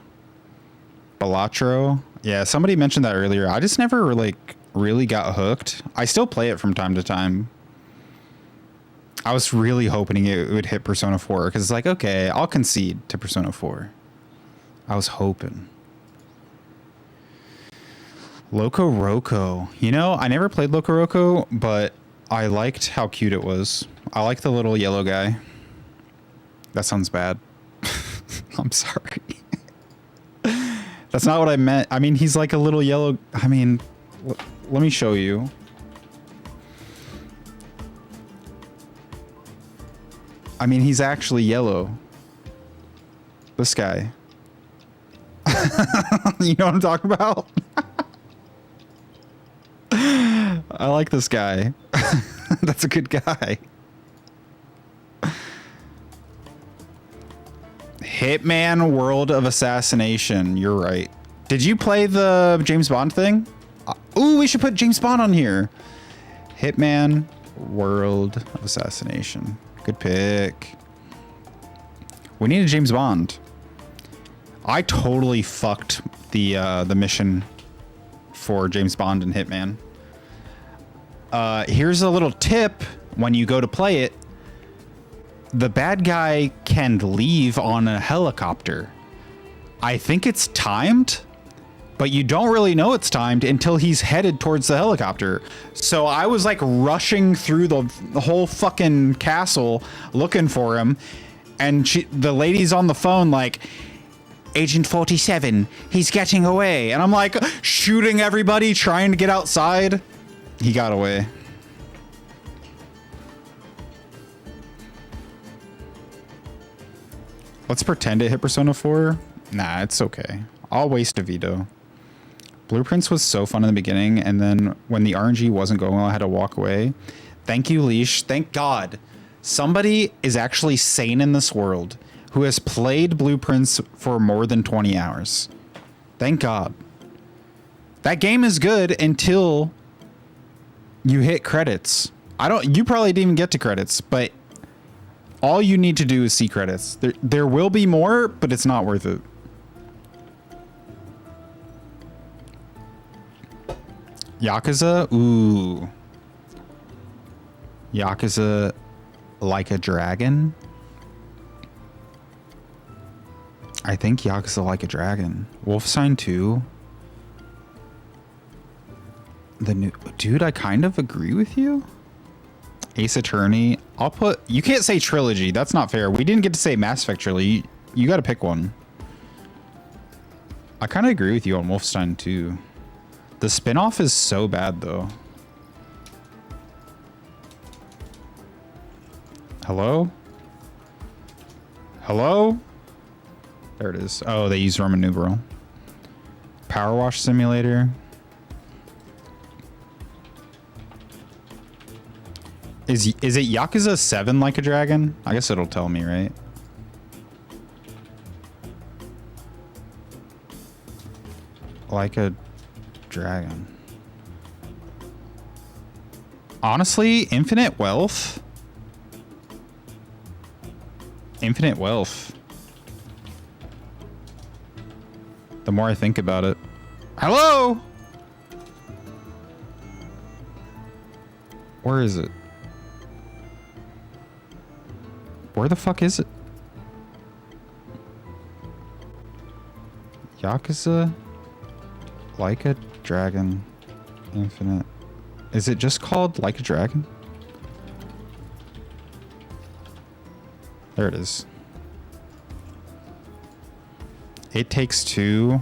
Balatro. Yeah, somebody mentioned that earlier. I just never like really got hooked. I still play it from time to time. I was really hoping it would hit Persona 4 because it's like, okay, I'll concede to Persona 4. I was hoping. Loco Roco. You know, I never played Loco Roco, but I liked how cute it was. I like the little yellow guy. That sounds bad. I'm sorry. That's not what I meant. I mean, he's like a little yellow. I mean, let me show you. I mean, he's actually yellow. This guy. You know what I'm talking about? I like this guy. That's a good guy. Hitman World of Assassination. You're right. Did you play the James Bond thing? Ooh, we should put James Bond on here. Hitman World of Assassination. Good pick. We need a James Bond. I totally fucked the mission for James Bond and Hitman. Here's a little tip when you go to play it. The bad guy can leave on a helicopter. I think it's timed, but you don't really know it's timed until he's headed towards the helicopter. So I was like rushing through the whole fucking castle looking for him. And the lady's on the phone like, Agent 47, he's getting away. And I'm like shooting everybody, trying to get outside. He got away. Let's pretend it hit Persona 4. Nah, it's okay. I'll waste a veto. Blueprints was so fun in the beginning, and then when the RNG wasn't going well, I had to walk away. Thank you, Leash. Thank God. Somebody is actually sane in this world who has played Blueprints for more than 20 hours. Thank God. That game is good until you hit credits. You probably didn't even get to credits, but all you need to do is see credits. There will be more, but it's not worth it. Yakuza? Ooh. Yakuza Like a Dragon? I think Yakuza Like a Dragon. Wolfenstein 2? The new... Dude, I kind of agree with you. Ace Attorney. I'll put... You can't say trilogy. That's not fair. We didn't get to say Mass Effect trilogy. You got to pick one. I kind of agree with you on Wolfenstein 2. The spin-off is so bad, though. Hello? Hello? There it is. Oh, they use Roman numeral. Power Wash Simulator. Is it Yakuza 7 Like a Dragon? I guess it'll tell me, right? Like a Dragon. Honestly, Infinite Wealth. Infinite Wealth. The more I think about it. Hello? Where is it? Where the fuck is it? Yakuza Like a Dragon Infinite. Is it just called Like a Dragon? There it is. It Takes Two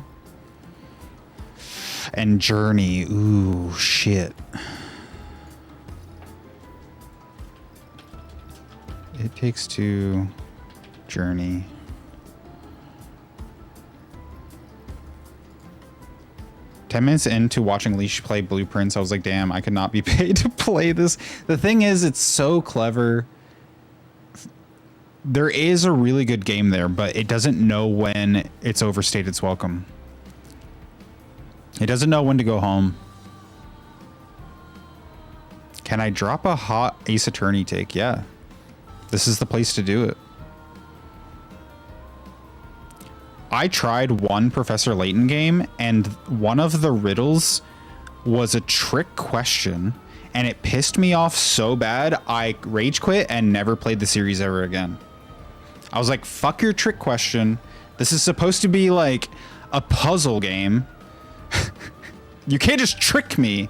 and Journey. Ooh, shit. It Takes Two, Journey. Ten minutes into watching Leash play Blueprints, I was like, damn, I could not be paid to play this. The thing is, it's so clever. There is a really good game there, but it doesn't know when it's overstayed its welcome. It doesn't know when to go home. Can I drop a hot Ace Attorney take? Yeah. This is the place to do it. I tried one Professor Layton game, and one of the riddles was a trick question, and it pissed me off so bad, I rage quit and never played the series ever again. I was like, fuck your trick question. This is supposed to be like a puzzle game. You can't just trick me.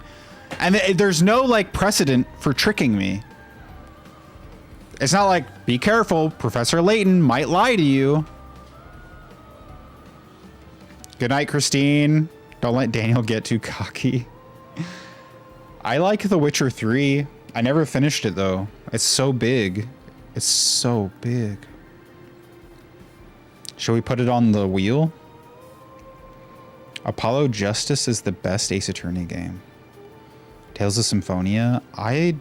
And there's no like precedent for tricking me. It's not like, be careful, Professor Layton might lie to you. Good night, Christine. Don't let Daniel get too cocky. I like The Witcher 3. I never finished it though. It's so big. It's so big. Should we put it on the wheel? Apollo Justice is the best Ace Attorney game. Tales of Symphonia. I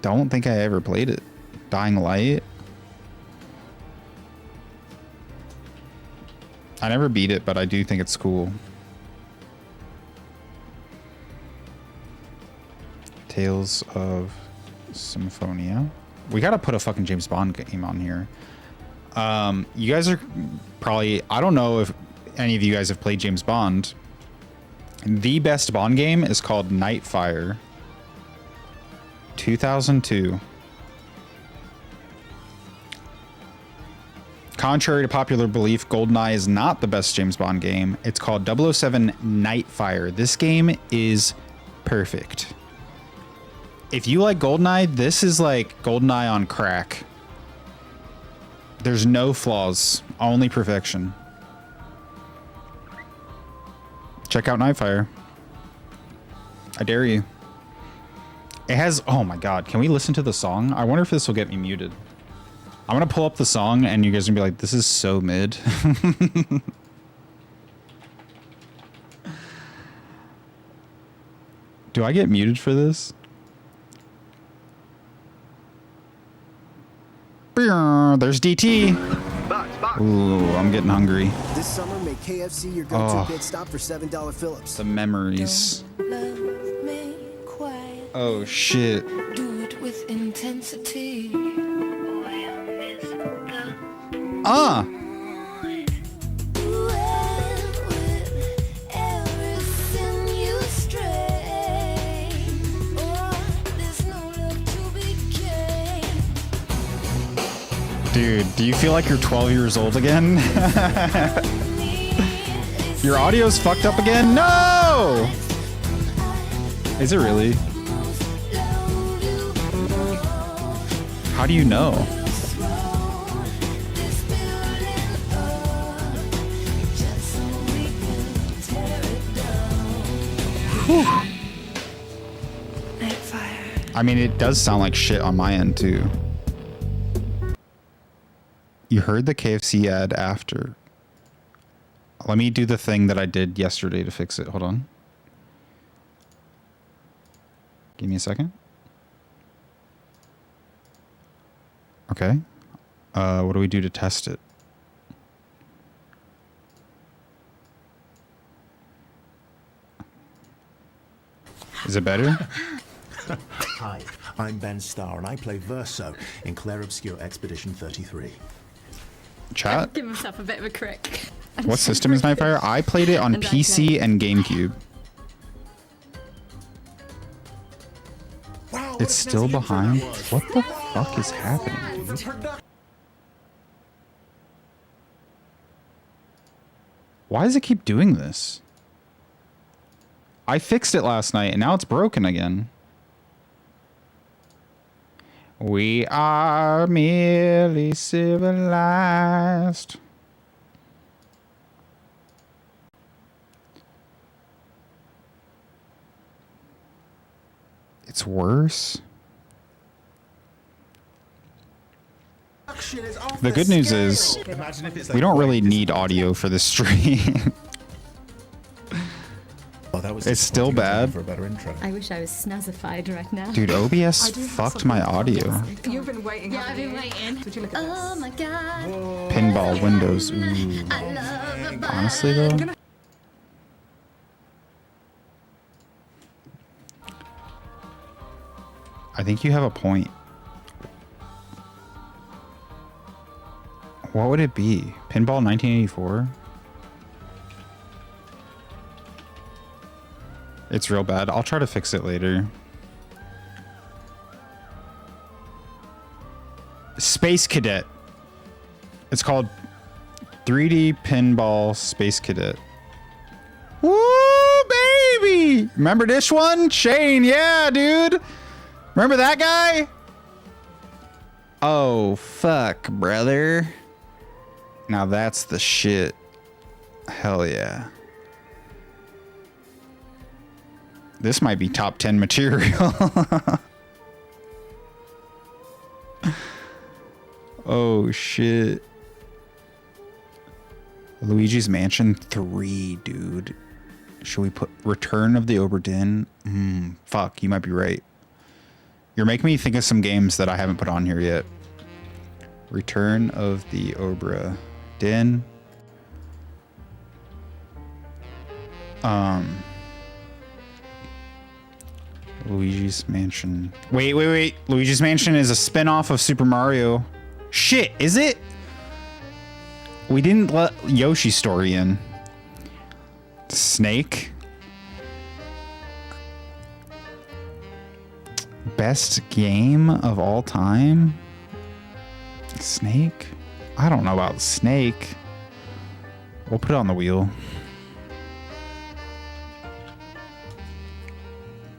don't think I ever played it. Dying Light. I never beat it, but I do think it's cool. Tales of Symphonia. We gotta put a fucking James Bond game on here. You guys are probably... I don't know if any of you guys have played James Bond. The best Bond game is called Nightfire. 2002. Contrary to popular belief, GoldenEye is not the best James Bond game. It's called 007 Nightfire. This game is perfect. If you like GoldenEye, this is like GoldenEye on crack. There's no flaws, only perfection. Check out Nightfire. I dare you. It has... Oh my god, can we listen to the song? I wonder if this will get me muted. I'm gonna pull up the song and you guys are gonna be like, this is so mid. Do I get muted for this? There's DT. Ooh, I'm getting hungry. This summer, make KFC your go-to Oh. pit stop for $7 Phillips. The memories. Love me quiet, Oh shit. do it with intensity. Ah. When with everything you stray, oh, there's no love to be gained. Dude, do you feel like you're 12 years old again? Your audio's fucked up again? No! Is it really? How do you know? I mean, it does sound like shit on my end, too. You heard the KFC ad after. Let me do the thing that I did yesterday to fix it. Hold on. Give me a second. Okay. What do we do to test it? Is it better? Hi, I'm Ben Starr, and I play Verso in Clair Obscure Expedition 33. Chat? Give myself a bit of a crick. What system is Nightfire? I played it on And I PC play- and GameCube. Wow, what It's a still snazzy intro behind. that was. What the fuck is happening? Why does it keep doing this? I fixed it last night and now it's broken again. We are merely civilized. It's worse. The good news is we don't really need audio for this stream. Oh, that was It's still disappointing bad. for a better intro. I wish I was snazzified right now. Dude, OBS fucked my audio. You've been waiting. Yeah, I've haven't been you? waiting. Would you look at Oh this? my god. Pinball Windows. Ooh. I love the Honestly though, I think you have a point. What would it be? Pinball 1984? It's real bad. I'll try to fix it later. Space Cadet. It's called 3D Pinball Space Cadet. Woo, baby! Remember this one? Shane, yeah, dude. Remember that guy? Oh, fuck, brother. Now that's the shit. Hell yeah. This might be top 10 material. Oh, shit. Luigi's Mansion 3, dude. Should we put Return of the Obra Dinn? Fuck, you might be right. You're making me think of some games that I haven't put on here yet. Return of the Obra Dinn. Luigi's Mansion. Wait. Luigi's Mansion is a spin-off of Super Mario. Shit, is it? We didn't let Yoshi's Story in. Snake. Best game of all time? Snake? I don't know about Snake. We'll put it on the wheel.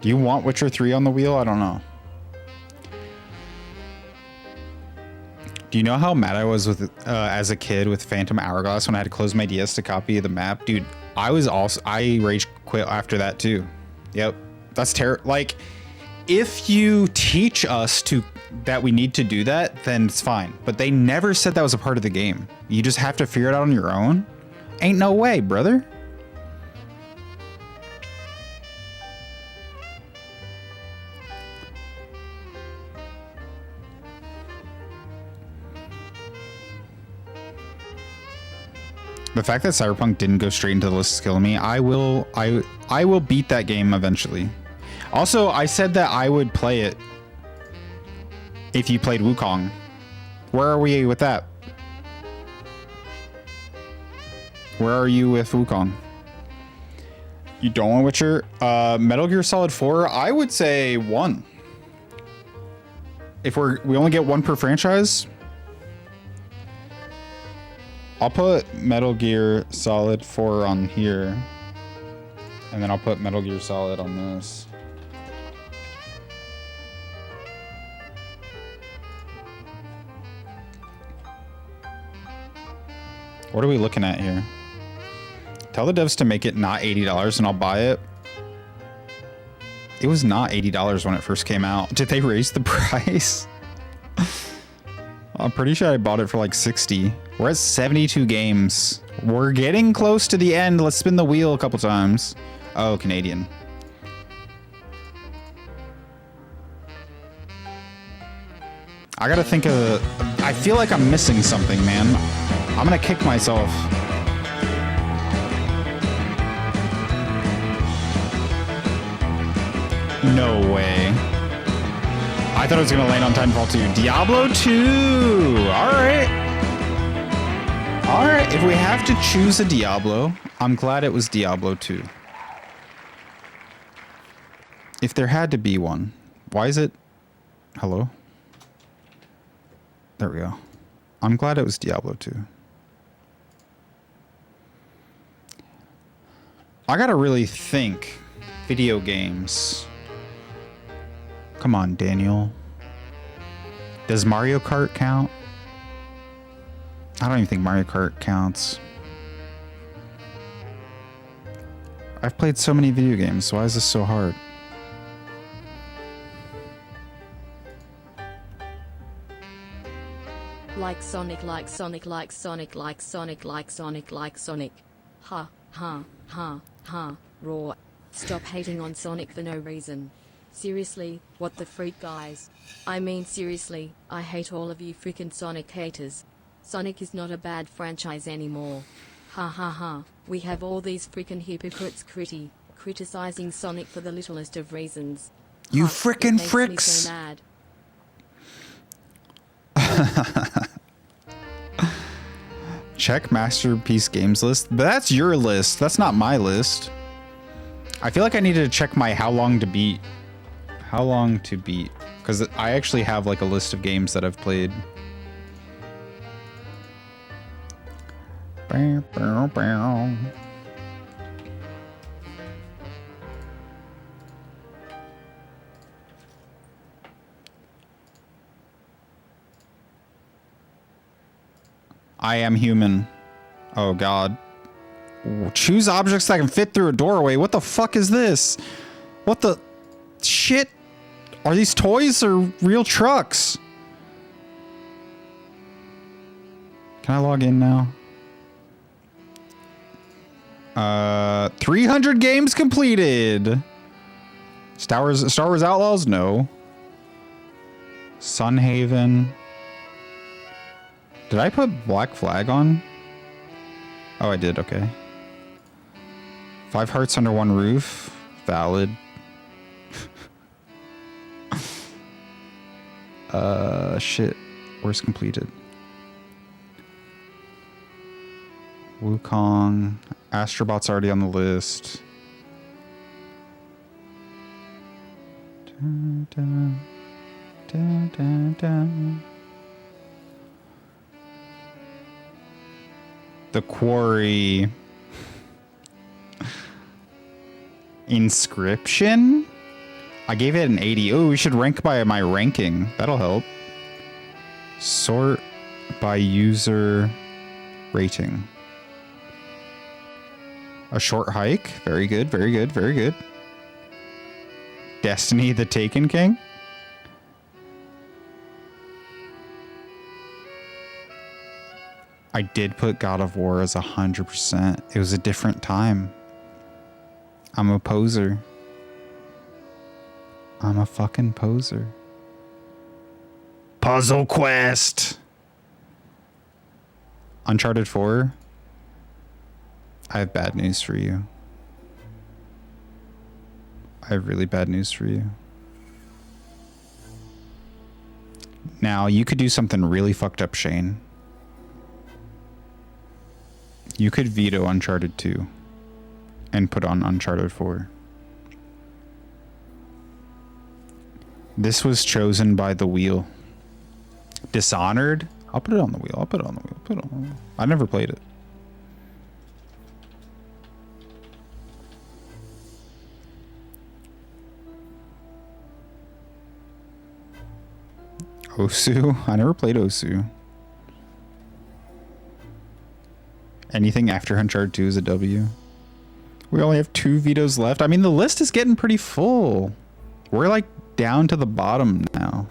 Do you want Witcher 3 on the wheel? I don't know. Do you know how mad I was with as a kid with Phantom Hourglass when I had to close my DS to copy the map? Dude, I rage quit after that too. Yep. That's terrible. Like, if you teach us that we need to do that, then it's fine. But they never said that was a part of the game. You just have to figure it out on your own. Ain't no way, brother. The fact that Cyberpunk didn't go straight into the list is killing me. I will beat that game eventually. Also, I said that I would play it if you played Wukong. Where are we with that? Where are you with Wukong? You don't want Witcher? Metal Gear Solid 4, I would say 1. If we only get 1 per franchise, I'll put Metal Gear Solid 4 on here. And then I'll put Metal Gear Solid on this. What are we looking at here? Tell the devs to make it not $80 and I'll buy it. It was not $80 when it first came out. Did they raise the price? I'm pretty sure I bought it for like 60. We're at 72 games. We're getting close to the end. Let's spin the wheel a couple times. Oh, Canadian. I gotta think of... I feel like I'm missing something, man. I'm gonna kick myself. No way. I thought it was gonna land on Titanfall 2. Diablo 2! Alright. Alright, if we have to choose a Diablo, I'm glad it was Diablo 2. If there had to be one. Why is it... Hello? There we go. I'm glad it was Diablo 2. I gotta really think. Video games. Come on, Daniel. Does Mario Kart count? I don't even think Mario Kart counts. I've played so many video games, so why is this so hard? Like Sonic, like Sonic, like Sonic, like Sonic, like Sonic, like Sonic. Ha, ha, ha, ha, roar. Stop hating on Sonic for no reason. Seriously, what the freak, guys? I mean seriously, I hate all of you freaking Sonic haters. Sonic is not a bad franchise anymore. Ha ha ha, we have all these freaking hypocrites criticizing Sonic for the littlest of reasons. You Ha, frickin' it makes me fricks! so mad. Check Masterpiece Games list. But that's your list. That's not my list. I feel like I needed to check my how long to beat. How long to beat. Because I actually have like a list of games that I've played. Bow, bow, bow. I am human. Oh god. Choose objects that can fit through a doorway. What the fuck is this? What the shit? Are these toys or real trucks? Can I log in now? 300 games completed. Star Wars Outlaws? No. Sunhaven. Did I put Black Flag on? Oh, I did. Okay. 5 Hearts Under One Roof. Valid. Shit. Where's completed? Wukong. Astrobot's already on the list. Dun, dun, dun, dun, dun. The Quarry. Inscription? I gave it an 80. Oh, we should rank by my ranking. That'll help. Sort by user rating. A Short Hike. Very good, very good, very good. Destiny the Taken King. I did put God of War as 100%. It was a different time. I'm a poser. I'm a fucking poser. Puzzle Quest. Uncharted 4. I have bad news for you. I have really bad news for you. Now, you could do something really fucked up, Shane. You could veto Uncharted 2 and put on Uncharted 4. This was chosen by the wheel. Dishonored? I'll put it on the wheel. I'll put it on the wheel. Put it on the wheel. I never played it. Osu? I never played Osu. Anything after Uncharted 2 is a W. We only have 2 vetoes left. I mean, the list is getting pretty full. We're like down to the bottom now.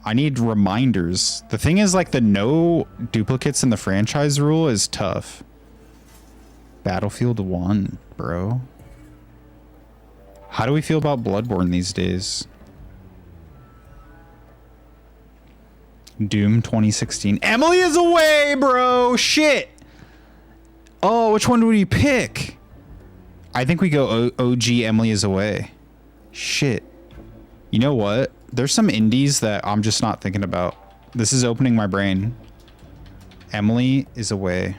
I need reminders. The thing is, like, the no duplicates in the franchise rule is tough. Battlefield 1, bro. How do we feel about Bloodborne these days? Doom 2016. Emily is away, bro. Shit. Oh, which one do we pick? I think we go OG Emily is away. Shit. You know what? There's some indies that I'm just not thinking about. This is opening my brain. Emily is away.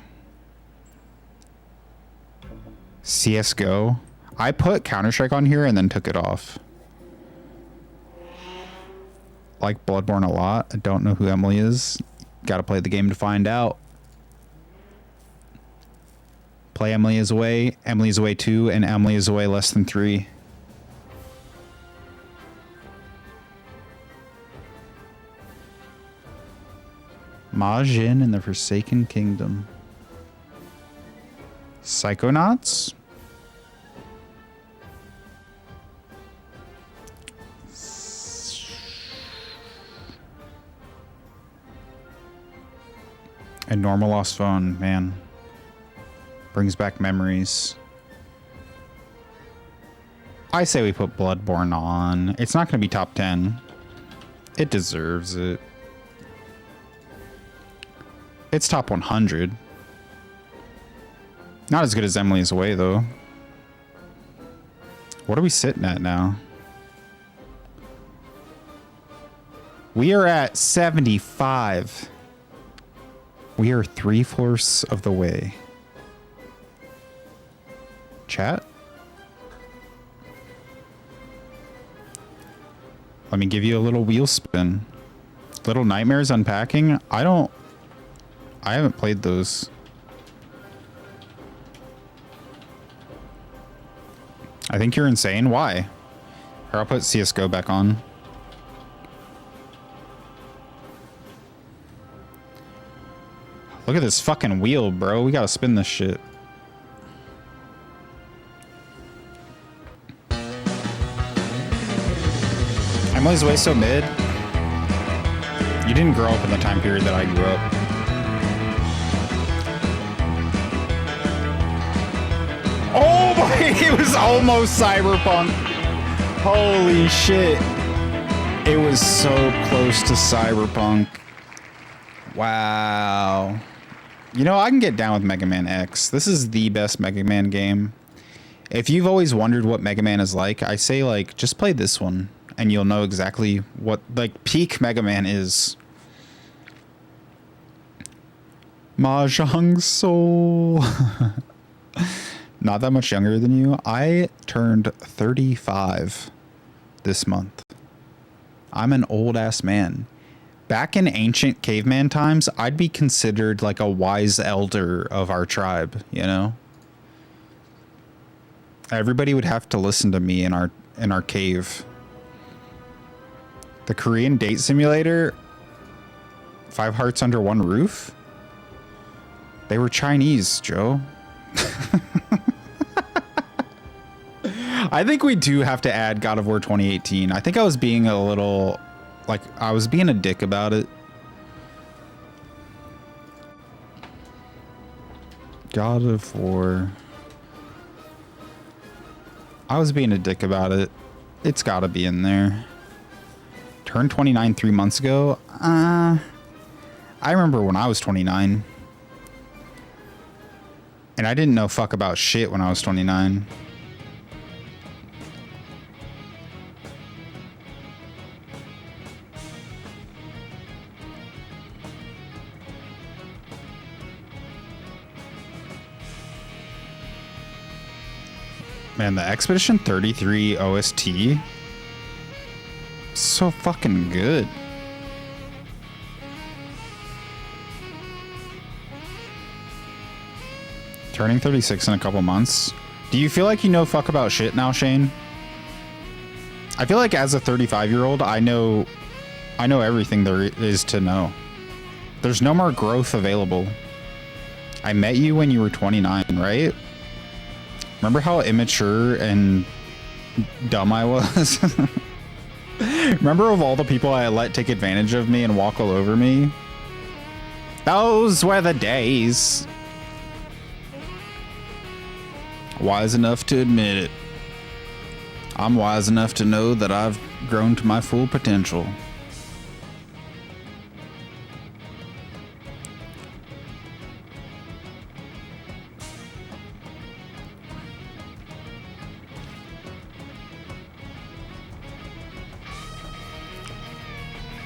CSGO. I put Counter-Strike on here and then took it off. Like Bloodborne a lot. I don't know who Emily is. Gotta play the game to find out. Play Emily is away, Emily is away 2, and Emily is away less than 3. Majin and the Forsaken Kingdom. Psychonauts? A Normal Lost Phone, man. Brings back memories. I say we put Bloodborne on. It's not going to be top 10. It deserves it. It's top 100. Not as good as Emily is Away, though. What are we sitting at now? We are at 75. We are 3/4 of the way. Chat? Let me give you a little wheel spin. Little Nightmares Unpacking? I haven't played those. I think you're insane. Why? Here, I'll put CSGO back on. Look at this fucking wheel, bro. We gotta spin this shit. Emily's Way so mid. You didn't grow up in the time period that I grew up. Oh my, it was almost Cyberpunk. Holy shit. It was so close to Cyberpunk. Wow. You know, I can get down with Mega Man X. This is the best Mega Man game. If you've always wondered what Mega Man is like, I say, like, just play this one and you'll know exactly what, like, peak Mega Man is. Mahjong Soul. Not that much younger than you. I turned 35 this month. I'm an old ass man. Back in ancient caveman times, I'd be considered like a wise elder of our tribe, you know? Everybody would have to listen to me in our cave. The Korean date simulator, 5 Hearts Under One Roof. They were Chinese, Joe. I think we do have to add God of War 2018. I think I was being a little, like, I was being a dick about it. God of War. I was being a dick about it. It's gotta be in there. Turned 29 3 months ago. I remember when I was 29. And I didn't know fuck about shit when I was 29. Man, the Expedition 33 OST, so fucking good. Turning 36 in a couple months. Do you feel like you know fuck about shit now, Shane? I feel like as a 35-year-old, I know everything there is to know. There's no more growth available. I met you when you were 29, right? Remember how immature and dumb I was? Remember of all the people I let take advantage of me and walk all over me? Those were the days. Wise enough to admit it. I'm wise enough to know that I've grown to my full potential.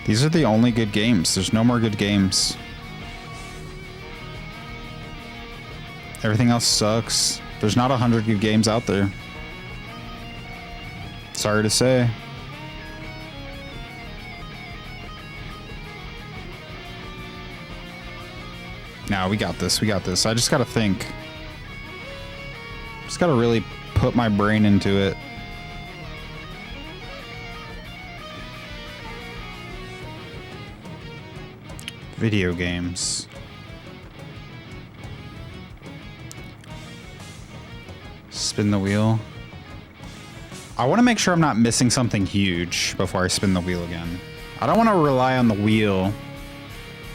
These are the only good games. There's no more good games. Everything else sucks. There's not 100 good games out there. Sorry to say. Nah, we got this. We got this. I just gotta think. Just gotta really put my brain into it. Video games. Spin the wheel. I want to make sure I'm not missing something huge before I spin the wheel again. I don't want to rely on the wheel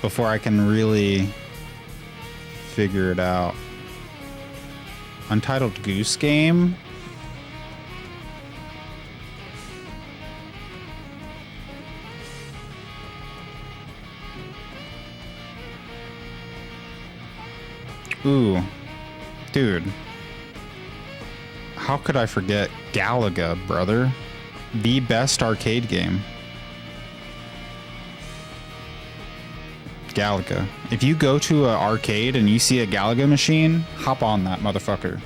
before I can really figure it out. Untitled Goose Game. Ooh, dude. How could I forget Galaga, brother? The best arcade game. Galaga. If you go to an arcade and you see a Galaga machine, hop on that motherfucker.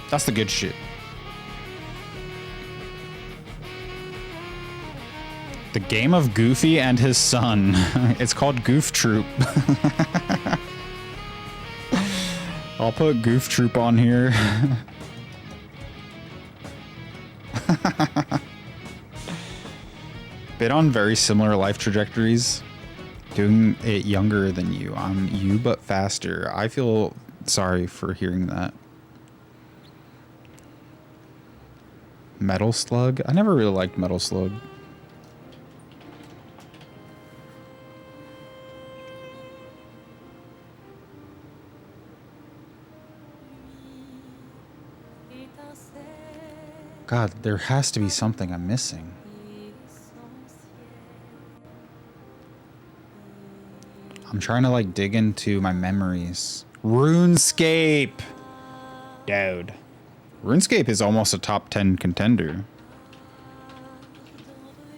That's the good shit. The game of Goofy and his son. It's called Goof Troop. I'll put Goof Troop on here. Been on very similar life trajectories. Doing it younger than you. I'm you but faster. I feel sorry for hearing that. Metal Slug? I never really liked Metal Slug. God, there has to be something I'm missing. I'm trying to like dig into my memories. RuneScape! Dude. RuneScape is almost a top 10 contender.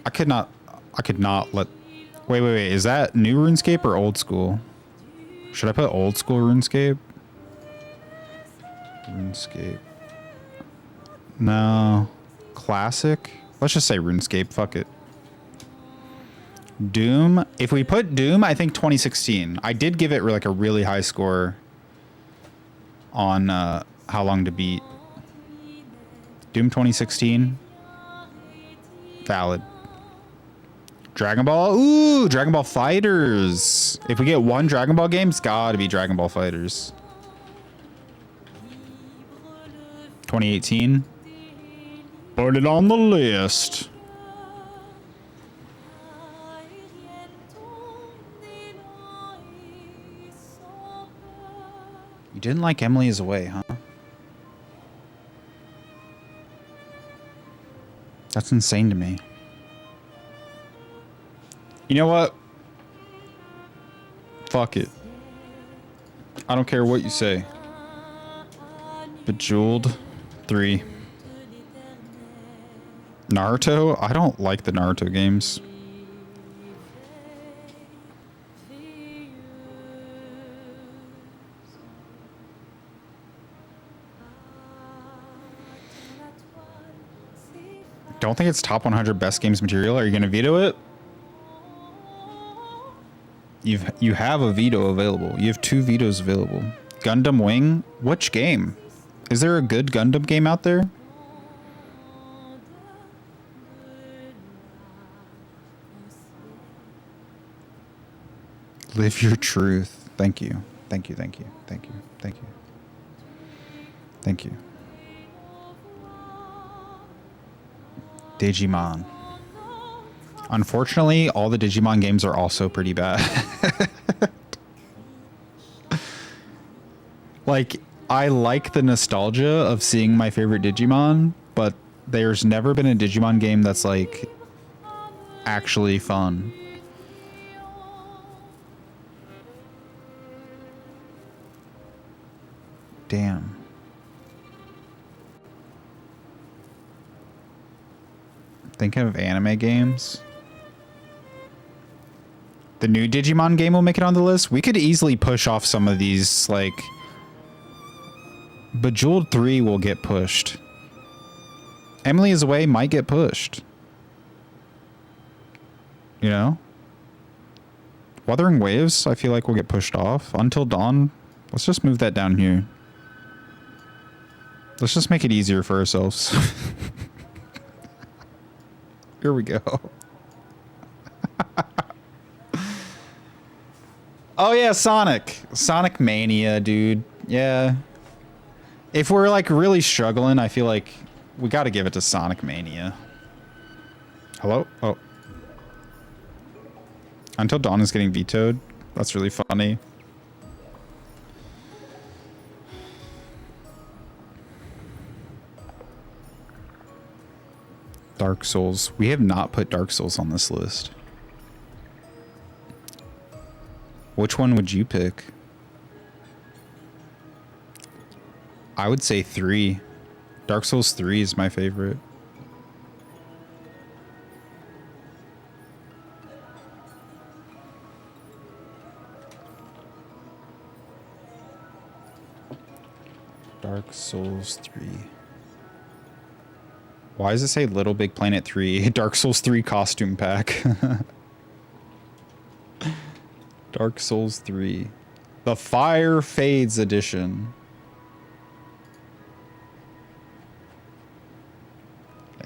I could not let... Wait. Is that new RuneScape or old school? Should I put old school RuneScape? RuneScape. No. Classic? Let's just say RuneScape. Fuck it. Doom. If we put Doom, I think 2016. I did give it like a really high score on How Long to Beat. Doom 2016. Valid. Dragon Ball. Ooh, Dragon Ball Fighters. If we get one Dragon Ball game, it's gotta be Dragon Ball Fighters. 2018. Put it on the list. You didn't like Emily is Away, huh? That's insane to me. You know what? Fuck it. I don't care what you say. Bejeweled 3. Naruto? I don't like the Naruto games. Don't think it's top 100 best games material. Are you gonna veto it? You have a veto available. You have 2 vetoes available. Gundam Wing? Which game? Is there a good Gundam game out there? Live your truth. Thank you. Thank you, thank you, thank you, thank you. Thank you. Digimon. Unfortunately, all the Digimon games are also pretty bad. Like, I like the nostalgia of seeing my favorite Digimon, but there's never been a Digimon game that's, like, actually fun. Damn. Thinking of anime games. The new Digimon game will make it on the list. We could easily push off some of these, like... Bejeweled 3 will get pushed. Emily is Away might get pushed. You know? Wuthering Waves, I feel like will get pushed off. Until Dawn, let's just move that down here. Let's just make it easier for ourselves. Here we go. Oh yeah, Sonic. Sonic Mania, dude. Yeah. If we're like really struggling, I feel like we got to give it to Sonic Mania. Hello? Oh. Until Dawn is getting vetoed. That's really funny. Dark Souls. We have not put Dark Souls on this list. Which one would you pick? I would say 3. Dark Souls 3 is my favorite. Dark Souls 3. Why does it say Little Big Planet 3? Dark Souls 3 costume pack. Dark Souls 3. The Fire Fades edition.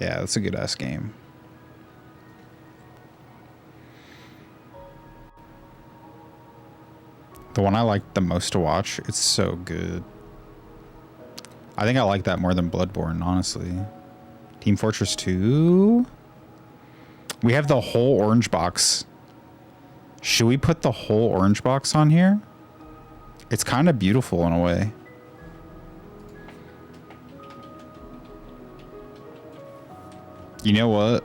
Yeah, that's a good ass game. The one I like the most to watch, it's so good. I think I like that more than Bloodborne, honestly. Team Fortress 2? We have the whole orange box. Should we put the whole orange box on here? It's kind of beautiful in a way. You know what?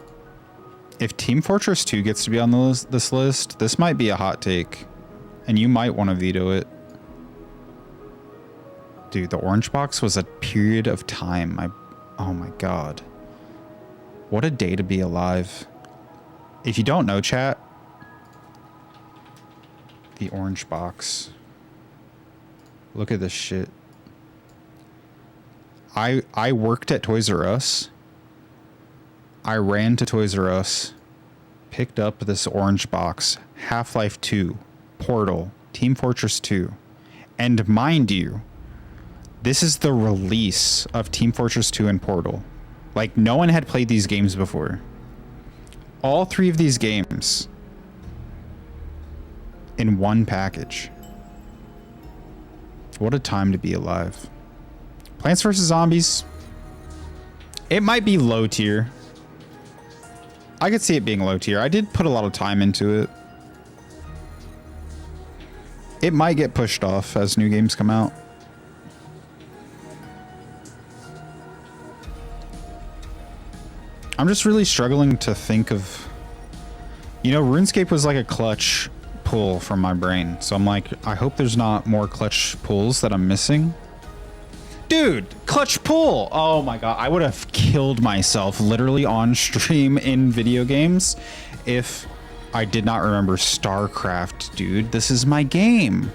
If Team Fortress 2 gets to be on this list, this might be a hot take. And you might want to veto it. Dude, the orange box was a period of time. Oh my god. What a day to be alive. If you don't know, chat, the orange box. Look at this shit. I worked at Toys R Us. I ran to Toys R Us, picked up this orange box, Half-Life 2, Portal, Team Fortress 2. And mind you, this is the release of Team Fortress 2 and Portal. Like, no one had played these games before. All 3 of these games in one package. What a time to be alive. Plants vs. Zombies. It might be low tier. I could see it being low tier. I did put a lot of time into it. It might get pushed off as new games come out. I'm just really struggling to think of... You know, RuneScape was like a clutch pull from my brain. So I'm like, I hope there's not more clutch pulls that I'm missing. Dude, clutch pull. Oh my God. I would have killed myself literally on stream in video games if I did not remember StarCraft, dude. This is my game.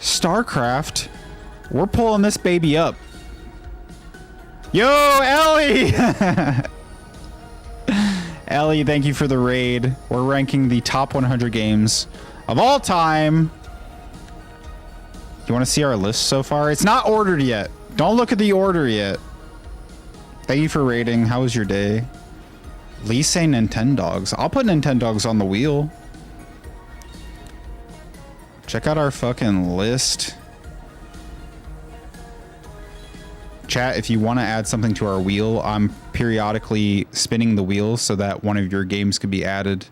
StarCraft. We're pulling this baby up. Yo, Ellie! Ellie, thank you for the raid. We're ranking the top 100 games of all time. You want to see our list so far? It's not ordered yet. Don't look at the order yet. Thank you for raiding. How was your day? Lee say Nintendogs. I'll put Nintendogs on the wheel. Check out our fucking list. Chat, if you want to add something to our wheel, I'm periodically spinning the wheel so that one of your games could be added.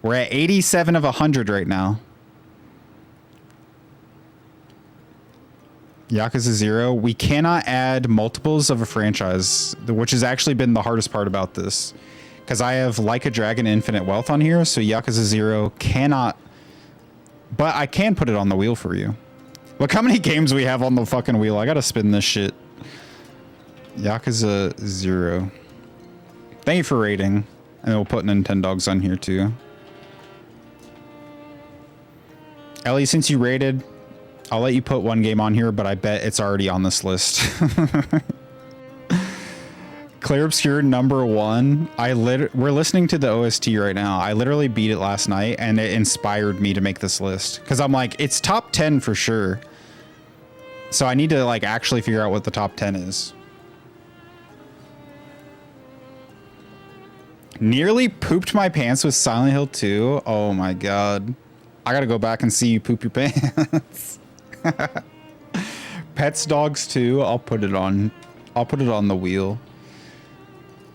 We're at 87 of 100 right now. Yakuza 0. We cannot add multiples of a franchise, which has actually been the hardest part about this. Because I have Like a Dragon Infinite Wealth on here, so Yakuza 0 cannot... But I can put it on the wheel for you. Look how many games we have on the fucking wheel. I gotta spin this shit. Yakuza 0. Thank you for rating. And we'll put Nintendogs on here too. Ellie, since you rated, I'll let you put one game on here, but I bet it's already on this list. Clair Obscur #1. We're listening to the OST right now. I literally beat it last night and it inspired me to make this list. Because I'm like, it's top 10 for sure. So I need to like actually figure out what the top 10 is. Nearly pooped my pants with Silent Hill 2. Oh my God. I gotta go back and see you poop your pants. Pets Dogs 2. I'll put it on the wheel.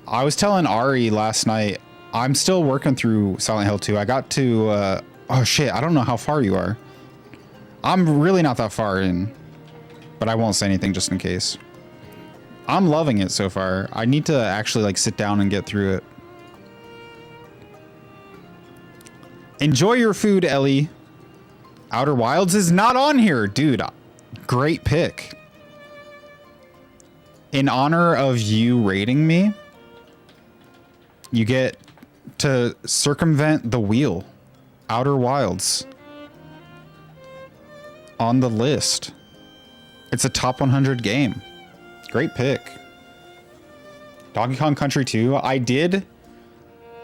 I was telling Ari last night, I'm still working through Silent Hill 2. I got to, oh shit, I don't know how far you are. I'm really not that far in, but I won't say anything just in case. I'm loving it so far. I need to actually like sit down and get through it. Enjoy your food, Ellie. Outer Wilds is not on here, dude. Great pick. In honor of you rating me, you get to circumvent the wheel. Outer Wilds. On the list. It's a top 100 game. Great pick. Donkey Kong Country 2. I did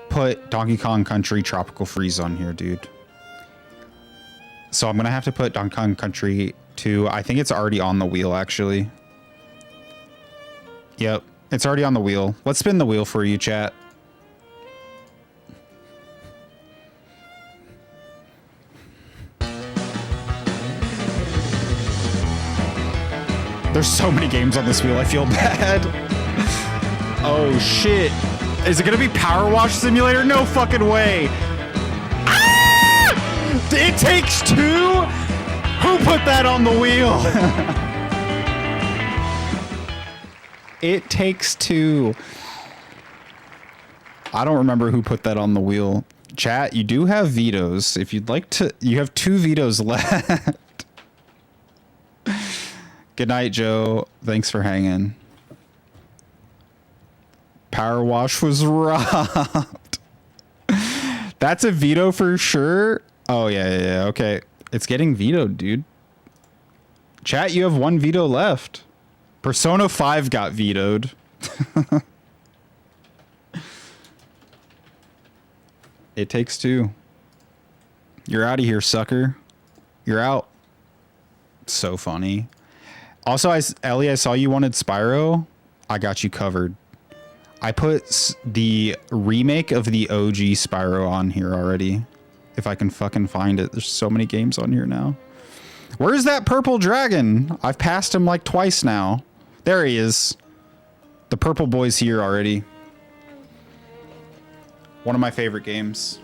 put Donkey Kong Country Tropical Freeze on here, dude. So I'm going to have to put Donkey Kong Country 2. I think it's already on the wheel, actually. Yep, it's already on the wheel. Let's spin the wheel for you, chat. There's so many games on this wheel, I feel bad. Oh, shit. Is it gonna be Power Wash Simulator? No fucking way. Ah! It Takes Two? Who put that on the wheel? It Takes Two. I don't remember who put that on the wheel. Chat, you do have vetoes. If you'd like to, you have 2 vetoes left. Good night, Joe. Thanks for hanging. Power Wash was robbed. That's a veto for sure. Oh, yeah. Okay. It's getting vetoed, dude. Chat, you have 1 veto left. Persona 5 got vetoed. It Takes Two. You're out of here, sucker. You're out. So funny. Also, Ellie, I saw you wanted Spyro. I got you covered. I put the remake of the OG Spyro on here already. If I can fucking find it. There's so many games on here now. Where's that purple dragon? I've passed him like twice now. There he is. The purple boy's here already. One of my favorite games.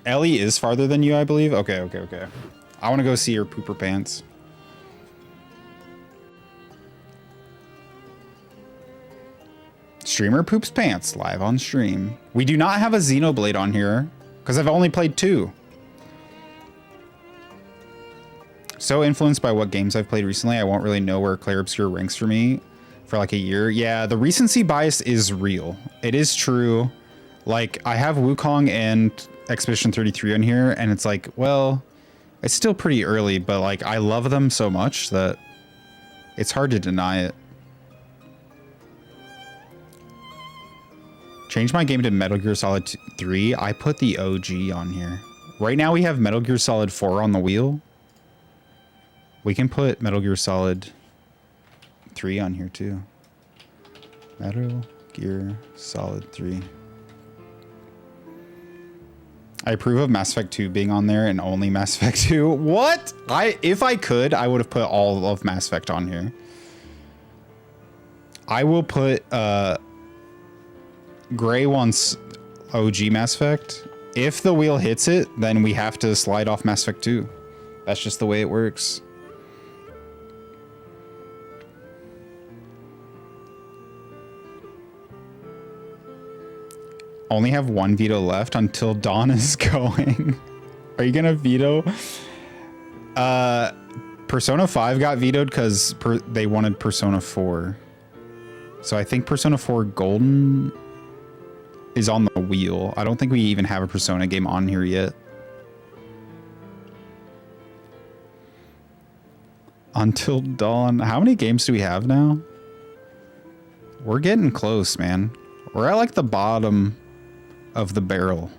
Ellie is farther than you, I believe. Okay. I want to go see her poop her pants. Streamer poops pants live on stream. We do not have a Xenoblade on here because I've only played 2. So influenced by what games I've played recently, I won't really know where Clair Obscur ranks for me for like a year. Yeah, the recency bias is real. It is true. Like, I have Wukong and Expedition 33 on here, and it's like, well, it's still pretty early, but like, I love them so much that it's hard to deny it. Change my game to Metal Gear Solid 3. I put the OG on here. Right now we have Metal Gear Solid 4 on the wheel. We can put Metal Gear Solid 3 on here too. Metal Gear Solid 3. I approve of Mass Effect 2 being on there and only Mass Effect 2. What? If I could, I would have put all of Mass Effect on here. I will put Gray wants OG Mass Effect. If the wheel hits it, then we have to slide off Mass Effect 2. That's just the way it works. Only have one veto left until Dawn is going. Are you gonna veto? Persona 5 got vetoed because they wanted Persona 4. So I think Persona 4 Golden is on the wheel. I don't think we even have a Persona game on here yet. Until Dawn. How many games do we have now? We're getting close, man. We're at like the bottom of the barrel.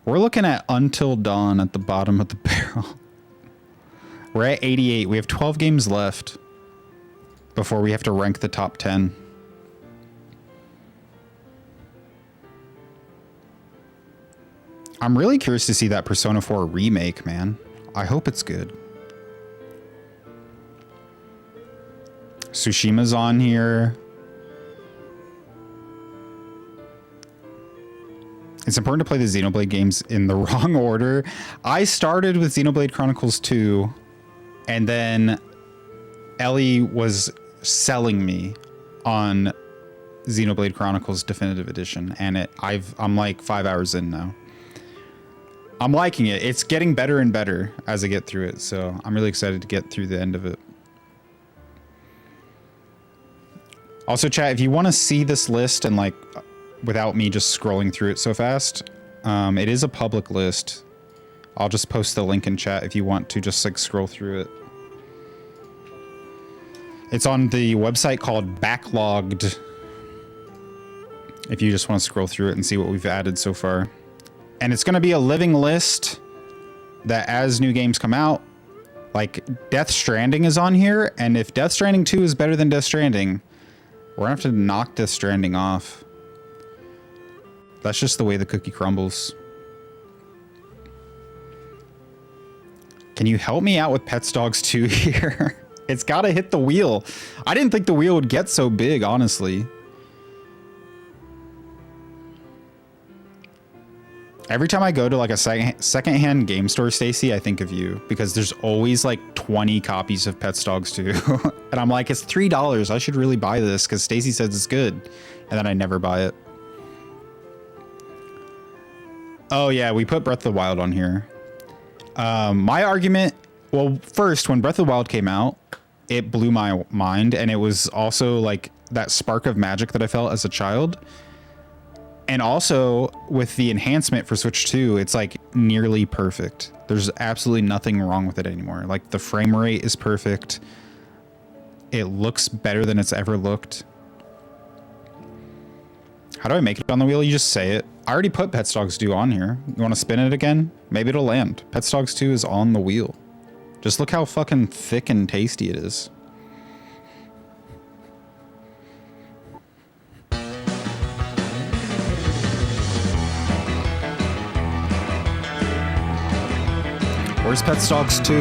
We're looking at Until Dawn at the bottom of the barrel. We're at 88. We have 12 games left before we have to rank the top 10. I'm really curious to see that Persona 4 remake, man. I hope it's good. Tsushima's on here. It's important to play the Xenoblade games in the wrong order. I started with Xenoblade Chronicles 2, and then Ellie was selling me on Xenoblade Chronicles Definitive Edition, and I'm like 5 hours in now. I'm liking it. It's getting better and better as I get through it, so I'm really excited to get through the end of it. Also, chat, if you want to see this list and like without me just scrolling through it so fast, it is a public list. I'll just post the link in chat if you want to just like scroll through it. It's on the website called Backlogged, if you just want to scroll through it and see what we've added so far. And it's going to be a living list that as new games come out, like Death Stranding is on here, and if Death Stranding 2 is better than Death Stranding, we're gonna have to knock Death Stranding off. That's just the way the cookie crumbles. Can you help me out with Pets Dogs 2 here? It's gotta hit the wheel. I didn't think the wheel would get so big, honestly. Every time I go to like a secondhand game store, Stacy, I think of you because there's always like 20 copies of Pets Dogs 2. And I'm like, it's $3. I should really buy this because Stacy says it's good. And then I never buy it. Oh yeah, we put Breath of the Wild on here. My argument, well, first, when Breath of the Wild came out, it blew my mind. And it was also like that spark of magic that I felt as a child. And also with the enhancement for Switch 2, it's like nearly perfect. There's absolutely nothing wrong with it anymore. Like the frame rate is perfect. It looks better than it's ever looked. How do I make it on the wheel? You just say it. I already put Pets Dogs 2 on here. You want to spin it again? Maybe it'll land. Pets Dogs 2 is on the wheel. Just look how fucking thick and tasty it is. Where's Pets Dogs 2?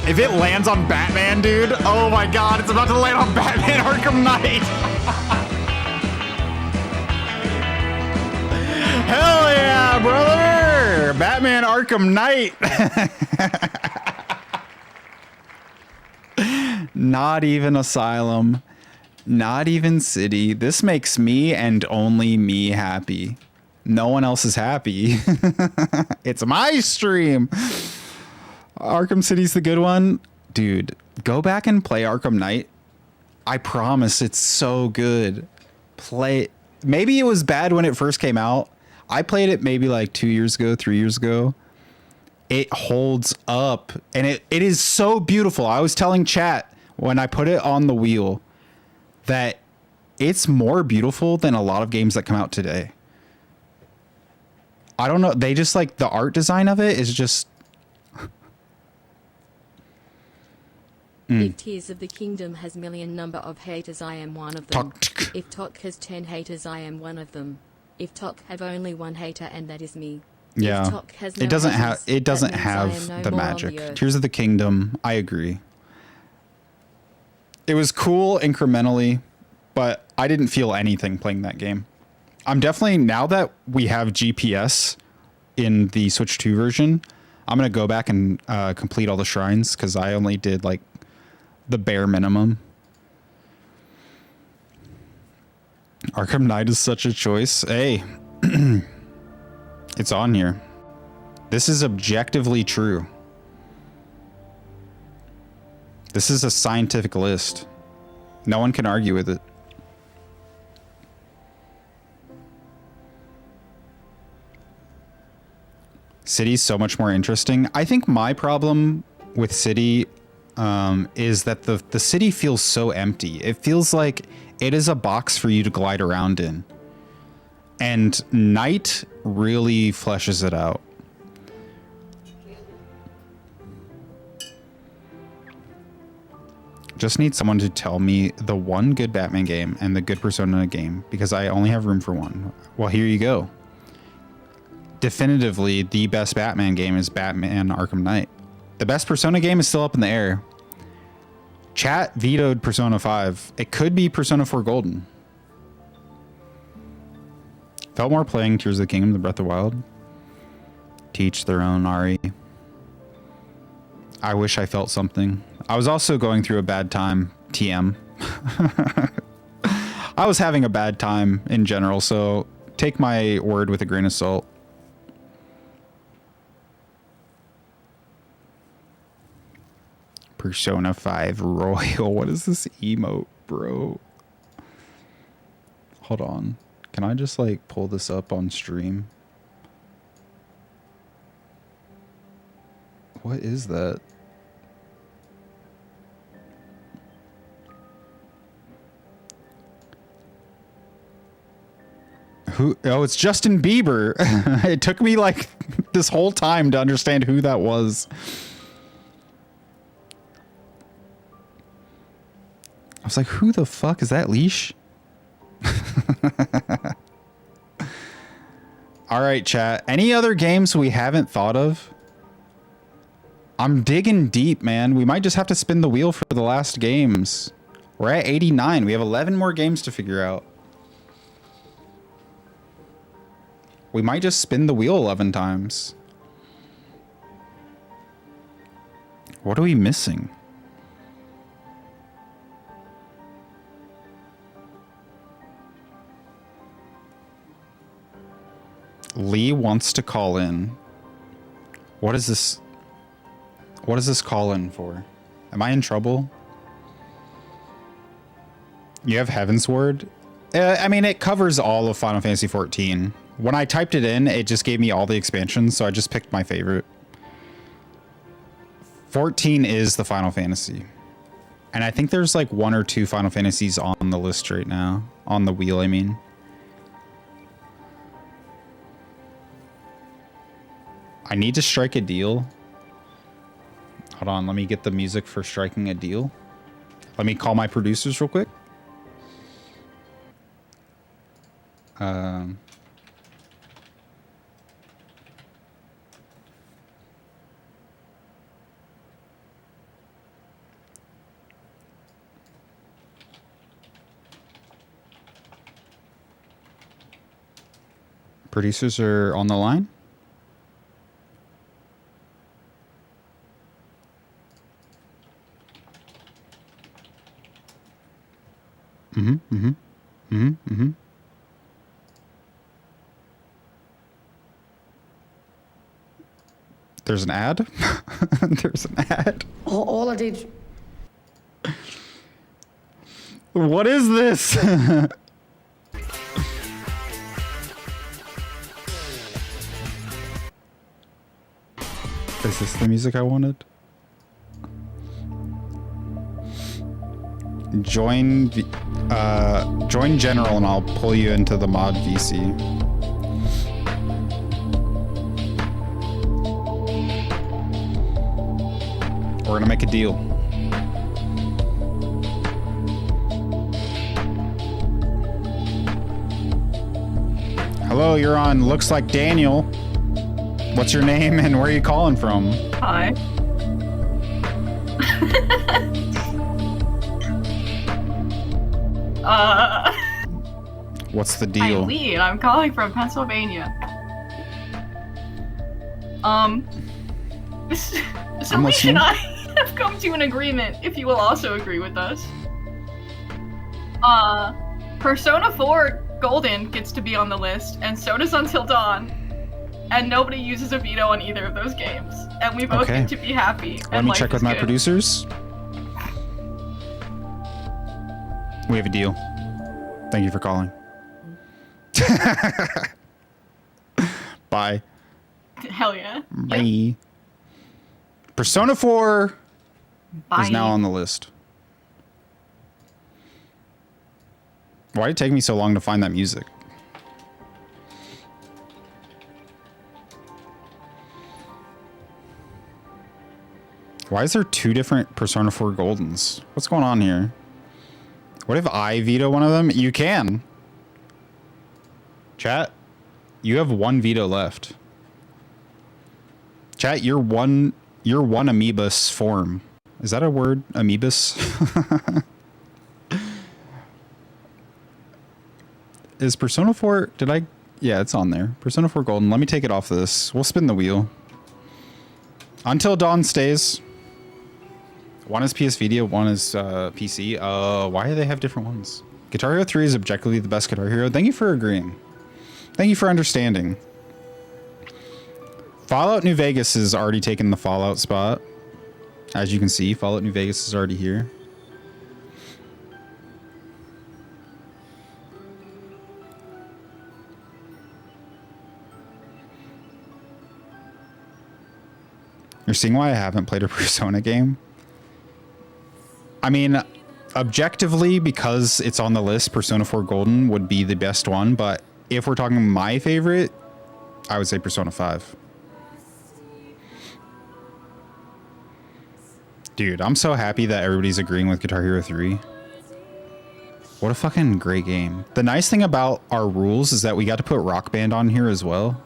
If it lands on Batman, dude, oh my god, it's about to land on Batman Arkham Knight. Hell yeah, brother! Batman Arkham Knight. Not even Asylum. Not even City. This makes me and only me happy. No one else is happy. It's my stream. Arkham City's the good one. Dude, go back and play Arkham Knight. I promise it's so good. Play. Maybe it was bad when it first came out. I played it maybe like 2 years ago, 3 years ago. It holds up and it is so beautiful. I was telling chat when I put it on the wheel that it's more beautiful than a lot of games that come out today. I don't know. They just like the art design of it is just. If Tears of the Kingdom has million number of haters, I am one of them. If Tok has 10 haters, I am one of them. If Tok have only one hater, and that is me. Yeah, If Tok has no it doesn't have haters, it doesn't that means I am have no the more on magic. earth. Tears of the Kingdom, I agree. It was cool incrementally, but I didn't feel anything playing that game. I'm definitely, now that we have GPS in the Switch 2 version, I'm gonna go back and complete all the shrines because I only did like the bare minimum. Arkham Knight is such a choice. Hey, it's on here. This is objectively true. This is a scientific list. No one can argue with it. City's so much more interesting. I think my problem with City is that the city feels so empty. It feels like it is a box for you to glide around in. And Night really fleshes it out. Just need someone to tell me the one good Batman game and the good Persona game because I only have room for one. Well, here you go. Definitively, the best Batman game is Batman Arkham Knight. The best Persona game is still up in the air. Chat vetoed Persona 5. It could be Persona 4 Golden. Felt more playing Tears of the Kingdom than Breath of the Wild. Teach their own, Ari. I wish I felt something. I was also going through a bad time, TM. I was having a bad time in general, so take my word with a grain of salt. Persona 5 Royal. What is this emote, bro? Hold on. Can I just like pull this up on stream? What is that? Who? Oh, it's Justin Bieber. It took me like this whole time to understand who that was. I was like, who the fuck is that, Leash? All right, chat. Any other games we haven't thought of? I'm digging deep, man. We might just have to spin the wheel for the last games. We're at 89. We have 11 more games to figure out. We might just spin the wheel 11 times. What are we missing? Lee wants to call in. What is this? What is this call in for? Am I in trouble? You have Heavensward? I mean, it covers all of Final Fantasy XIV. When I typed it in, it just gave me all the expansions, so I just picked my favorite. 14 is the Final Fantasy. And I think there's like 1 or 2 Final Fantasies on the list right now. On the wheel, I mean. I need to strike a deal. Hold on, let me get the music for striking a deal. Let me call my producers real quick. Producers are on the line. There's an ad? There's an ad. All I did. What is this? Is this the music I wanted? Join general and I'll pull you into the mod VC. We're gonna make a deal. Hello, you're on Looks Like Daniel. What's your name and where are you calling from? Hi. What's the deal? I'm Lee, and I'm calling from Pennsylvania. So I'm Lee listening. and I have come to an agreement, if you will also agree with us. Persona 4 Golden gets to be on the list, and so does Until Dawn. And nobody uses a veto on either of those games. And we both Okay. get to be happy. Let and me life check is with my good. producers. We have a deal. Thank you for calling. Bye. Hell yeah. Bye. Persona 4 Bye. is now on the list. Why did it take me so long to find that music? Why is there two different Persona 4 Goldens? What's going on here? What if I veto one of them? You can. Chat, you have one veto left. Chat, you're one amoebus form. Is that a word? Amoebus? Is Persona 4... Did I... Yeah, it's on there. Persona 4 Golden. Let me take it off this. We'll spin the wheel. Until Dawn stays. One is PS Vita, one is PC. Why do they have different ones? Guitar Hero 3 is objectively the best Guitar Hero. Thank you for agreeing. Thank you for understanding. Fallout New Vegas has already taken the Fallout spot. As you can see, Fallout New Vegas is already here. You're seeing why I haven't played a Persona game? I mean, objectively, because it's on the list, Persona 4 Golden would be the best one, but if we're talking my favorite, I would say Persona 5. Dude, I'm so happy that everybody's agreeing with Guitar Hero 3. What a fucking great game. The nice thing about our rules is that we got to put Rock Band on here as well.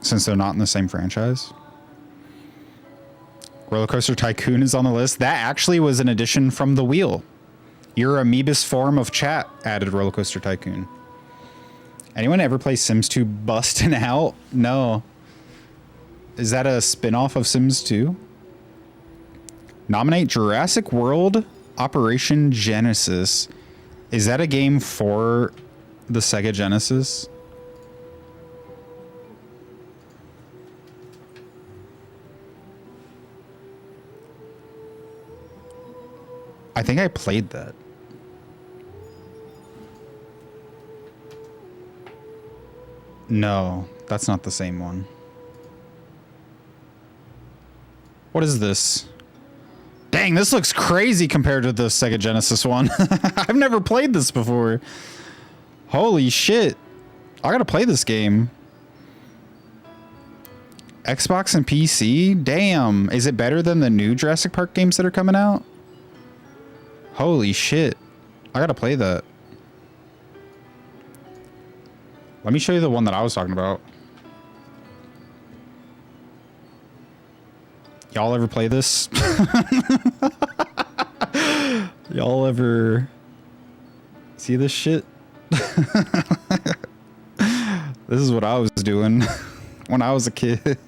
Since they're not in the same franchise. Roller Coaster Tycoon is on the list. That actually was an addition from the wheel. Your amoebus form of chat added Roller Coaster Tycoon. Anyone ever play Sims 2 Bustin' Out? No. Is that a spin-off of Sims 2? Nominate Jurassic World Operation Genesis. Is that a game for the Sega Genesis? I think I played that. No, that's not the same one. What is this? Dang, this looks crazy compared to the Sega Genesis one. I've never played this before. Holy shit. I gotta play this game. Xbox and PC? Damn. Is it better than the new Jurassic Park games that are coming out? Holy shit. I gotta play that. Let me show you the one that I was talking about. Y'all ever play this? Y'all ever see this shit? This is what I was doing when I was a kid.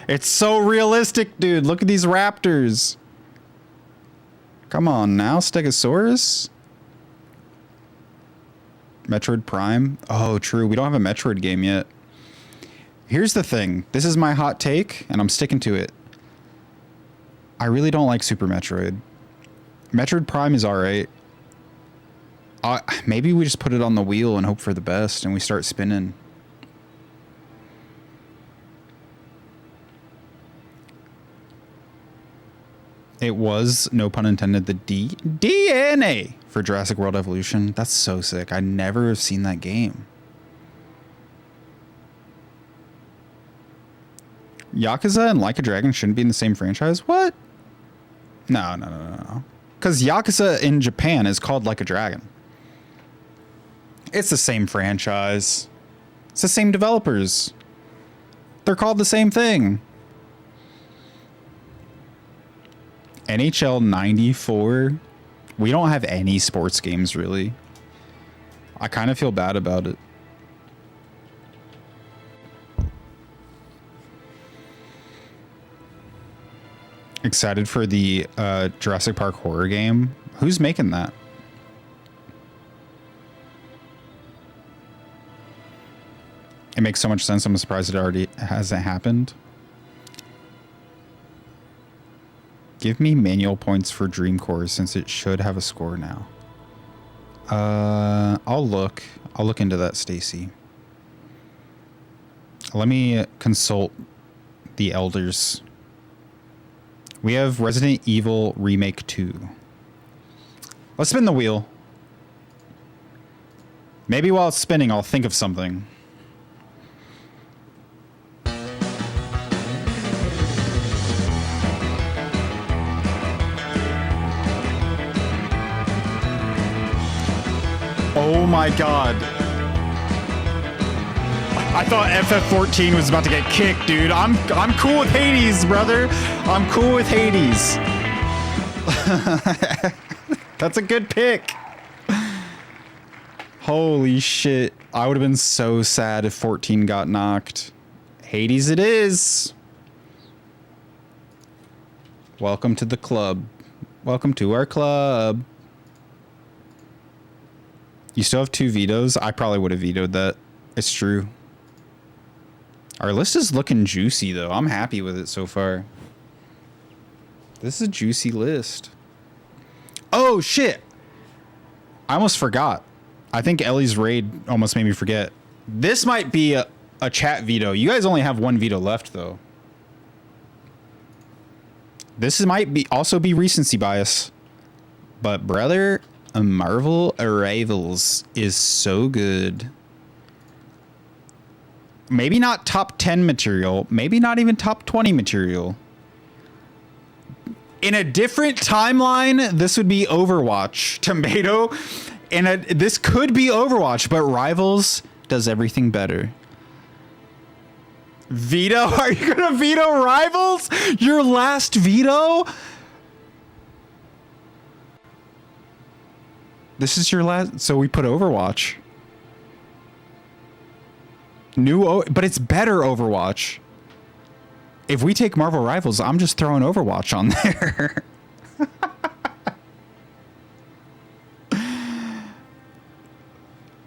It's so realistic, dude. Look at these raptors. Come on now, Stegosaurus. Metroid Prime. Oh, true. We don't have a Metroid game yet. Here's the thing. This is my hot take, and I'm sticking to it. I really don't like Super Metroid. Metroid Prime is alright. Maybe we just put it on the wheel and hope for the best, and we start spinning. It was, no pun intended, the DNA for Jurassic World Evolution. That's so sick. I never have seen that game. Yakuza and Like a Dragon shouldn't be in the same franchise? What? No. Because Yakuza in Japan is called Like a Dragon. It's the same franchise. It's the same developers. They're called the same thing. NHL 94. We don't have any sports games, really. I kind of feel bad about it. Excited for the Jurassic Park horror game. Who's making that? It makes so much sense. I'm surprised it already hasn't happened. Give me manual points for Dream Core since it should have a score now. I'll look into that, Stacy. Let me consult the elders. We have Resident Evil Remake 2. Let's spin the wheel. Maybe while it's spinning, I'll think of something. Oh my god. I thought FF14 was about to get kicked, dude. I'm cool with Hades, brother. I'm cool with Hades. That's a good pick. Holy shit. I would have been so sad if 14 got knocked. Hades it is. Welcome to the club. Welcome to our club. You still have 2 vetoes? I probably would have vetoed that. It's true. Our list is looking juicy, though. I'm happy with it so far. This is a juicy list. Oh, shit. I almost forgot. I think Ellie's raid almost made me forget. This might be a chat veto. You guys only have 1 veto left, though. This might be also be recency bias. But, brother, Marvel Arrivals is so good. Maybe not top 10 material. Maybe not even top 20 material. In a different timeline, this would be Overwatch. Tomato. This could be Overwatch, but Rivals does everything better. Veto? Are you going to veto Rivals? Your last veto? This is your last... So we put Overwatch. But it's better Overwatch. If we take Marvel Rivals, I'm just throwing Overwatch on there.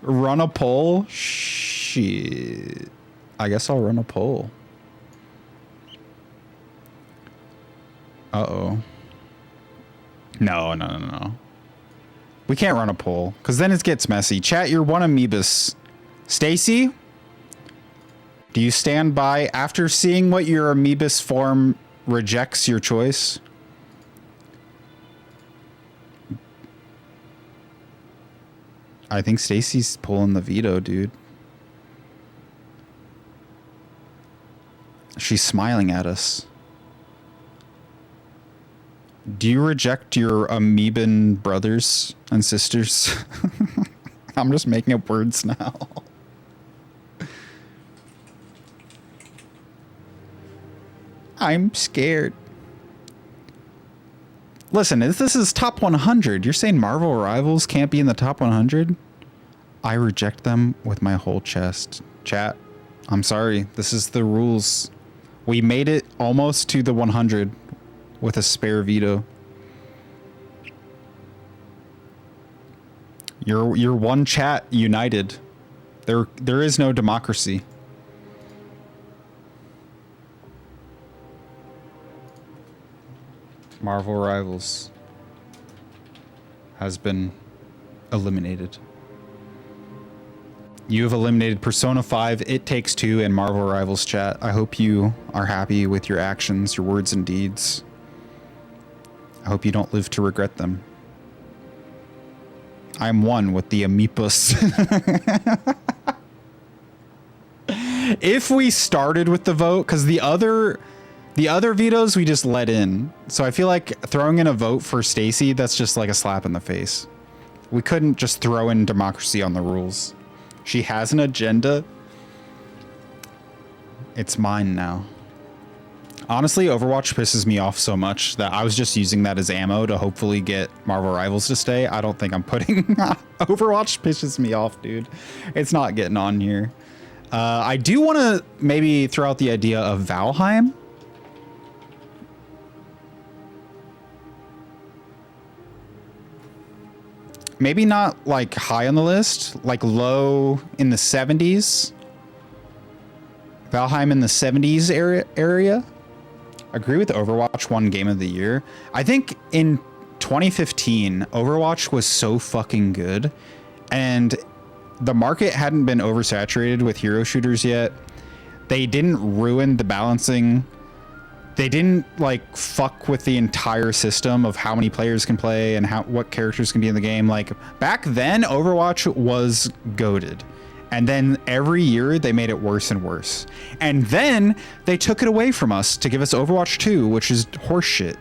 Run a poll? Shit. I guess I'll run a poll. Uh-oh. No. We can't run a poll, because then it gets messy. Chat, you're one Amoebus. Stacy? Do you stand by after seeing what your Amoebus form rejects your choice? I think Stacy's pulling the veto, dude. She's smiling at us. Do you reject your amoeban brothers and sisters? I'm just making up words now. I'm scared. Listen, if this is top 100, you're saying Marvel Rivals can't be in the top 100? I reject them with my whole chest. Chat, I'm sorry. This is the rules. We made it almost to the 100 with a spare veto. You're one chat united. There is no democracy. Marvel Rivals has been eliminated. You have eliminated Persona 5, It Takes Two, and Marvel Rivals chat. I hope you are happy with your actions, your words and deeds. I hope you don't live to regret them. I'm one with the Amoebus. If we started with the vote, because the other vetoes we just let in. So I feel like throwing in a vote for Stacy, that's just like a slap in the face. We couldn't just throw in democracy on the rules. She has an agenda. It's mine now. Honestly, Overwatch pisses me off so much that I was just using that as ammo to hopefully get Marvel Rivals to stay. I don't think I'm putting... Overwatch pisses me off, dude. It's not getting on here. I do want to maybe throw out the idea of Valheim. Maybe not like high on the list, like low in the 70s. Valheim in the 70s area. Agree with Overwatch won Game of the Year. I think in 2015, Overwatch was so fucking good, and the market hadn't been oversaturated with hero shooters yet. They didn't ruin the balancing. They didn't like fuck with the entire system of how many players can play and what characters can be in the game. Like back then, Overwatch was goated. And then every year they made it worse and worse. And then they took it away from us to give us Overwatch 2, which is horseshit.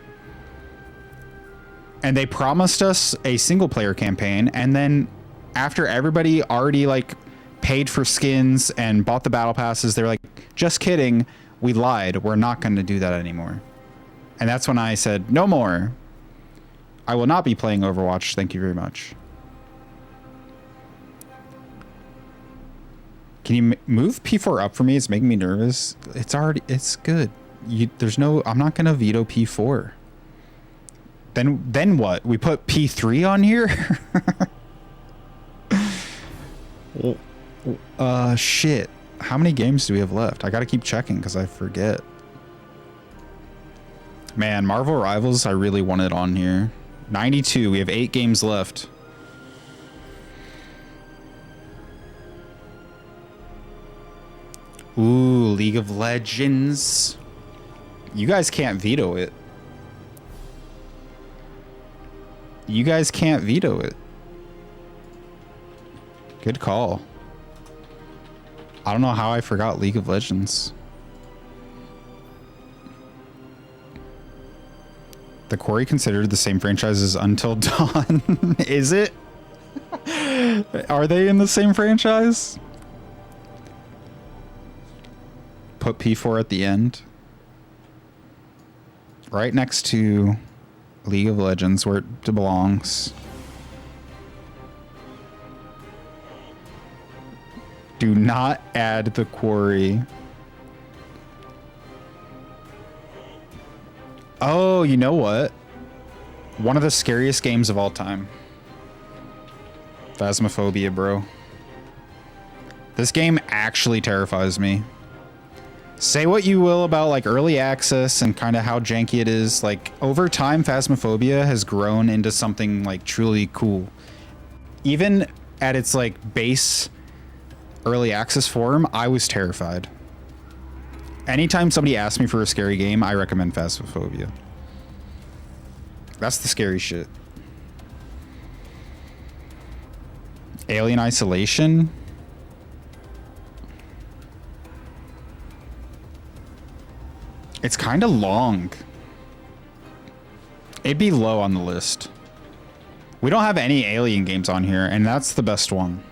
And they promised us a single player campaign. And then after everybody already like paid for skins and bought the battle passes, they're like, just kidding. We lied. We're not going to do that anymore. And that's when I said, no more. I will not be playing Overwatch. Thank you very much. Can you move P4 up for me? It's making me nervous. It's good. I'm not going to veto P4. Then what? We put P3 on here? Shit. How many games do we have left? I got to keep checking because I forget. Man, Marvel Rivals, I really want it on here. 92. We have 8 games left. Ooh, League of Legends. You guys can't veto it. You guys can't veto it. Good call. I don't know how I forgot League of Legends. The Quarry considered the same franchise as Until Dawn. Is it? Are they in the same franchise? Put P4 at the end. Right next to League of Legends, where it belongs. Do not add the Quarry. Oh, you know what? One of the scariest games of all time. Phasmophobia, bro. This game actually terrifies me. Say what you will about like early access and kind of how janky it is. Like over time, Phasmophobia has grown into something like truly cool. Even at its like base early access form, I was terrified. Anytime somebody asks me for a scary game, I recommend Phasmophobia. That's the scary shit. Alien Isolation. It's kind of long. It'd be low on the list. We don't have any Alien games on here, and that's the best one.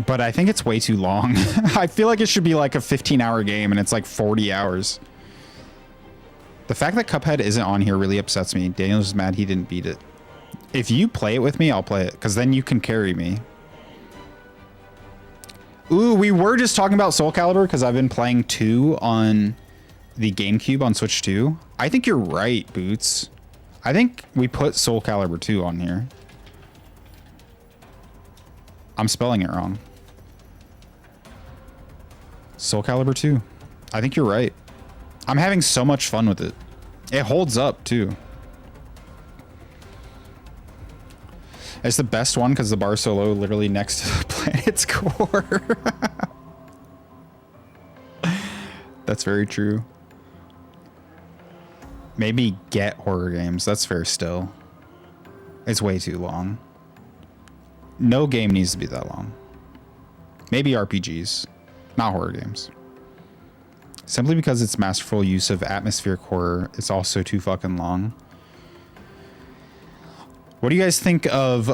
But I think it's way too long. I feel like it should be like a 15-hour game, and it's like 40 hours. The fact that Cuphead isn't on here really upsets me. Daniel's mad he didn't beat it. If you play it with me, I'll play it, because then you can carry me. Ooh, we were just talking about Soul Calibur, because I've been playing 2 on the GameCube on Switch 2. I think you're right, Boots. I think we put Soul Calibur 2 on here. I'm spelling it wrong. Soul Calibur 2. I think you're right. I'm having so much fun with it. It holds up too. It's the best one because the bar so low, literally next to the planet's core. That's very true. Maybe get horror games. That's fair still. It's way too long. No game needs to be that long. Maybe RPGs, not horror games. Simply because it's masterful use of atmospheric horror, it's also too fucking long. What do you guys think of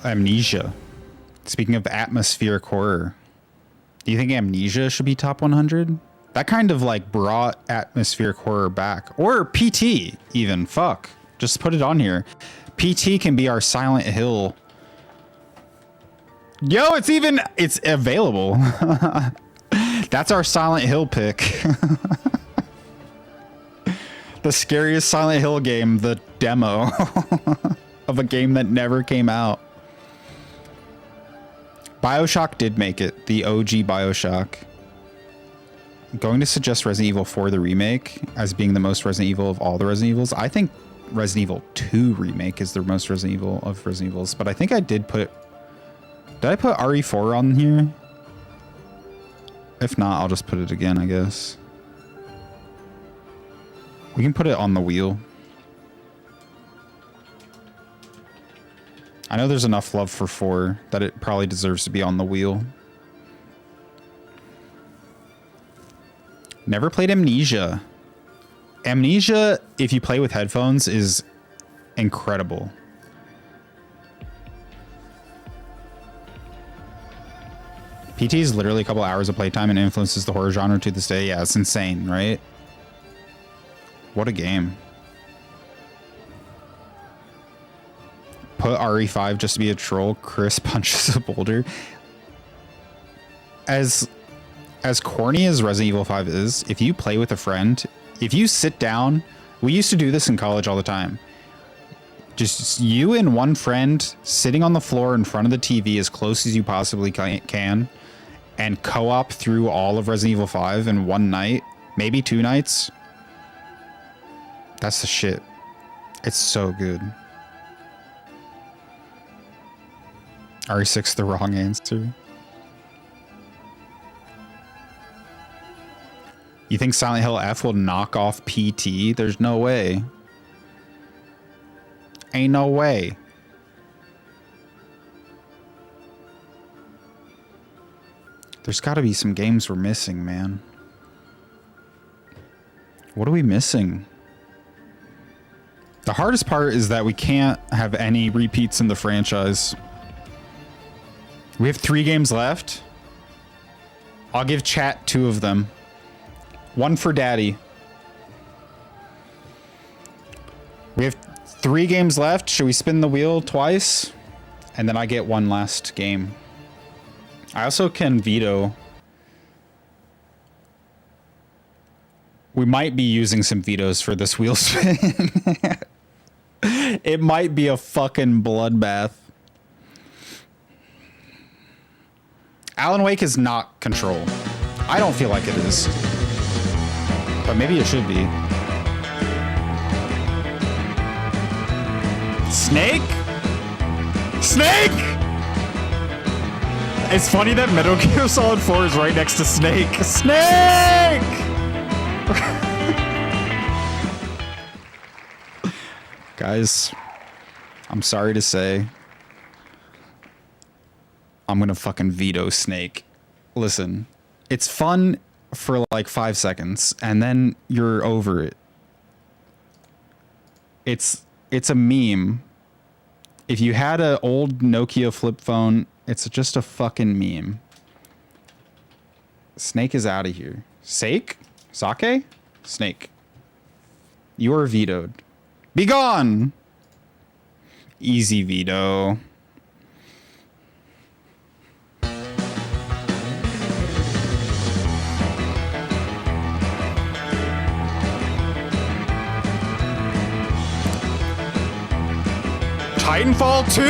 Amnesia? Speaking of atmospheric horror, do you think Amnesia should be top 100? That kind of like brought atmospheric horror back. Or PT even, fuck. Just put it on here. PT can be our Silent Hill. Yo, it's available. That's our Silent Hill pick. The scariest Silent Hill game, the demo of a game that never came out. BioShock did make it, the OG BioShock. I'm going to suggest Resident Evil 4 the remake as being the most Resident Evil of all the Resident Evils. I think Resident Evil 2 remake is the most Resident Evil of Resident Evils, but I think I did put... Did I put RE4 on here? If not, I'll just put it again, I guess. We can put it on the wheel. I know there's enough love for 4 that it probably deserves to be on the wheel. Never played Amnesia. Amnesia, if you play with headphones, is incredible. PT is literally a couple hours of playtime and influences the horror genre to this day. Yeah, it's insane, right? What a game. Put RE5 just to be a troll. Chris punches a boulder. As corny as Resident Evil 5 is, if you play with a friend, if you sit down, we used to do this in college all the time. Just you and one friend sitting on the floor in front of the TV as close as you possibly can and co-op through all of Resident Evil 5 in one night, maybe 2 nights. That's the shit. It's so good. RE6 the wrong answer. You think Silent Hill F will knock off PT? There's no way. Ain't no way. There's got to be some games we're missing, man. What are we missing? The hardest part is that we can't have any repeats in the franchise. We have 3 games left. I'll give chat 2 of them. 1 for Daddy. We have 3 games left. Should we spin the wheel twice? And then I get 1 last game. I also can veto. We might be using some vetoes for this wheel spin. It might be a fucking bloodbath. Alan Wake is not Control. I don't feel like it is. But maybe it should be. Snake? Snake? It's funny that Metal Gear Solid 4 is right next to Snake. Snake! Guys, I'm sorry to say, I'm gonna fucking veto Snake. Listen, it's fun for like 5 seconds, and then you're over it. It's a meme. If you had an old Nokia flip phone, it's just a fucking meme. Snake is out of here. Sake? Sake? Snake. You are vetoed. Be gone! Easy veto. Titanfall 2?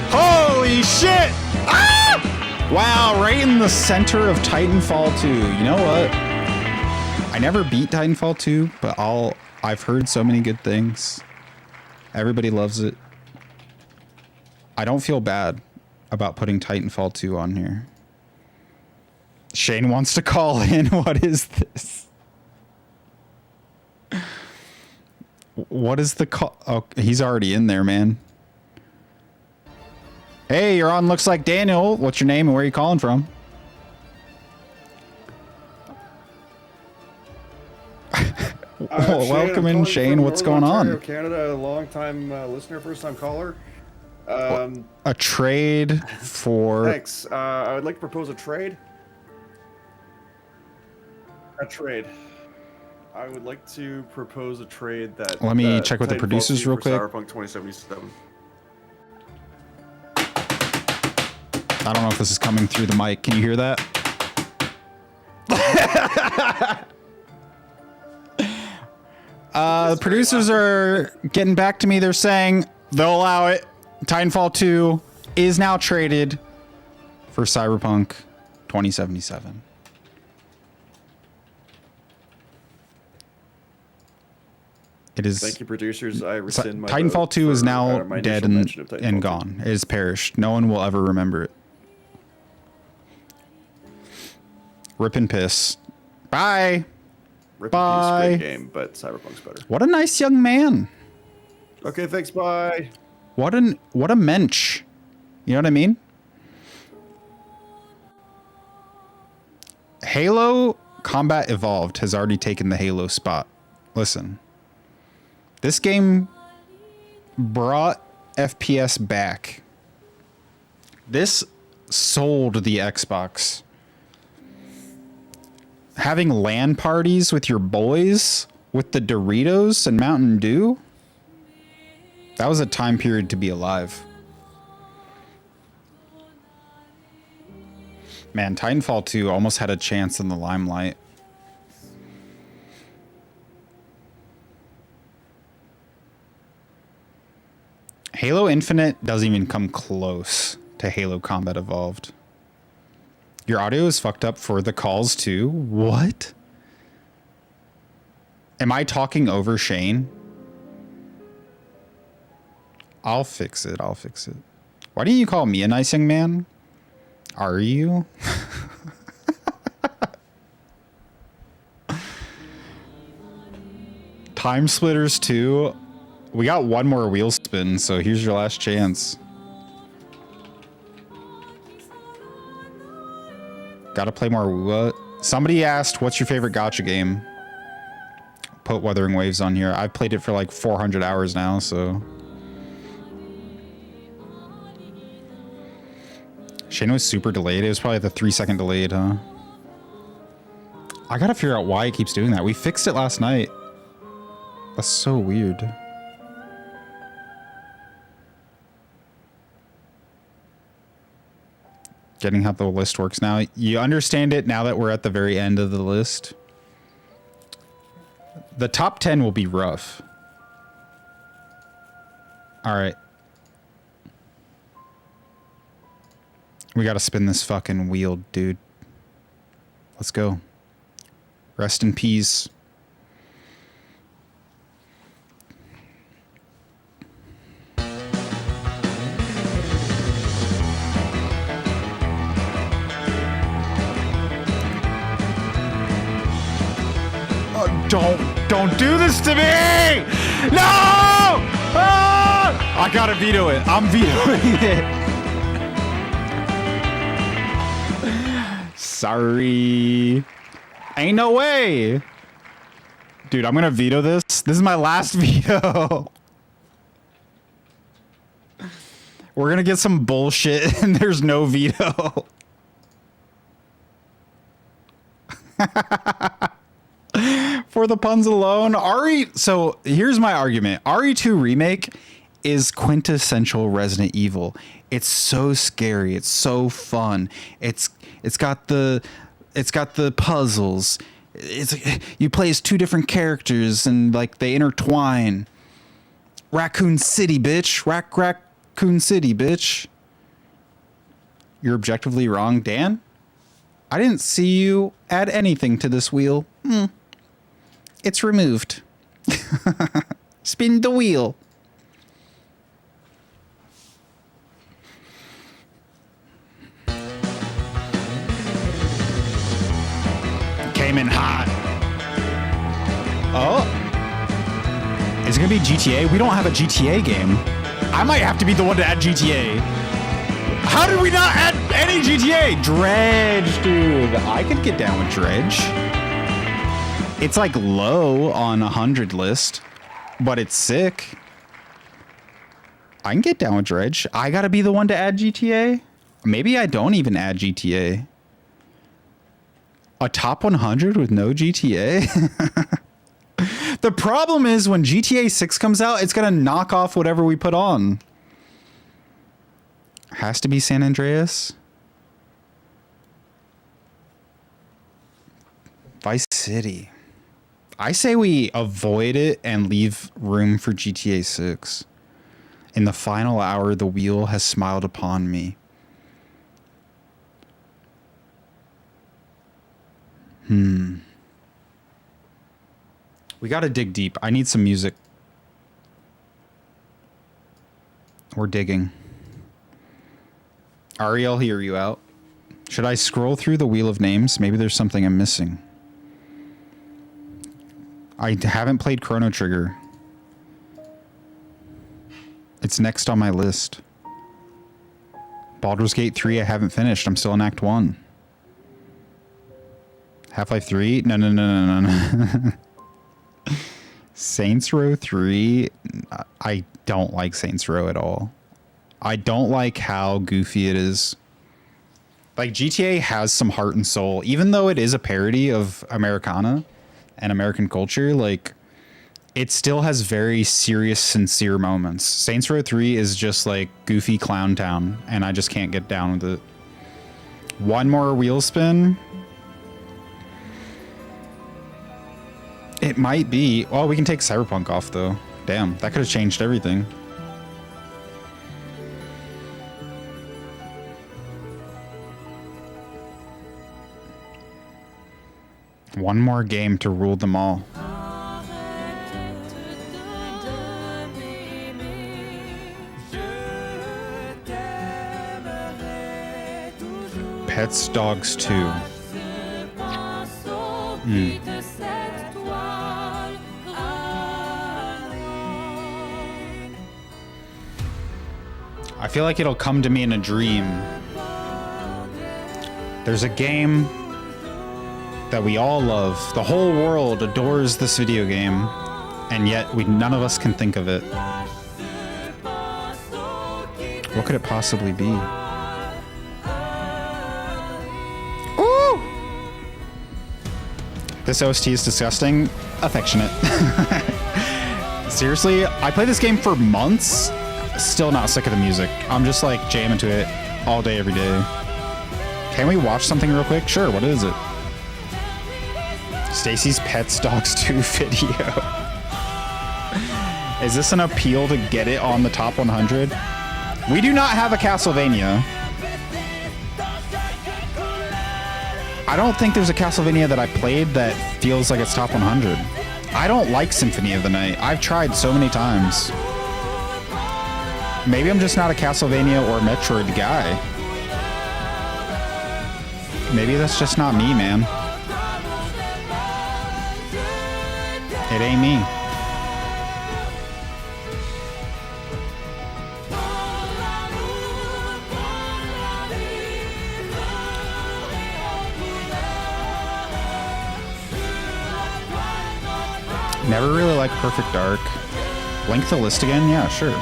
Holy shit! Ah! Wow, right in the center of Titanfall 2. You know what? I never beat Titanfall 2, but I've heard so many good things. Everybody loves it. I don't feel bad about putting Titanfall 2 on here. Shane wants to call in. What is this? What is the call? Oh, he's already in there, man. Hey, you're on Looks Like Daniel. What's your name and where are you calling from? Welcome in, Shane. What's going on? Canada, long-time listener, first-time caller. A trade for... Thanks. I would like to propose a trade. I would like to propose a trade that... Let me check with the producers real quick. Cyberpunk 2077. I don't know if this is coming through the mic. Can you hear that? The producers are getting back to me. They're saying they'll allow it. Titanfall 2 is now traded for Cyberpunk 2077. It is. Thank you, producers. I rescind my Titanfall vote 2 is for, now my dead initial mention of and Titanfall 2. gone. It has perished. No one will ever remember it. Rip and piss. Bye. Rip Bye. and Peace, great game, but Cyberpunk's better. What a nice young man. Okay, thanks. Bye. What a mensch. You know what I mean? Halo Combat Evolved has already taken the Halo spot. Listen. This game brought FPS back. This sold the Xbox. Having LAN parties with your boys with the Doritos and Mountain Dew. That was a time period to be alive. Man, Titanfall 2 almost had a chance in the limelight. Halo Infinite doesn't even come close to Halo Combat Evolved. Your audio is fucked up for the calls too? What? Am I talking over Shane? I'll fix it. Why didn't you call me a nice young man? Are you? Time Splitters 2. We got one more wheel spin, so here's your last chance. Gotta play more what? Somebody asked, what's your favorite gacha game? Put Wuthering Waves on here. I've played it for like 400 hours now, so... Shane was super delayed. It was probably the 3-second delayed, huh? I gotta figure out why it keeps doing that. We fixed it last night. That's so weird. Getting how the list works now. You understand it now that we're at the very end of the list. The top 10 will be rough. All right. We got to spin this fucking wheel, dude. Let's go. Rest in peace. Don't do this to me! No! Ah! I gotta veto it. I'm vetoing it. Sorry. Ain't no way. Dude, I'm gonna veto this. This is my last veto. We're gonna get some bullshit and there's no veto. For the puns alone, so here's my argument. RE2 Remake is quintessential Resident Evil. It's so scary. It's so fun. It's got the puzzles. You play as two different characters and like they intertwine. Raccoon City, bitch. Raccoon City, bitch. You're objectively wrong, Dan. I didn't see you add anything to this wheel. It's removed. Spin the wheel. Came in hot. Oh. Is it gonna be GTA? We don't have a GTA game. I might have to be the one to add GTA. How did we not add any GTA? Dredge, dude. I could get down with Dredge. It's like low on 100 list, but it's sick. I can get down with Dredge. I gotta be the one to add GTA? Maybe I don't even add GTA. A top 100 with no GTA? The problem is when GTA 6 comes out, it's gonna knock off whatever we put on. Has to be San Andreas. Vice City. I say we avoid it and leave room for GTA 6. In the final hour, the wheel has smiled upon me. We gotta dig deep. I need some music. We're digging. Ariel, hear you out. Should I scroll through the wheel of names? Maybe there's something I'm missing. I haven't played Chrono Trigger. It's next on my list. Baldur's Gate 3 I haven't finished. I'm still in Act 1. Half-Life 3? No. Saints Row 3? I don't like Saints Row at all. I don't like how goofy it is. Like, GTA has some heart and soul. Even though it is a parody of Americana and American culture, like, it still has very serious, sincere moments. Saints Row 3 is just like goofy Clown Town, and I just can't get down with it. One more wheel spin? It might be. Oh, we can take Cyberpunk off, though. Damn, that could have changed everything. One more game to rule them all. Pets Dogs 2. I feel like it'll come to me in a dream. There's a game that we all love. The whole world adores this video game, and yet none of us can think of it. What could it possibly be? Ooh! This OST is disgusting. Affectionate. Seriously, I played this game for months. Still not sick of the music. I'm just like jamming to it all day, every day. Can we watch something real quick? Sure, what is it? Stacy's Pets Dogs 2 video. Is this an appeal to get it on the top 100? We do not have a Castlevania. I don't think there's a Castlevania that I played that feels like it's top 100. I don't like Symphony of the Night. I've tried so many times. Maybe I'm just not a Castlevania or Metroid guy. Maybe that's just not me, man. It ain't me. Never really liked Perfect Dark. Link the list again? Yeah, sure.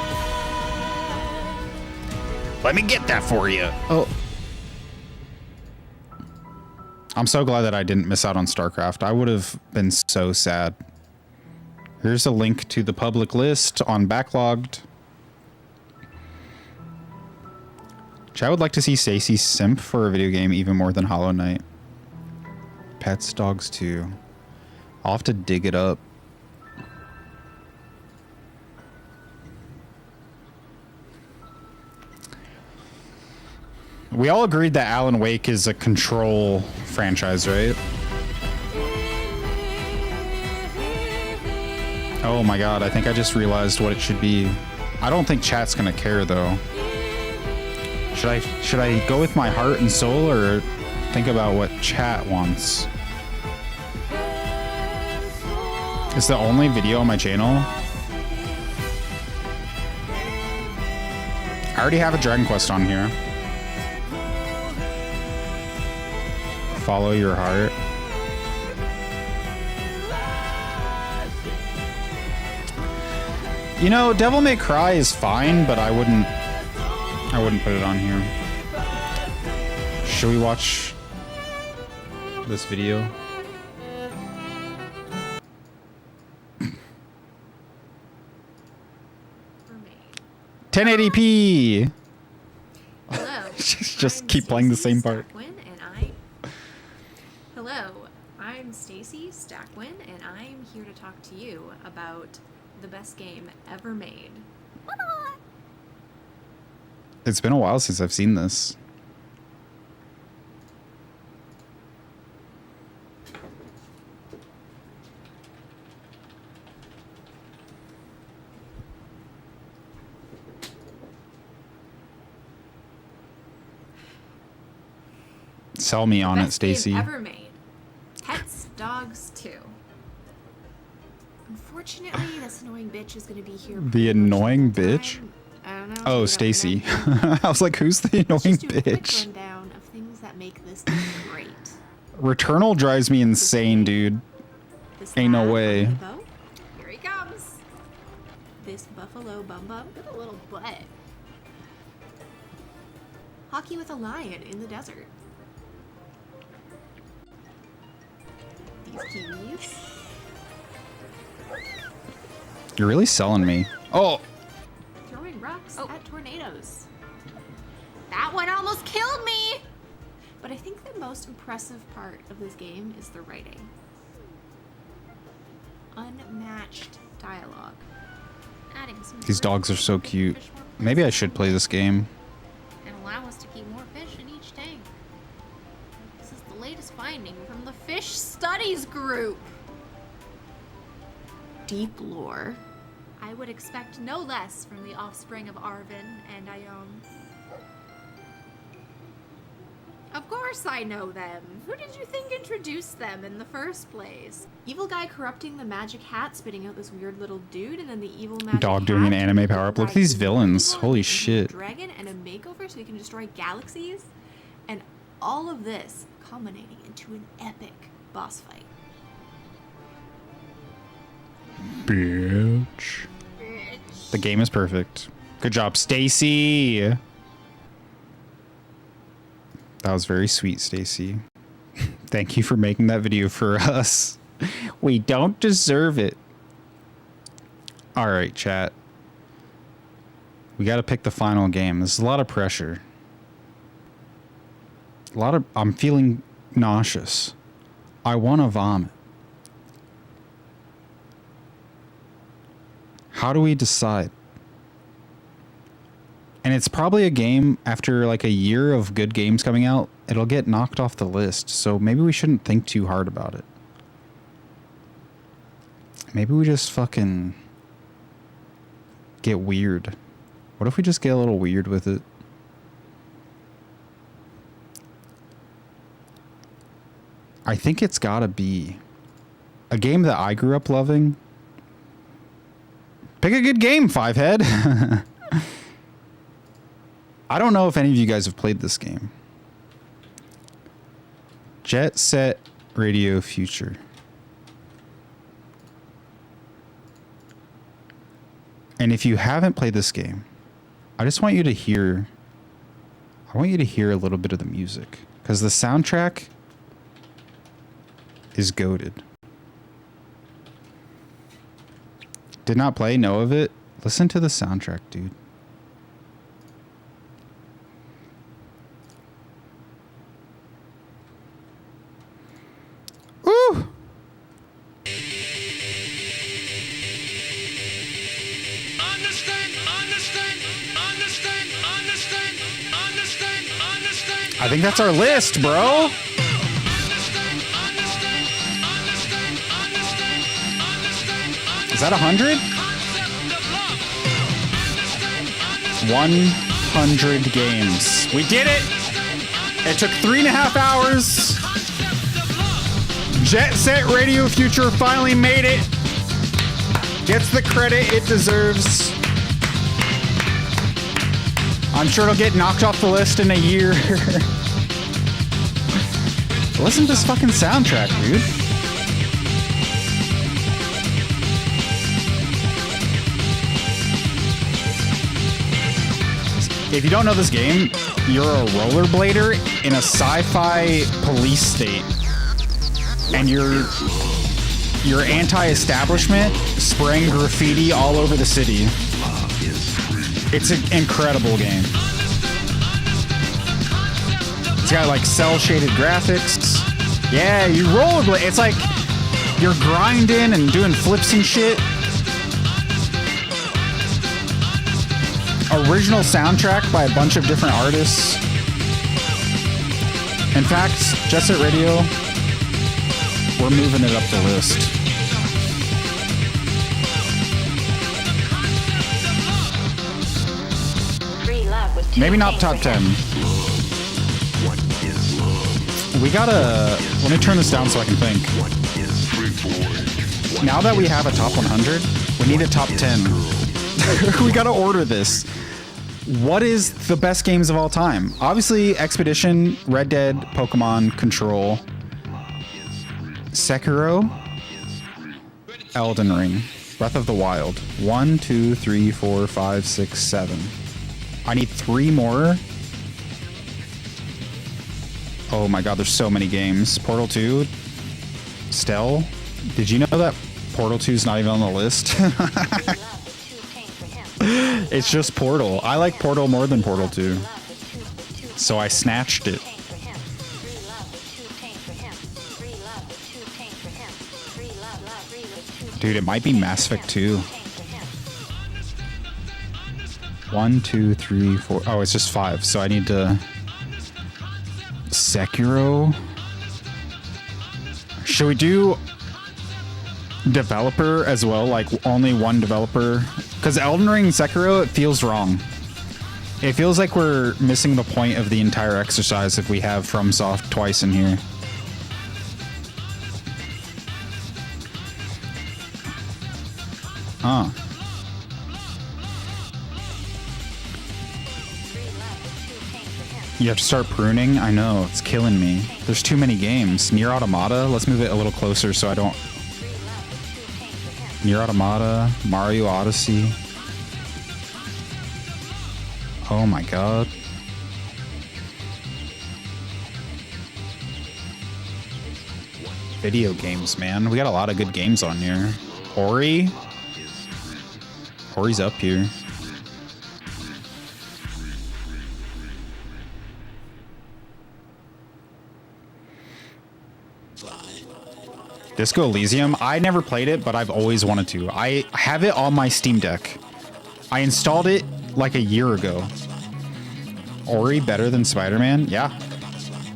Let me get that for you. Oh. I'm so glad that I didn't miss out on StarCraft. I would have been so sad. Here's a link to the public list on Backlogged. Chad would like to see Stacey simp for a video game even more than Hollow Knight. Pets Dogs 2. I'll have to dig it up. We all agreed that Alan Wake is a Control franchise, right? Oh my god, I think I just realized what it should be. I don't think chat's gonna care though. Should I go with my heart and soul or think about what chat wants? It's the only video on my channel. I already have a Dragon Quest on here. Follow your heart. You know, Devil May Cry is fine, but I wouldn't put it on here. Should we watch this video? Mermaid. 1080p. Hello. Just I'm keep playing the same Stacey part. Stackwin, Hello, I'm Stacy Stackwin, and I'm here to talk to you about the best game ever made. It's been a while since I've seen this. Sell me on it, Best game Stacy. ever made. Pets, Dogs 2. Unfortunately, this annoying bitch is gonna be here. The annoying bitch? I don't know. Oh, Stacy. I was like, who's the annoying Let's just do a quick bitch? rundown of things that make this game great. Returnal drives me insane, dude. This Ain't no lad way. on the boat. Here he comes. This buffalo bum bum with a little butt. Hockey with a lion in the desert. These kiwis. You're really selling me. Oh, Throwing rocks at tornadoes. That one almost killed me! But I think the most impressive part of this game is the writing. Unmatched dialogue. Adding some these dogs are so cute. Maybe I should play this game. and allow us to keep more fish in each tank. This is the latest finding from the Fish Studies Group. Deep lore. I would expect no less from the offspring of Arvin and Ione. Of course I know them. Who did you think introduced them in the first place? Evil guy corrupting the magic hat, spitting out this weird little dude, and then the evil magic Dog doing an hat anime power up. Look at these villains. Holy shit. Dragon and a makeover so he can destroy galaxies, and all of this culminating into an epic boss fight. Bitch. The game is perfect. Good job, Stacy. That was very sweet, Stacy. Thank you for making that video for us. We don't deserve it. All right, chat. We got to pick the final game. This is a lot of pressure. I'm feeling nauseous. I want to vomit. How do we decide? And it's probably a game after like a year of good games coming out, it'll get knocked off the list. So maybe we shouldn't think too hard about it. Maybe we just fucking get weird. What if we just get a little weird with it? I think it's gotta be a game that I grew up loving. Pick a good game, Fivehead. I don't know if any of you guys have played this game. Jet Set Radio Future. And if you haven't played this game, I just want you to hear a little bit of the music, because the soundtrack is goated. Did not play, know of it. Listen to the soundtrack, dude. Ooh! Understand, understand, understand, understand, understand, understand. I think that's our list, bro. Is that 100? 100 games. We did it. It took 3.5 hours. Jet Set Radio Future finally made it. Gets the credit it deserves. I'm sure it'll get knocked off the list in a year. Listen to this fucking soundtrack, dude. If you don't know this game, you're a rollerblader in a sci-fi police state. And you're anti-establishment, spraying graffiti all over the city. It's an incredible game. It's got like cel-shaded graphics. Yeah, you rollerblade. It's like you're grinding and doing flips and shit. Original soundtrack by a bunch of different artists. In fact, Jet Set Radio, we're moving it up the list. Maybe not top 10. We gotta... Let me turn this down so I can think. Now that we have a top 100, we need a top 10. We gotta order this. What is the best games of all time? Obviously, Expedition, Red Dead, Pokemon, Control, Sekiro, Elden Ring, Breath of the Wild. 1, 2, 3, 4, 5, 6, 7. I need 3 more. Oh my god, there's so many games. Portal 2, Stell. Did you know that Portal 2 is not even on the list? It's just Portal. I like Portal more than Portal 2. So I snatched it. Dude, it might be Mass Effect 2. 1, 2, 3, 4. Oh, it's just 5. So I need to... Sekiro. Should we do developer as well? Like only one developer? Because Elden Ring and Sekiro, it feels wrong. It feels like we're missing the point of the entire exercise if we have FromSoft twice in here. Huh. You have to start pruning? I know, it's killing me. There's too many games. Nier Automata, let's move it a little closer so I don't... Nier Automata, Mario Odyssey. Oh my god. Video games, man. We got a lot of good games on here. Ori? Ori's up here. Disco Elysium, I never played it, but I've always wanted to. I have it on my Steam Deck. I installed it like a year ago. Ori better than Spider-Man? Yeah.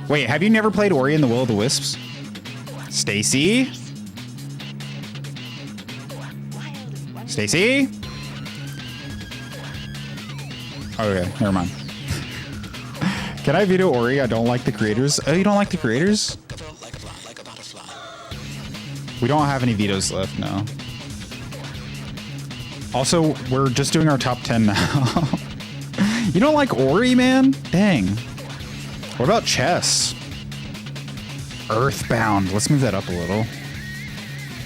Wait, have you never played Ori and the Will of the Wisps? Stacy? Stacy? Okay, never mind. Can I veto Ori? I don't like the creators. Oh, you don't like the creators? We don't have any vetoes left, no. Also, we're just doing our top 10 now. You don't like Ori, man? Dang. What about chess? Earthbound. Let's move that up a little.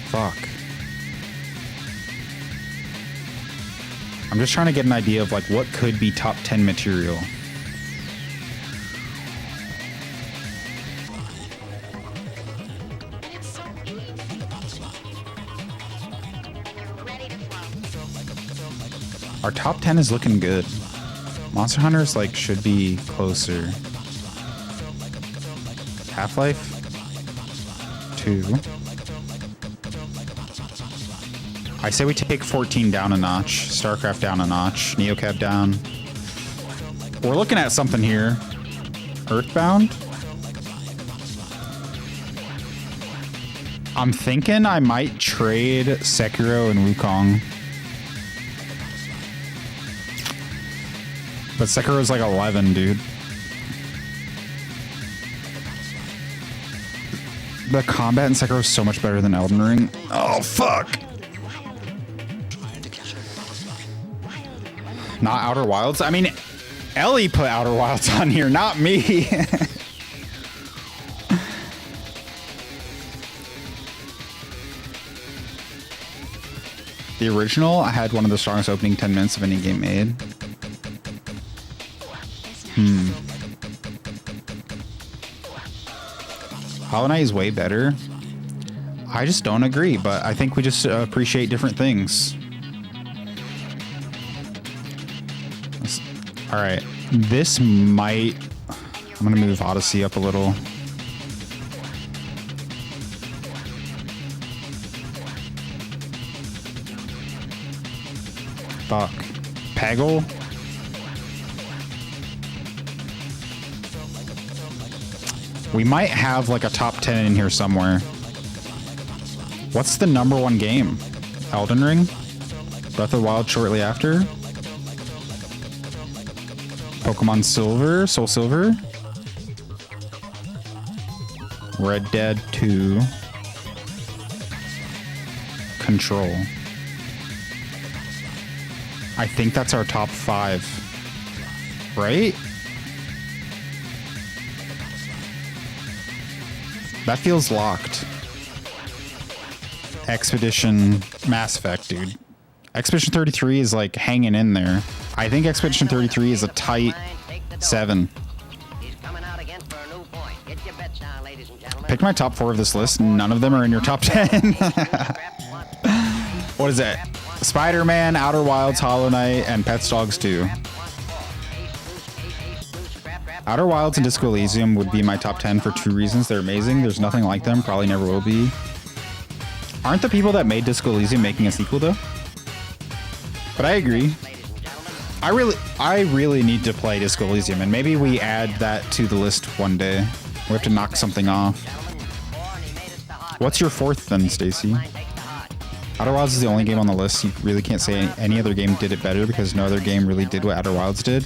Fuck. I'm just trying to get an idea of like what could be top 10 material. Our top 10 is looking good. Monster Hunters like should be closer. Half-Life 2. I say we take 14 down a notch, StarCraft down a notch, NeoCab down. We're looking at something here. Earthbound? I'm thinking I might trade Sekiro and Wukong. But Sekiro's like 11, dude. The combat in Sekiro is so much better than Elden Ring. Oh, fuck! Not Outer Wilds? I mean, Ellie put Outer Wilds on here, not me. The original, I had one of the strongest opening 10 minutes of any game made. Hollow Knight is way better. I just don't agree, but I think we just appreciate different things. All right, this might... I'm gonna move Odyssey up a little. Fuck. Peggle? We might have like a top 10 in here somewhere. What's the #1 game? Elden Ring? Breath of the Wild shortly after? Pokemon Silver? Soul Silver? Red Dead 2. Control. I think that's our top 5. Right? That feels locked. Expedition Mass Effect, dude. Expedition 33 is like hanging in there. I think Expedition 33 is a tight 7. Pick my top 4 of this list. None of them are in your top 10. What is it? Spider-Man, Outer Wilds, Hollow Knight, and Pets Dogs 2. Outer Wilds and Disco Elysium would be my top 10 for 2 reasons. They're amazing. There's nothing like them. Probably never will be. Aren't the people that made Disco Elysium making a sequel though? But I agree. I really need to play Disco Elysium, and maybe we add that to the list one day. We have to knock something off. What's your 4th then, Stacy? Outer Wilds is the only game on the list. You really can't say any other game did it better because no other game really did what Outer Wilds did.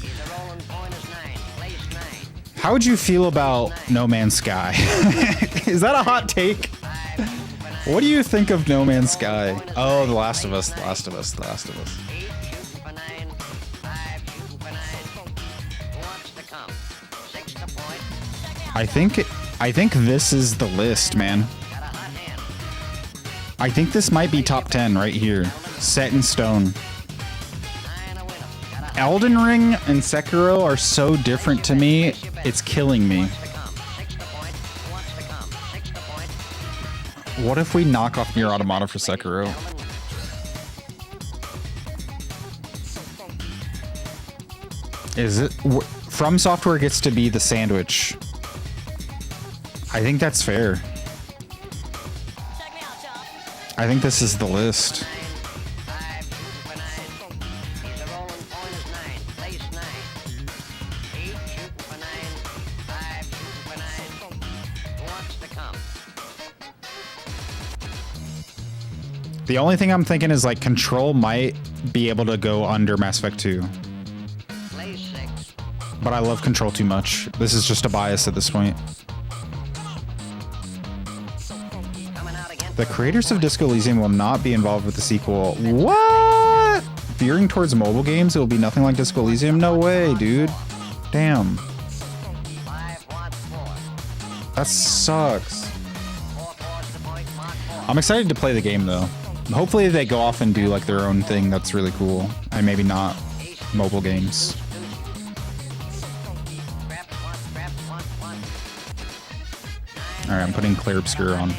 How would you feel about No Man's Sky? Is that a hot take? What do you think of No Man's Sky? Oh, The Last of Us, The Last of Us, The Last of Us. I think this is the list, man. I think this might be top 10 right here. Set in stone. Elden Ring and Sekiro are so different to me, it's killing me. What if we knock off Nier Automata for Sekiro? Is it... From Software gets to be the sandwich. I think that's fair. I think this is the list. The only thing I'm thinking is like Control might be able to go under Mass Effect 2. But I love Control too much. This is just a bias at this point. The creators of Disco Elysium will not be involved with the sequel. What? Veering towards mobile games, it will be nothing like Disco Elysium? No way, dude. Damn. That sucks. I'm excited to play the game though. Hopefully they go off and do like their own thing that's really cool. And maybe not mobile games. Alright, I'm putting Clear Obscure on.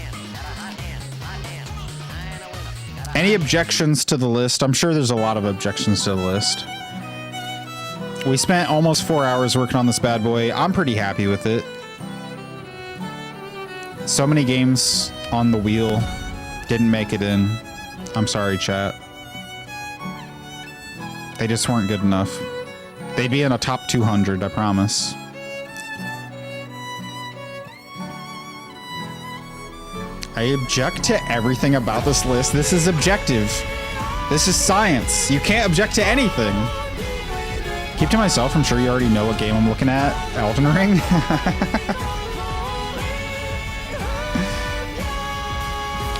Any objections to the list? I'm sure there's a lot of objections to the list. We spent almost 4 hours working on this bad boy. I'm pretty happy with it. So many games on the wheel didn't make it in. I'm sorry, chat. They just weren't good enough. They'd be in a top 200, I promise. I object to everything about this list. This is objective. This is science. You can't object to anything. Keep to myself. I'm sure you already know what game I'm looking at. Elden Ring.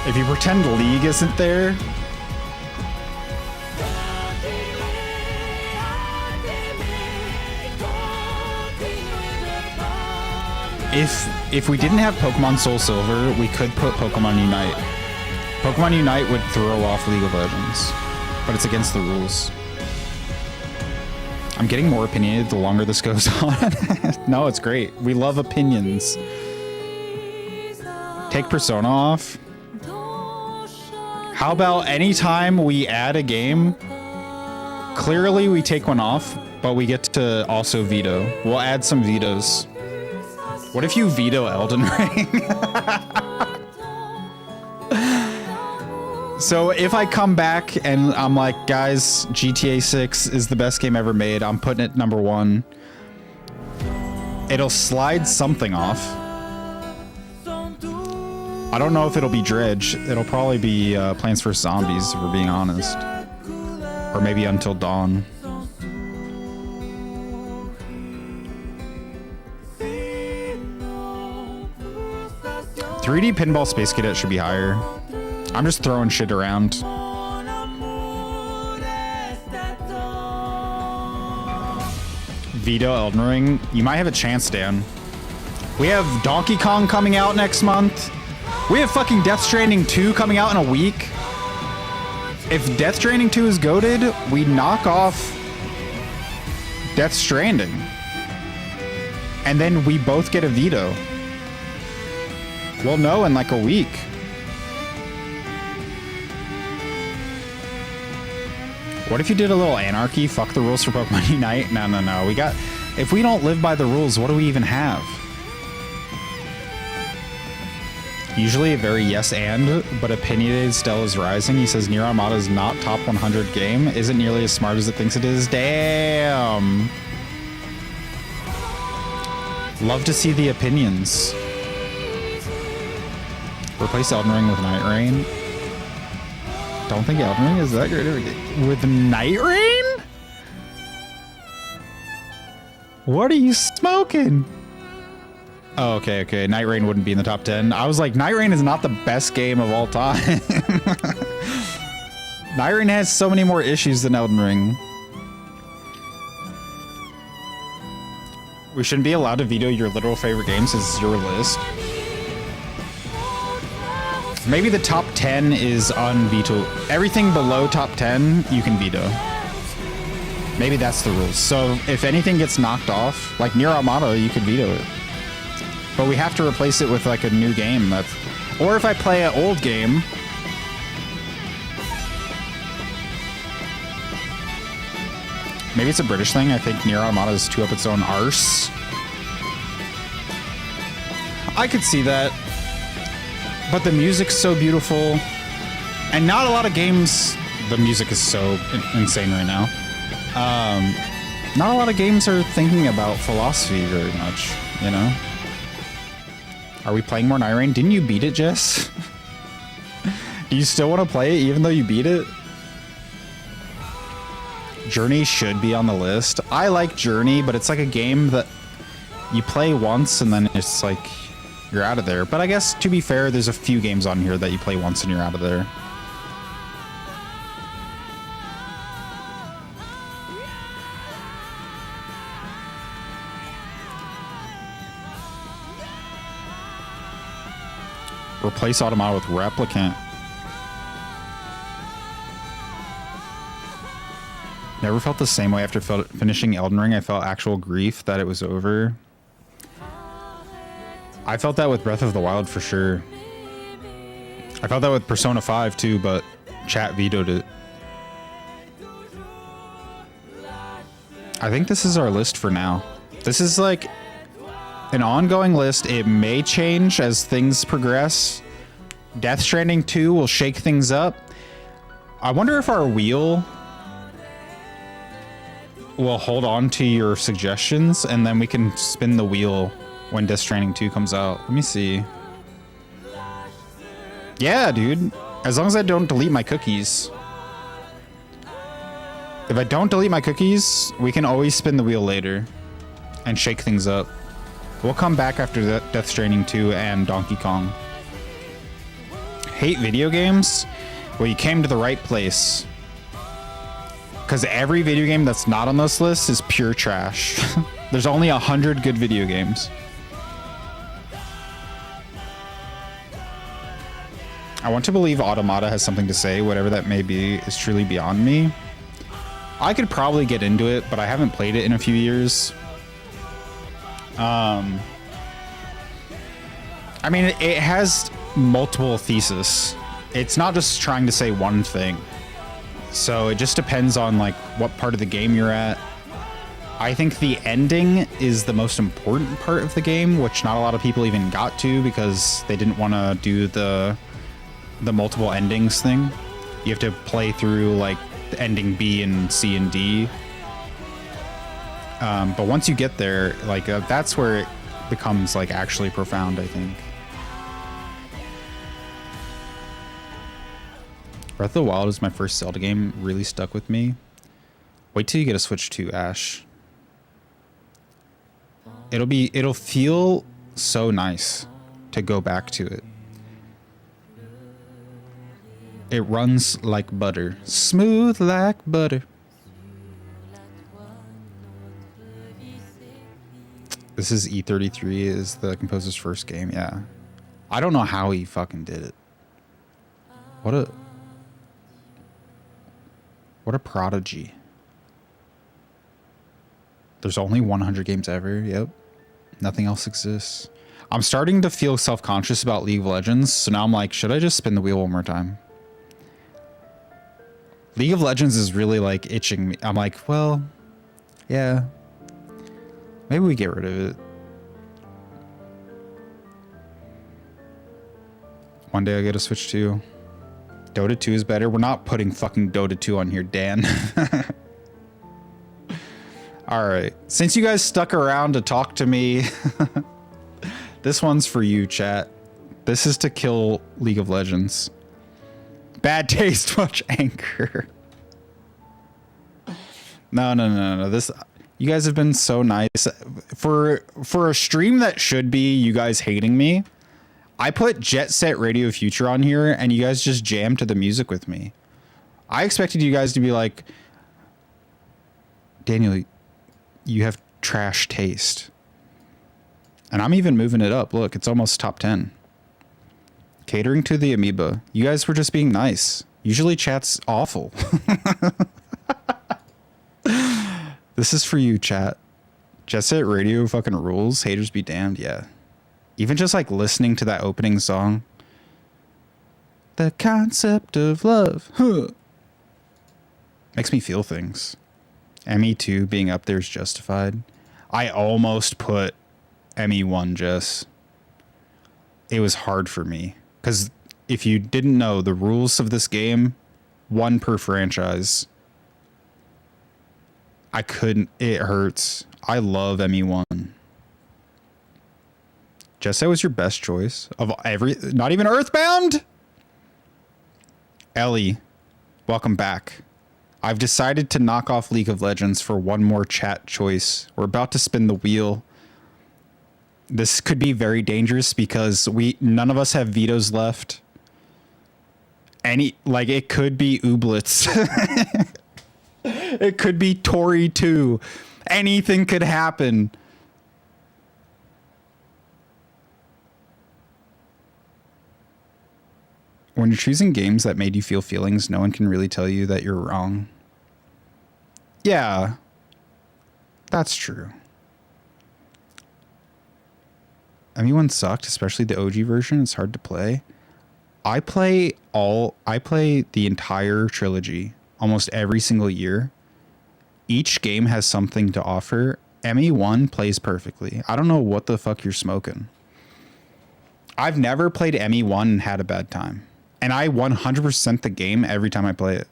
If you pretend League isn't there. If we didn't have Pokemon Soul Silver, we could put Pokemon Unite. Pokemon Unite would throw off League of Legends, but it's against the rules. I'm getting more opinionated the longer this goes on. No, it's great. We love opinions. Take Persona off. How about anytime we add a game, clearly we take one off, but we get to also veto. We'll add some vetoes. What if you veto Elden Ring? So if I come back and I'm like, guys, GTA 6 is the best game ever made, I'm putting it number 1. It'll slide something off. I don't know if it'll be Dredge. It'll probably be Plants vs. Zombies, if we're being honest. Or maybe Until Dawn. 3D Pinball Space Cadet should be higher. I'm just throwing shit around. Veto Elden Ring. You might have a chance, Dan. We have Donkey Kong coming out next month. We have fucking Death Stranding 2 coming out in a week. If Death Stranding 2 is goated, we knock off Death Stranding. And then we both get a veto. We'll know in like a week. What if you did a little anarchy? Fuck the rules for Pokemon Unite? No. We got... If we don't live by the rules, what do we even have? Usually a very yes and, but opinionated Stella's Rising. He says Nier Automata is not top 100 game. Isn't nearly as smart as it thinks it is. Damn. Love to see the opinions. Replace Elden Ring with Night Rain. Don't think Elden Ring is that great. With Night Rain? What are you smoking? Oh, okay. Night Rain wouldn't be in the top 10. I was like, Night Rain is not the best game of all time. Night Rain has so many more issues than Elden Ring. We shouldn't be allowed to veto your literal favorite games. It's your list. Maybe the top 10 is unveto. Everything below top 10, you can veto. Maybe that's the rules. So if anything gets knocked off, like Nier Automata, you could veto it. But we have to replace it with like a new game. Or if I play an old game. Maybe it's a British thing. I think Nier Automata is too up its own arse. I could see that. But the music's so beautiful. And not a lot of games... The music is so insane right now. Not a lot of games are thinking about philosophy very much, you know? Are we playing more Night Rain? Didn't you beat it, Jess? Do you still want to play it even though you beat it? Journey should be on the list. I like Journey, but it's like a game that you play once and then it's like you're out of there. But I guess, to be fair, there's a few games on here that you play once and you're out of there. Replace Automata with Replicant. Never felt the same way after finishing Elden Ring. I felt actual grief that it was over. I felt that with Breath of the Wild for sure. I felt that with Persona 5 too, but chat vetoed it. I think this is our list for now. This is like an ongoing list. It may change as things progress. Death Stranding 2 will shake things up. I wonder if our wheel will hold on to your suggestions and then we can spin the wheel when Death Stranding 2 comes out. Let me see. Yeah, dude. As long as I don't delete my cookies. If I don't delete my cookies, we can always spin the wheel later and shake things up. We'll come back after Death Stranding 2 and Donkey Kong. Hate video games? Well, you came to the right place. Because every video game that's not on this list is pure trash. There's only 100 good video games. I want to believe Automata has something to say. Whatever that may be is truly beyond me. I could probably get into it, but I haven't played it in a few years. I mean, it has multiple theses. It's not just trying to say one thing. So it just depends on like what part of the game you're at. I think the ending is the most important part of the game, which not a lot of people even got to because they didn't want to do the multiple endings thing. You have to play through like the ending B and C and D. But once you get there, like that's where it becomes like actually profound, I think. Breath of the Wild is my first Zelda game. Really stuck with me. Wait till you get a Switch 2, Ash. It'll feel so nice to go back to it. It runs like butter. Smooth like butter. This is E33 is the composer's first game. Yeah. I don't know how he fucking did it. What a prodigy. There's only 100 games ever. Yep. Nothing else exists. I'm starting to feel self-conscious about League of Legends. So now I'm like, should I just spin the wheel one more time? League of Legends is really like itching me. I'm like, well, yeah. Maybe we get rid of it. One day I get a Switch 2. Dota 2 is better. We're not putting fucking Dota 2 on here, Dan. All right. Since you guys stuck around to talk to me, this one's for you, chat. This is to kill League of Legends. Bad taste, much anger. No. This, you guys have been so nice. For a stream that should be you guys hating me, I put Jet Set Radio Future on here and you guys just jammed to the music with me. I expected you guys to be like, Daniel, you have trash taste. And I'm even moving it up. Look, it's almost top 10. Catering to the amoeba. You guys were just being nice. Usually chat's awful. This is for you, chat. Jet Set Radio fucking rules. Haters be damned. Yeah. Even just like listening to that opening song. The concept of love. Huh. Makes me feel things. ME2 being up there is justified. I almost put ME1, Jess. It was hard for me. Because if you didn't know, the rules of this game, one per franchise. I couldn't. It hurts. I love ME1. Jess, that was your best choice of every. Not even Earthbound? Ellie, welcome back. I've decided to knock off League of Legends for one more chat choice. We're about to spin the wheel. This could be very dangerous because none of us have vetoes left. It could be Ooblets. It could be Tori 2. Anything could happen. When you're choosing games that made you feel feelings, no one can really tell you that you're wrong. Yeah, that's true. ME1 sucked, especially the OG version. It's hard to play. I play the entire trilogy almost every single year. Each game has something to offer. ME1 plays perfectly. I don't know what the fuck you're smoking. I've never played ME1 and had a bad time. And I 100% the game every time I play it.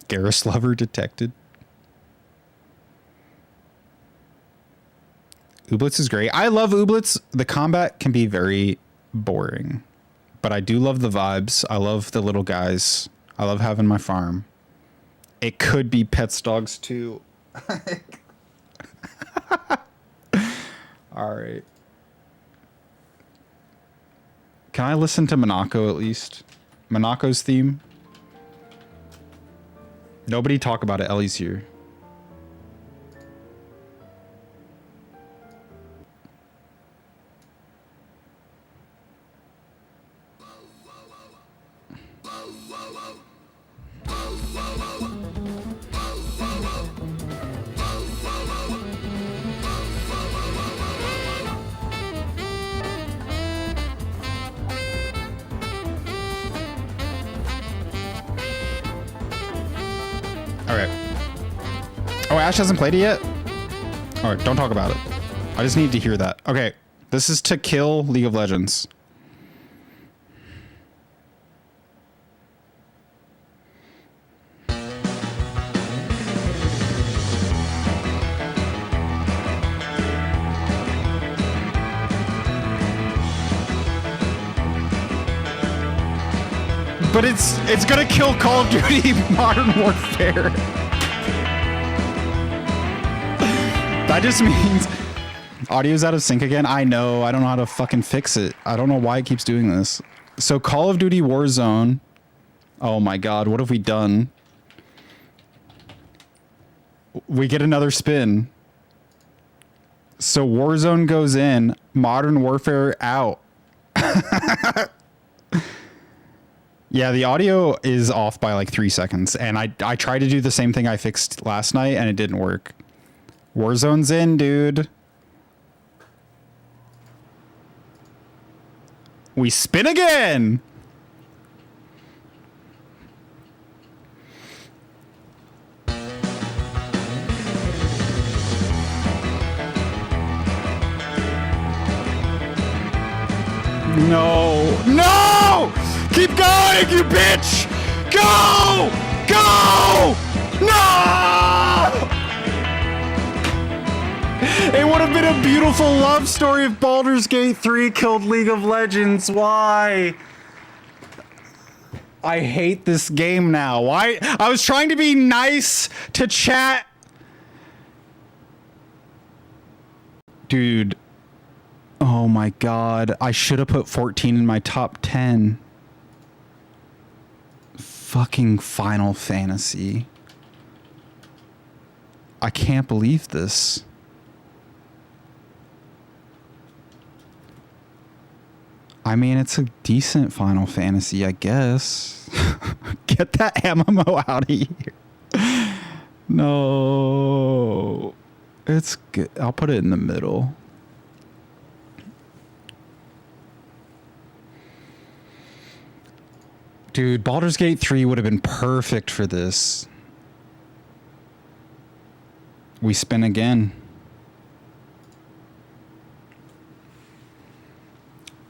Garrus Lover detected. Ooblets is great. I love Ooblets. The combat can be very boring, but I do love the vibes. I love the little guys. I love having my farm. It could be Pets Dogs too. All right. Can I listen to Monaco at least? Monaco's theme? Nobody talk about it. Ellie's here. Alright. Oh, Ash hasn't played it yet? Alright, don't talk about it. I just need to hear that. Okay, this is To Kill League of Legends. But it's gonna kill Call of Duty Modern Warfare. That just means audio's out of sync again. I know. I don't know how to fucking fix it. I don't know why it keeps doing this. So Call of Duty Warzone. Oh my god, what have we done? We get another spin. So Warzone goes in, Modern Warfare out. Yeah, the audio is off by like 3 seconds, and I tried to do the same thing I fixed last night, and it didn't work. Warzone's in, dude. We spin again! No! No! Keep going, you bitch! Go! Go! No! It would have been a beautiful love story if Baldur's Gate 3 killed League of Legends. Why? I hate this game now. Why? I was trying to be nice to chat. Dude. Oh my god. I should have put 14 in my top 10. Fucking Final Fantasy. I can't believe this. I mean, it's a decent Final Fantasy, I guess. Get that MMO out of here. No. It's good. I'll put it in the middle. Dude, Baldur's Gate 3 would have been perfect for this. We spin again.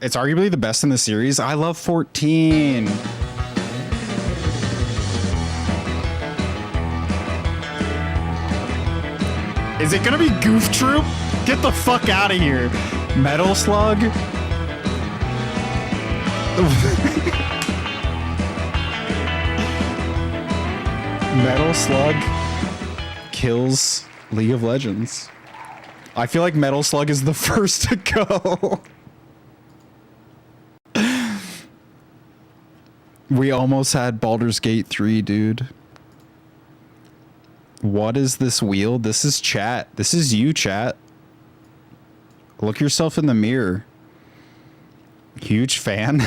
It's arguably the best in the series. I love 14. Is it gonna be Goof Troop? Get the fuck out of here. Metal Slug? Metal Slug kills League of Legends. I feel like Metal Slug is the first to go. We almost had Baldur's Gate 3, dude. What is this wheel? This is chat. This is you, chat. Look yourself in the mirror. Huge fan.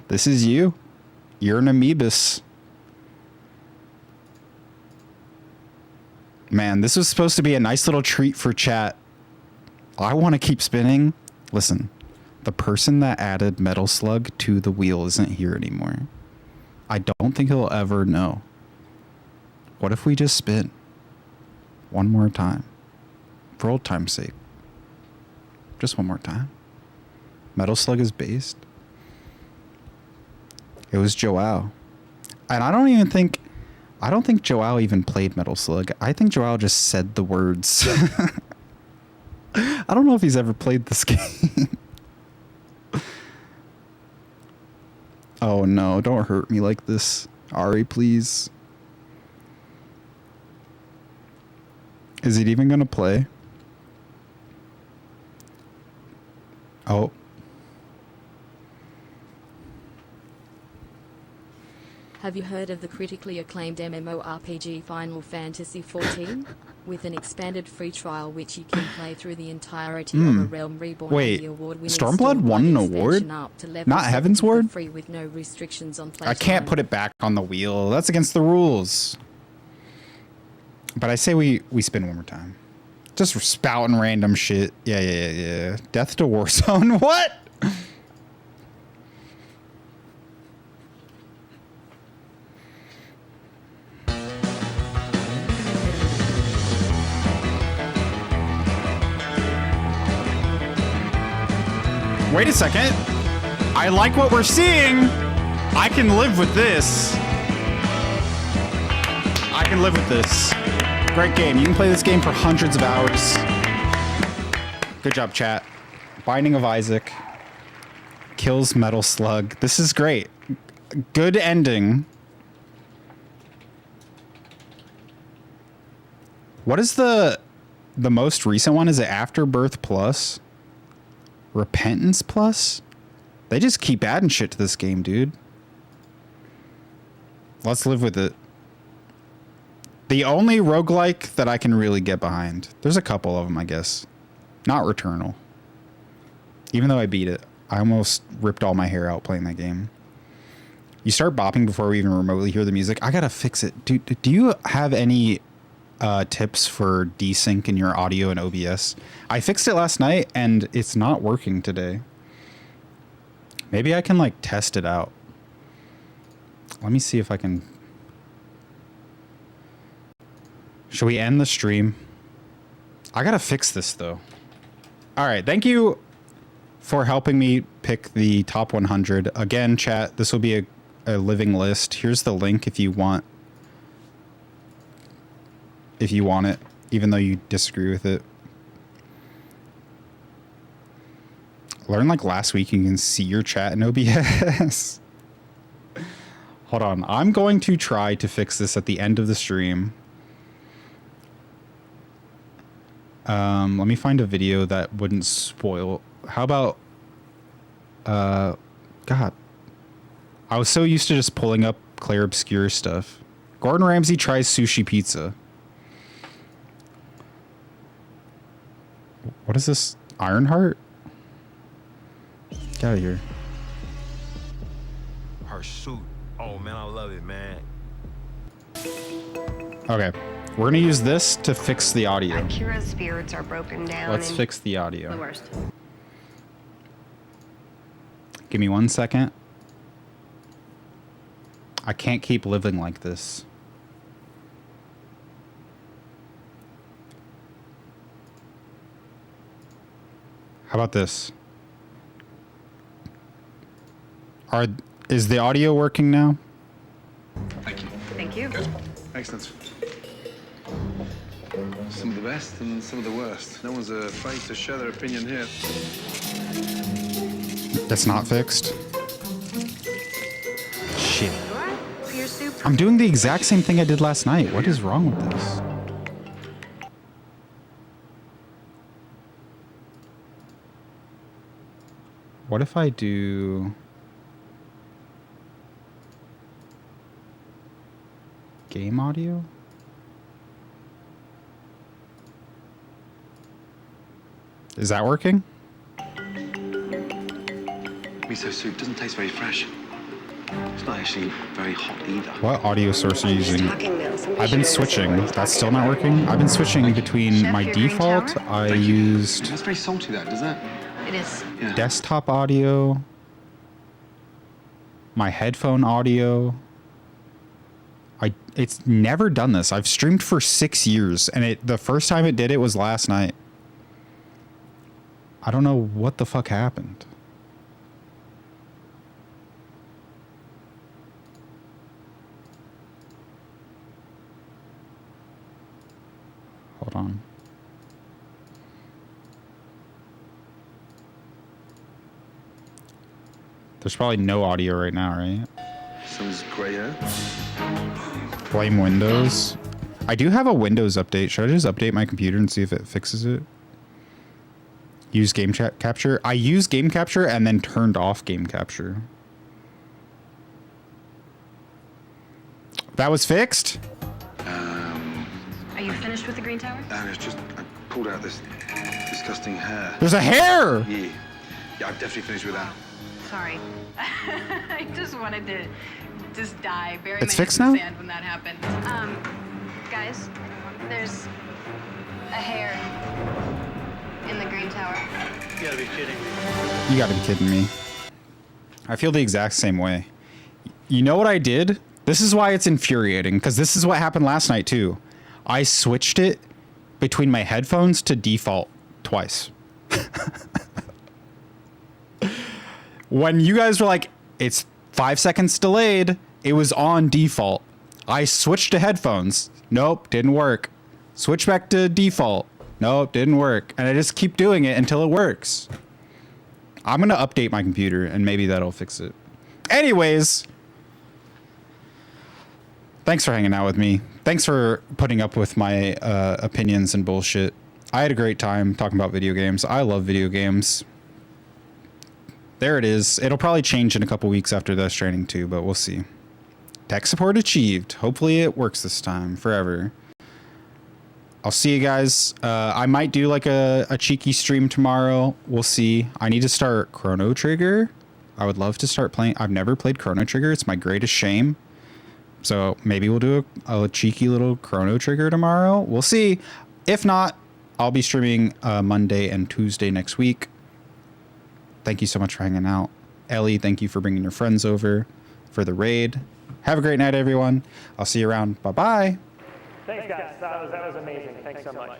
This is you. You're an amoebus. Man, this was supposed to be a nice little treat for chat. I want to keep spinning. Listen, the person that added Metal Slug to the wheel isn't here anymore. I don't think he'll ever know. What if we just spin one more time? For old time's sake. Just one more time. Metal Slug is based. It was Joao. And I don't even think I don't think Joao even played Metal Slug. I think Joao just said the words. I don't know if he's ever played this game. Oh no, don't hurt me like this. Ari, please. Is it even gonna play? Oh. Have you heard of the critically acclaimed MMORPG Final Fantasy XIV? With an expanded free trial which you can play through the entirety of A Realm Reborn. Wait, and the award-winning Stormblood won an award? up to level Not 70 Heaven's for Ward? free with no restrictions on I can't playtime. put it back on the wheel. That's against the rules. But I say we spin one more time. Just spouting random shit. Yeah. Death to Warzone. What? Wait a second. I like what we're seeing. I can live with this. I can live with this. Great game. You can play this game for hundreds of hours. Good job, chat. Binding of Isaac. Kills Metal Slug. This is great. Good ending. What is the most recent one? Is it Afterbirth Plus? Repentance Plus? They just keep adding shit to this game, dude. Let's live with it. The only roguelike that I can really get behind. There's a couple of them, I guess. Not Returnal. Even though I beat it, I almost ripped all my hair out playing that game. You start bopping before we even remotely hear the music. I gotta fix it. Dude, do you have any tips for desync in your audio and OBS? I fixed it last night and it's not working today. Maybe I can like test it out. Let me see if I can. Should we end the stream? I gotta fix this though. All right, thank you for helping me pick the top 100. Again, chat, this will be a living list. Here's the link if you want. If you want it, even though you disagree with it. Learned like last week you can see your chat in OBS. Hold on. I'm going to try to fix this at the end of the stream. Let me find a video that wouldn't spoil. How about God. I was so used to just pulling up Claire Obscure stuff. Gordon Ramsay tries sushi pizza. What is this? Ironheart? Get out of here. Her suit. Oh man, I love it, man. Okay. We're gonna use this to fix the audio. Akira's spirits are broken down. Let's fix the audio. The worst. Give me 1 second. I can't keep living like this. How about this? Is the audio working now? Thank you. Thank you. Good. Excellent. Some of the best and some of the worst. No one's afraid to share their opinion here. That's not fixed. Shit. For your soup. I'm doing the exact same thing I did last night. What is wrong with this? What if I do game audio? Is that working? Miso soup doesn't taste very fresh. It's not actually very hot either. What audio source are you using? Talking now. Somebody I've been share this switching. with That's still not working. I've been switching between Chef, my your green default. tower? I used That's very salty, that, does that? It is. Yeah. desktop audio, my headphone audio. It's never done this. I've streamed for 6 years, and the first time it did it was last night. I don't know what the fuck happened. Hold on. There's probably no audio right now, right? Someone's grey hair. Blame Windows. I do have a Windows update. Should I just update my computer and see if it fixes it? Use game capture. I used game capture and then turned off game capture. That was fixed? Are you finished with the green tower? And it's just, I pulled out this disgusting hair. There's a hair! Yeah. Yeah, I'm definitely finished with that. Sorry. I just wanted to just die. Bury It's my fixed head in the now? sand when that happened. Guys, there's a hair in the green tower. You gotta be kidding me. You gotta be kidding me. I feel the exact same way. You know what I did? This is why it's infuriating, because this is what happened last night too. I switched it between my headphones to default twice. When you guys were like, it's 5 seconds delayed, it was on default. I switched to headphones. Nope, didn't work. Switch back to default. Nope, didn't work. And I just keep doing it until it works. I'm going to update my computer and maybe that'll fix it. Anyways, thanks for hanging out with me. Thanks for putting up with my opinions and bullshit. I had a great time talking about video games. I love video games. There it is. It'll probably change in a couple weeks after Death Stranding 2, but we'll see. Tech support achieved. Hopefully it works this time forever. I'll see you guys. I might do like a cheeky stream tomorrow. We'll see. I need to start Chrono Trigger. I would love to start playing. I've never played Chrono Trigger. It's my greatest shame. So maybe we'll do a cheeky little Chrono Trigger tomorrow. We'll see. If not, I'll be streaming Monday and Tuesday next week. Thank you so much for hanging out. Ellie, thank you for bringing your friends over for the raid. Have a great night, everyone. I'll see you around. Bye-bye. Thanks, guys. That was amazing. Thanks so much.